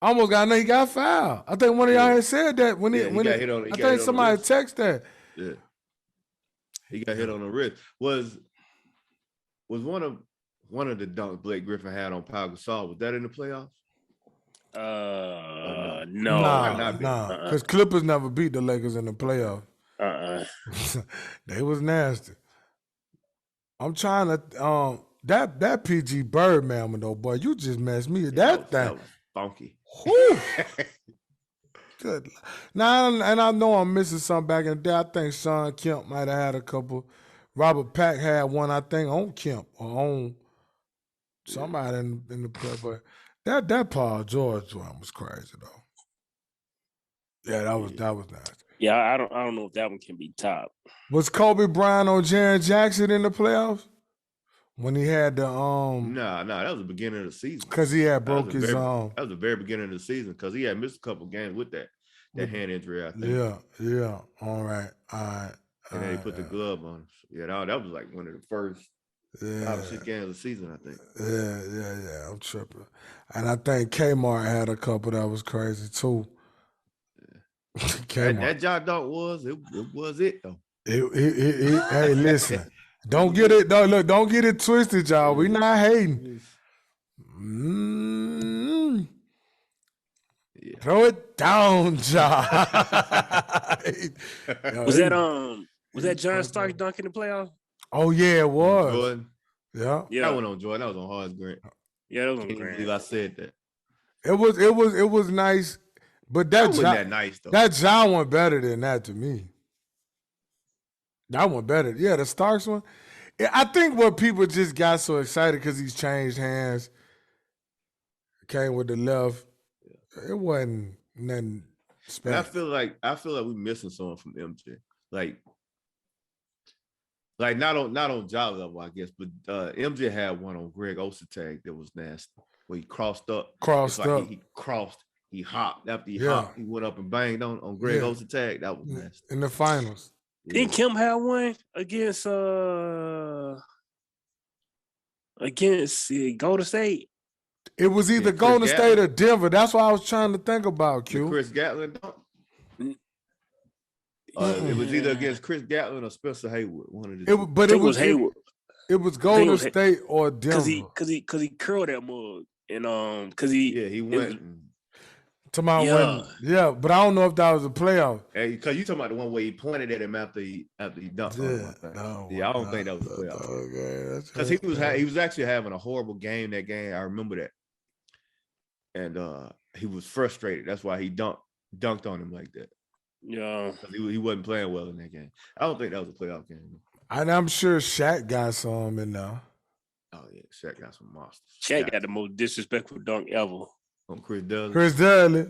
I almost got he got fouled. I think one of y'all had said that when Yeah, it he when got it, hit on- he I got hit on think the somebody wrist. text that. Yeah. He got hit on the wrist. Was one of the dunks Blake Griffin had on Pau Gasol, was that in the playoffs? No. not be. Nah, because Clippers never beat the Lakers in the playoffs. They was nasty. I'm trying to that PG Birdman though, boy, you just messed me. That That thing. was funky. Whew. Good. Now, and I know I'm missing something back in the day. I think Sean Kemp might have had a couple. Robert Pack had one, I think, on Kemp or on somebody in the play. But that Paul George one was crazy though. Yeah, that was nasty. Yeah, I don't know if that one can be topped. Was Kobe Bryant on Jaren Jackson in the playoffs when he had the Nah, that was the beginning of the season. because he had That was broke the his That was the very beginning of the season because he had missed a couple games with that hand injury, I think. Yeah. All right. And then he put the glove on him. Yeah, that was like one of the first 5 or 6 games of the season, I think. Yeah. I'm tripping. And I think Kmart had a couple that was crazy too. That John Dunk was it though. Hey, listen. Don't get it. Don't get it twisted, y'all. We not hating. Yeah. Throw it down, John. Was that John Starks dunk in the playoffs? Oh yeah, it was. Jordan. Yeah. That went on Jordan. That was on Horace Grant. Yeah, that was on Can't even Grant. believe I said that. It was nice, but That wasn't that nice though. that John one better than that to me. That one better. Yeah, the Starks one. I think what people just got so excited because he's changed hands, came with the left. It wasn't nothing And special. I feel like we're missing someone from MJ. Like not on job level, I guess, but MJ had one on Greg Ostertag that was nasty, where he crossed up. He crossed, he hopped. After he hopped, he went up and banged on Greg Ostertag. That was nasty. In the finals. Yeah. Didn't Kim have one against Golden State? It was either Chris Golden Gatlin. State or Denver. That's what I was trying to think about, The Q. Chris Gatlin dunk? It was either against Chris Gatlin or Spencer Haywood. One of the two. But I it think was Hayward It was Golden was- State or Denver. because he curled that mug and because he went. To my Yeah. yeah, but I don't know if that was a playoff. Because you talking about the one where he pointed at him after he dunked on him. I think. I don't think that was a playoff. Okay, Because he was actually having a horrible game that game. I remember that, and he was frustrated. That's why he dunked on him like that. yeah. 'Cause he wasn't playing well in that game. I don't think that was a playoff game. And I'm sure Shaq got some in there. Oh yeah, Shaq got some monsters. Shaq got the most disrespectful dunk ever. on Chris Dudley. Chris Dudley.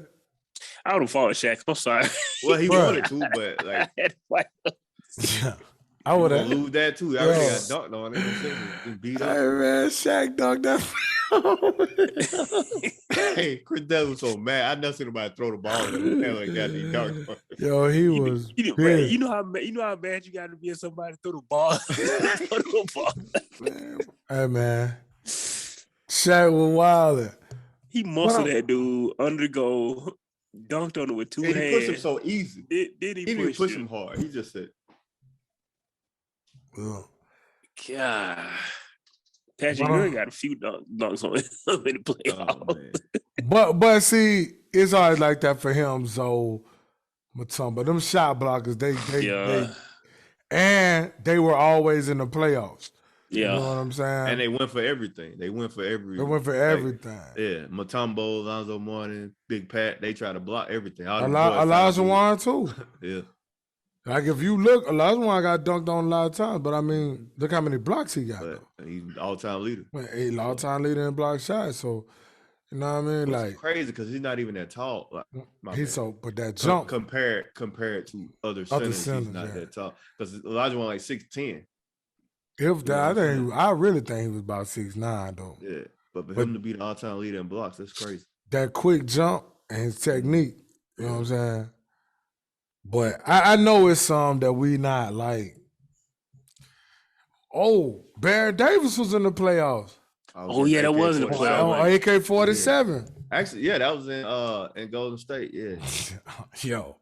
I would have followed Shaq. I'm sorry. Well, he Bruh. wanted to, but like Yeah. I would gonna have. lose that too. I already Yeah. got dunked on it. Just beat Hey up. man, Shaq dunked that. Hey, Chris Dudley was so mad. I never seen nobody throw the ball at him. Like that, he dunked on him. Yo, he was. you big. know how bad you got to be at somebody throw the ball. Throw the ball. Hey man, Shaq was wildin'. He muscled Well- that dude undergo, dunked on him with two And he hands. pushed him so easy. Did He he didn't push, push him hard. He just said, Ugh. God. Patrick Well- Ewing got a few dunks on him in the playoffs. "Oh man, But see, it's always like that for him, Zoe Mutombo. Them shot blockers, they and they were always in the playoffs. You know Yeah. what I'm saying? and they went for everything. They went for every. They went for like, everything. Yeah, Mutombo, Alonzo Mourning, Big Pat. They try to block everything. All them Elijah boys try to do it. Juwan too. Yeah, Like if you look, Elijah Juwan got dunked on a lot of times, but I mean, look how many blocks he got. but Though. he's all-time leader. A lot time leader in block shots. So You know what I mean? It's Like crazy because he's not even that tall. Like, my he's bad. so, but that jump compared to other centers, he's not yeah. that tall. Because Elijah won like 6'10". If that, I really think he was about 6'9" though. Yeah, but for him to be the all-time leader in blocks, that's crazy. That quick jump and his technique, you know what I'm saying? But I know it's some that we not like. Oh, Baron Davis was in the playoffs. Oh yeah, that was in the playoffs. Oh, AK-47. Yeah. Actually, yeah, that was in Golden State. Yeah. Yo,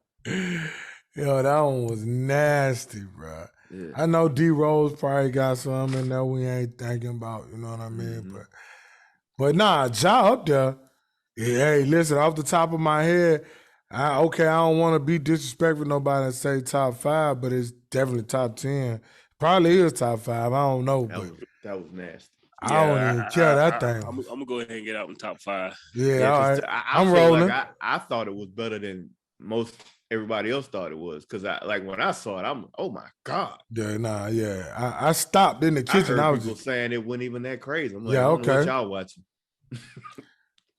that one was nasty, bro. Yeah. I know D Rose probably got some in there we ain't thinking about. You know what I mean? Mm-hmm. But nah, Ja up there. Yeah, hey, listen, off the top of my head, I don't want to be disrespectful to nobody and say top 5, but it's definitely top 10. Probably is top 5. I don't know, that was nasty. I don't even care that thing. I'm gonna go ahead and get out in top 5. Yeah, all right. I'm rolling. Like I thought it was better than most everybody else thought it was because when I saw it, I'm oh my god. Yeah, I stopped in the kitchen. I was people saying it wasn't even that crazy. I'm like, yeah, okay. What y'all watching?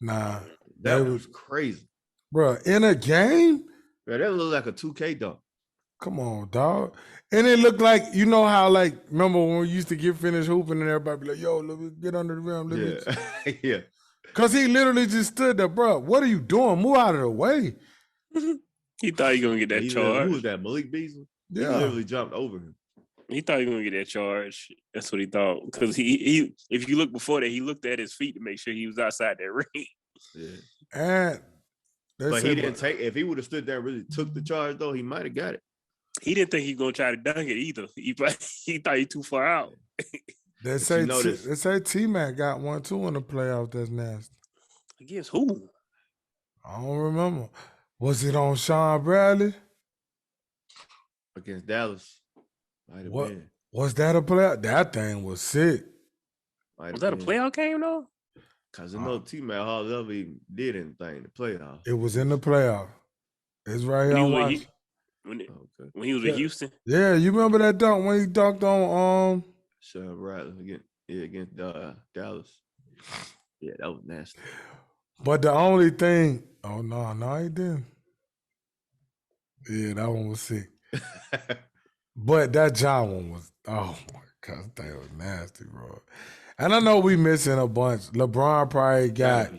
Nah, that was crazy, bro. In a game, bro, that looked like a 2K dunk. Come on, dog. And it looked like, you know how, like, remember when we used to get finished hooping and everybody be like, yo, let me get under the rim. Yeah. Because he literally just stood there, bro. What are you doing? Move out of the way. He thought he was going to get that charge. Who was that, Malik Beasley? Yeah. He literally jumped over him. He thought he was going to get that charge. That's what he thought. Because he, if you look before that, he looked at his feet to make sure he was outside that ring. Yeah. And but he didn't take, if he would have stood there and really took the charge, though, he might have got it. He didn't think he was going to try to dunk it either. He thought he too far out. They say T-Mac got one, too, in the playoffs that's nasty. Against who? I don't remember. Was it on Sean Bradley? Against Dallas. Might have been. Was that a playoff? That thing was sick. Was that a playoff game, though? Because I know T-Mac hardly ever even did anything in the playoffs. It was in the playoff. It's right here on watch. When he was in Houston? Yeah, you remember that dunk when he dunked on Sean Bradley against Dallas. Yeah, that was nasty. But the only thing, no, he didn't. Yeah, that one was sick. But that John one was, oh my God, that thing was nasty, bro. And I know we missing a bunch. LeBron probably got,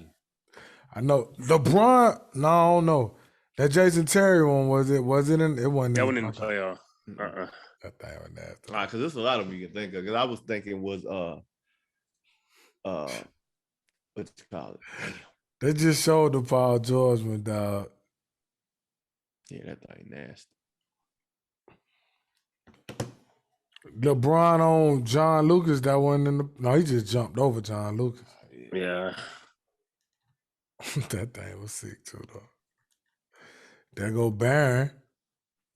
I know, LeBron, no, I don't know. That Jason Terry one, was it in, it wasn't. That one in the playoff. That thing was nasty. Because there's a lot of them you can think of. Because I was thinking was, what you call it? They just showed the Paul George one, dog. Yeah, that thing nasty. LeBron on John Lucas, that one in the, no, he just jumped over John Lucas. Yeah. That thing was sick too, though. There go Barron.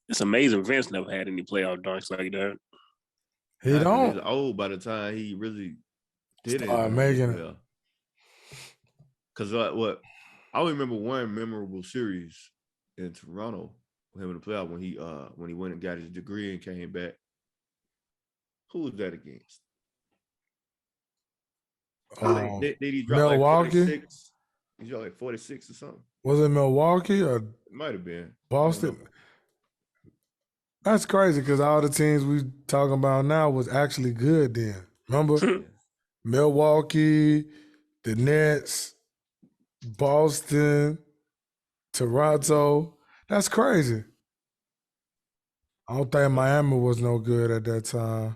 It's amazing Vince never had any playoff dunks like that. He don't. He's old by the time he really did it. Making it. Because what I remember one memorable series in Toronto with him in the playoff when he went and got his degree and came back. Who was that against? Did he drop Milwaukee? Like 46? He dropped like 46 or something. Was it Milwaukee or? It might have been Boston. That's crazy because all the teams we talking about now was actually good then. Remember? Milwaukee, the Nets, Boston, Toronto. That's crazy. I don't think Miami was no good at that time.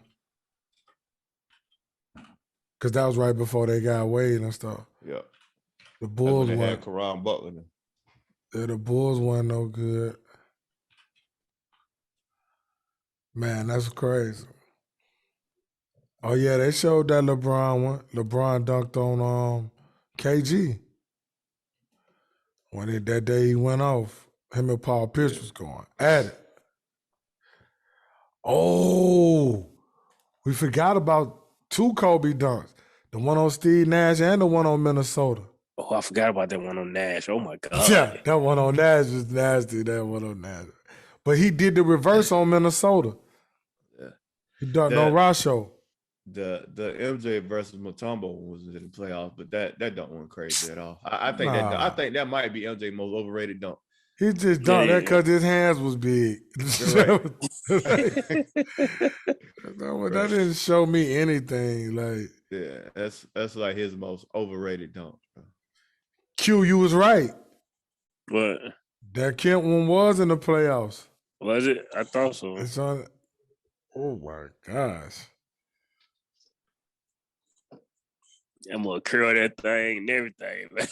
Because that was right before they got Wade and stuff. Yeah. The Bulls had Caron Butler. Yeah, the Bulls weren't no good. Man, that's crazy. Oh, yeah, they showed that LeBron one. LeBron dunked on KG. That day he went off, him and Paul Pierce was going at it. Oh, we forgot about two Kobe dunks. The one on Steve Nash and the one on Minnesota. Oh, I forgot about that one on Nash. Oh, my God. Yeah, that one on Nash was nasty, that one on Nash. But he did the reverse on Minnesota. Yeah. He dunked on Rasho. the MJ versus Mutombo was in the playoffs, but that don't went crazy at all. I think Nah. that might be MJ most overrated dunk. He just dunked that because his hands was big. You're That didn't show me anything. Like, Yeah, that's like his most overrated dunk. Bro. Q, you was right. What That Kent one was in the playoffs. was it? I thought so. It's on. Oh my gosh. I'm gonna curl that thing and everything, man.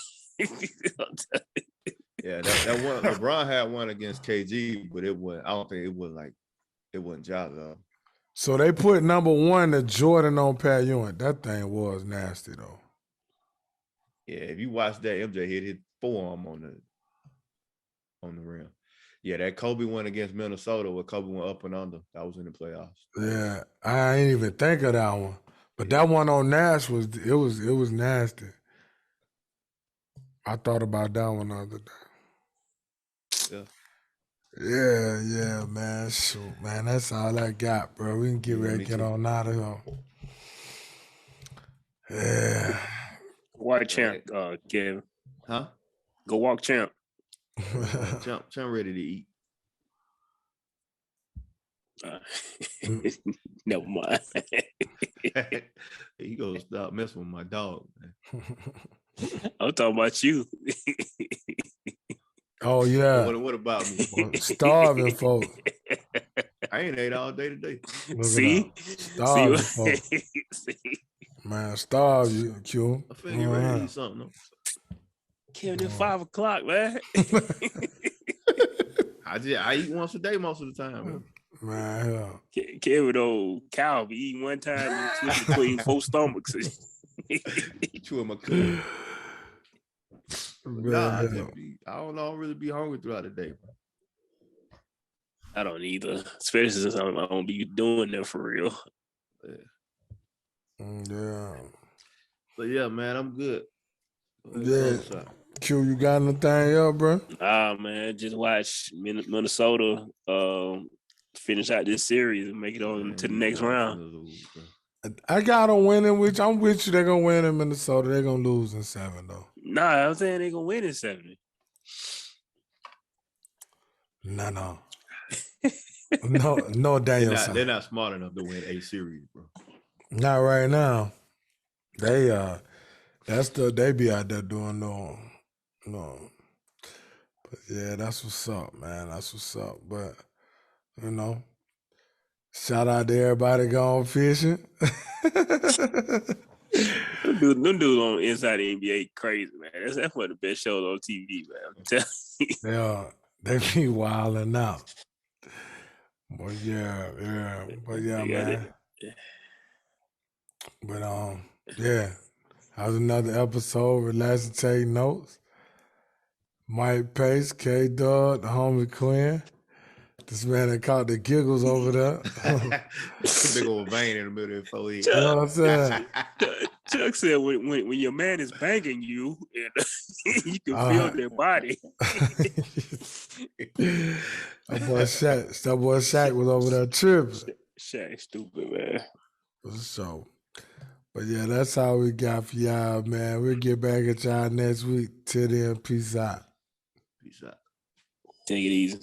Yeah, that one LeBron had one against KG, but it wasn't. I don't think it was like it wasn't Ja though. So they put number 1 to Jordan on Pat Ewing. That thing was nasty though. Yeah, if you watch that, MJ hit his forearm on the rim. Yeah, that Kobe one against Minnesota where Kobe went up and under. That was in the playoffs. Yeah, I ain't even think of that one. But that one on Nash was nasty. I thought about that one the other day. Yeah, man. Shoot, man. That's all I got, bro. We can get ready to get on out of here. Yeah. Walk champ, Kevin. Huh? Go walk champ. Champ ready to eat. Never mind. He gonna stop messing with my dog, man. I'm talking about you. Oh yeah. What about me? Starving folks. I ain't ate all day today. See? Starving folks. See? Man, starve you, Q. I feel you ready to eat something. Though. Kevin, it's 5 o'clock, man. I eat once a day most of the time. Man, Kevin, old cow, be eating one time and switch between 4 stomachs. Chewing my cookie. Nah, I don't know. I really be hungry throughout the day. Bro. I don't either, especially since I don't be doing that for real. Yeah. But yeah, man, I'm good. Yeah. Q, you got anything else, bro? Man, just watch Minnesota finish out this series and make it on to the next round. I got them winning, which I'm with you. They're going to win in Minnesota. They're going to lose in 7, though. Nah, I'm saying they're going to win in 7. No. No, Daniel. They're not smart enough to win a series, bro. Not right now. They they be out there doing no. But yeah, that's what's up, man. That's what's up. But shout out to everybody going fishing. Them dudes on Inside the NBA crazy, man. That's one of the best shows on TV, man. I'm telling you. They be wilding out. But yeah, man. But yeah. That was another episode. Relax and take notes. Mike Pace, K Dog, the homie Quinn. This man that caught the giggles over there. Big old vein in the middle of the forehead. You know what I'm saying? Chuck said when your man is banging you, you can feel their body. That boy Shaq was over there tripping. Shaq stupid, man. So, but yeah, that's all we got for y'all, man. We'll get back at y'all next week. Till then, peace out. Peace out. Take it easy.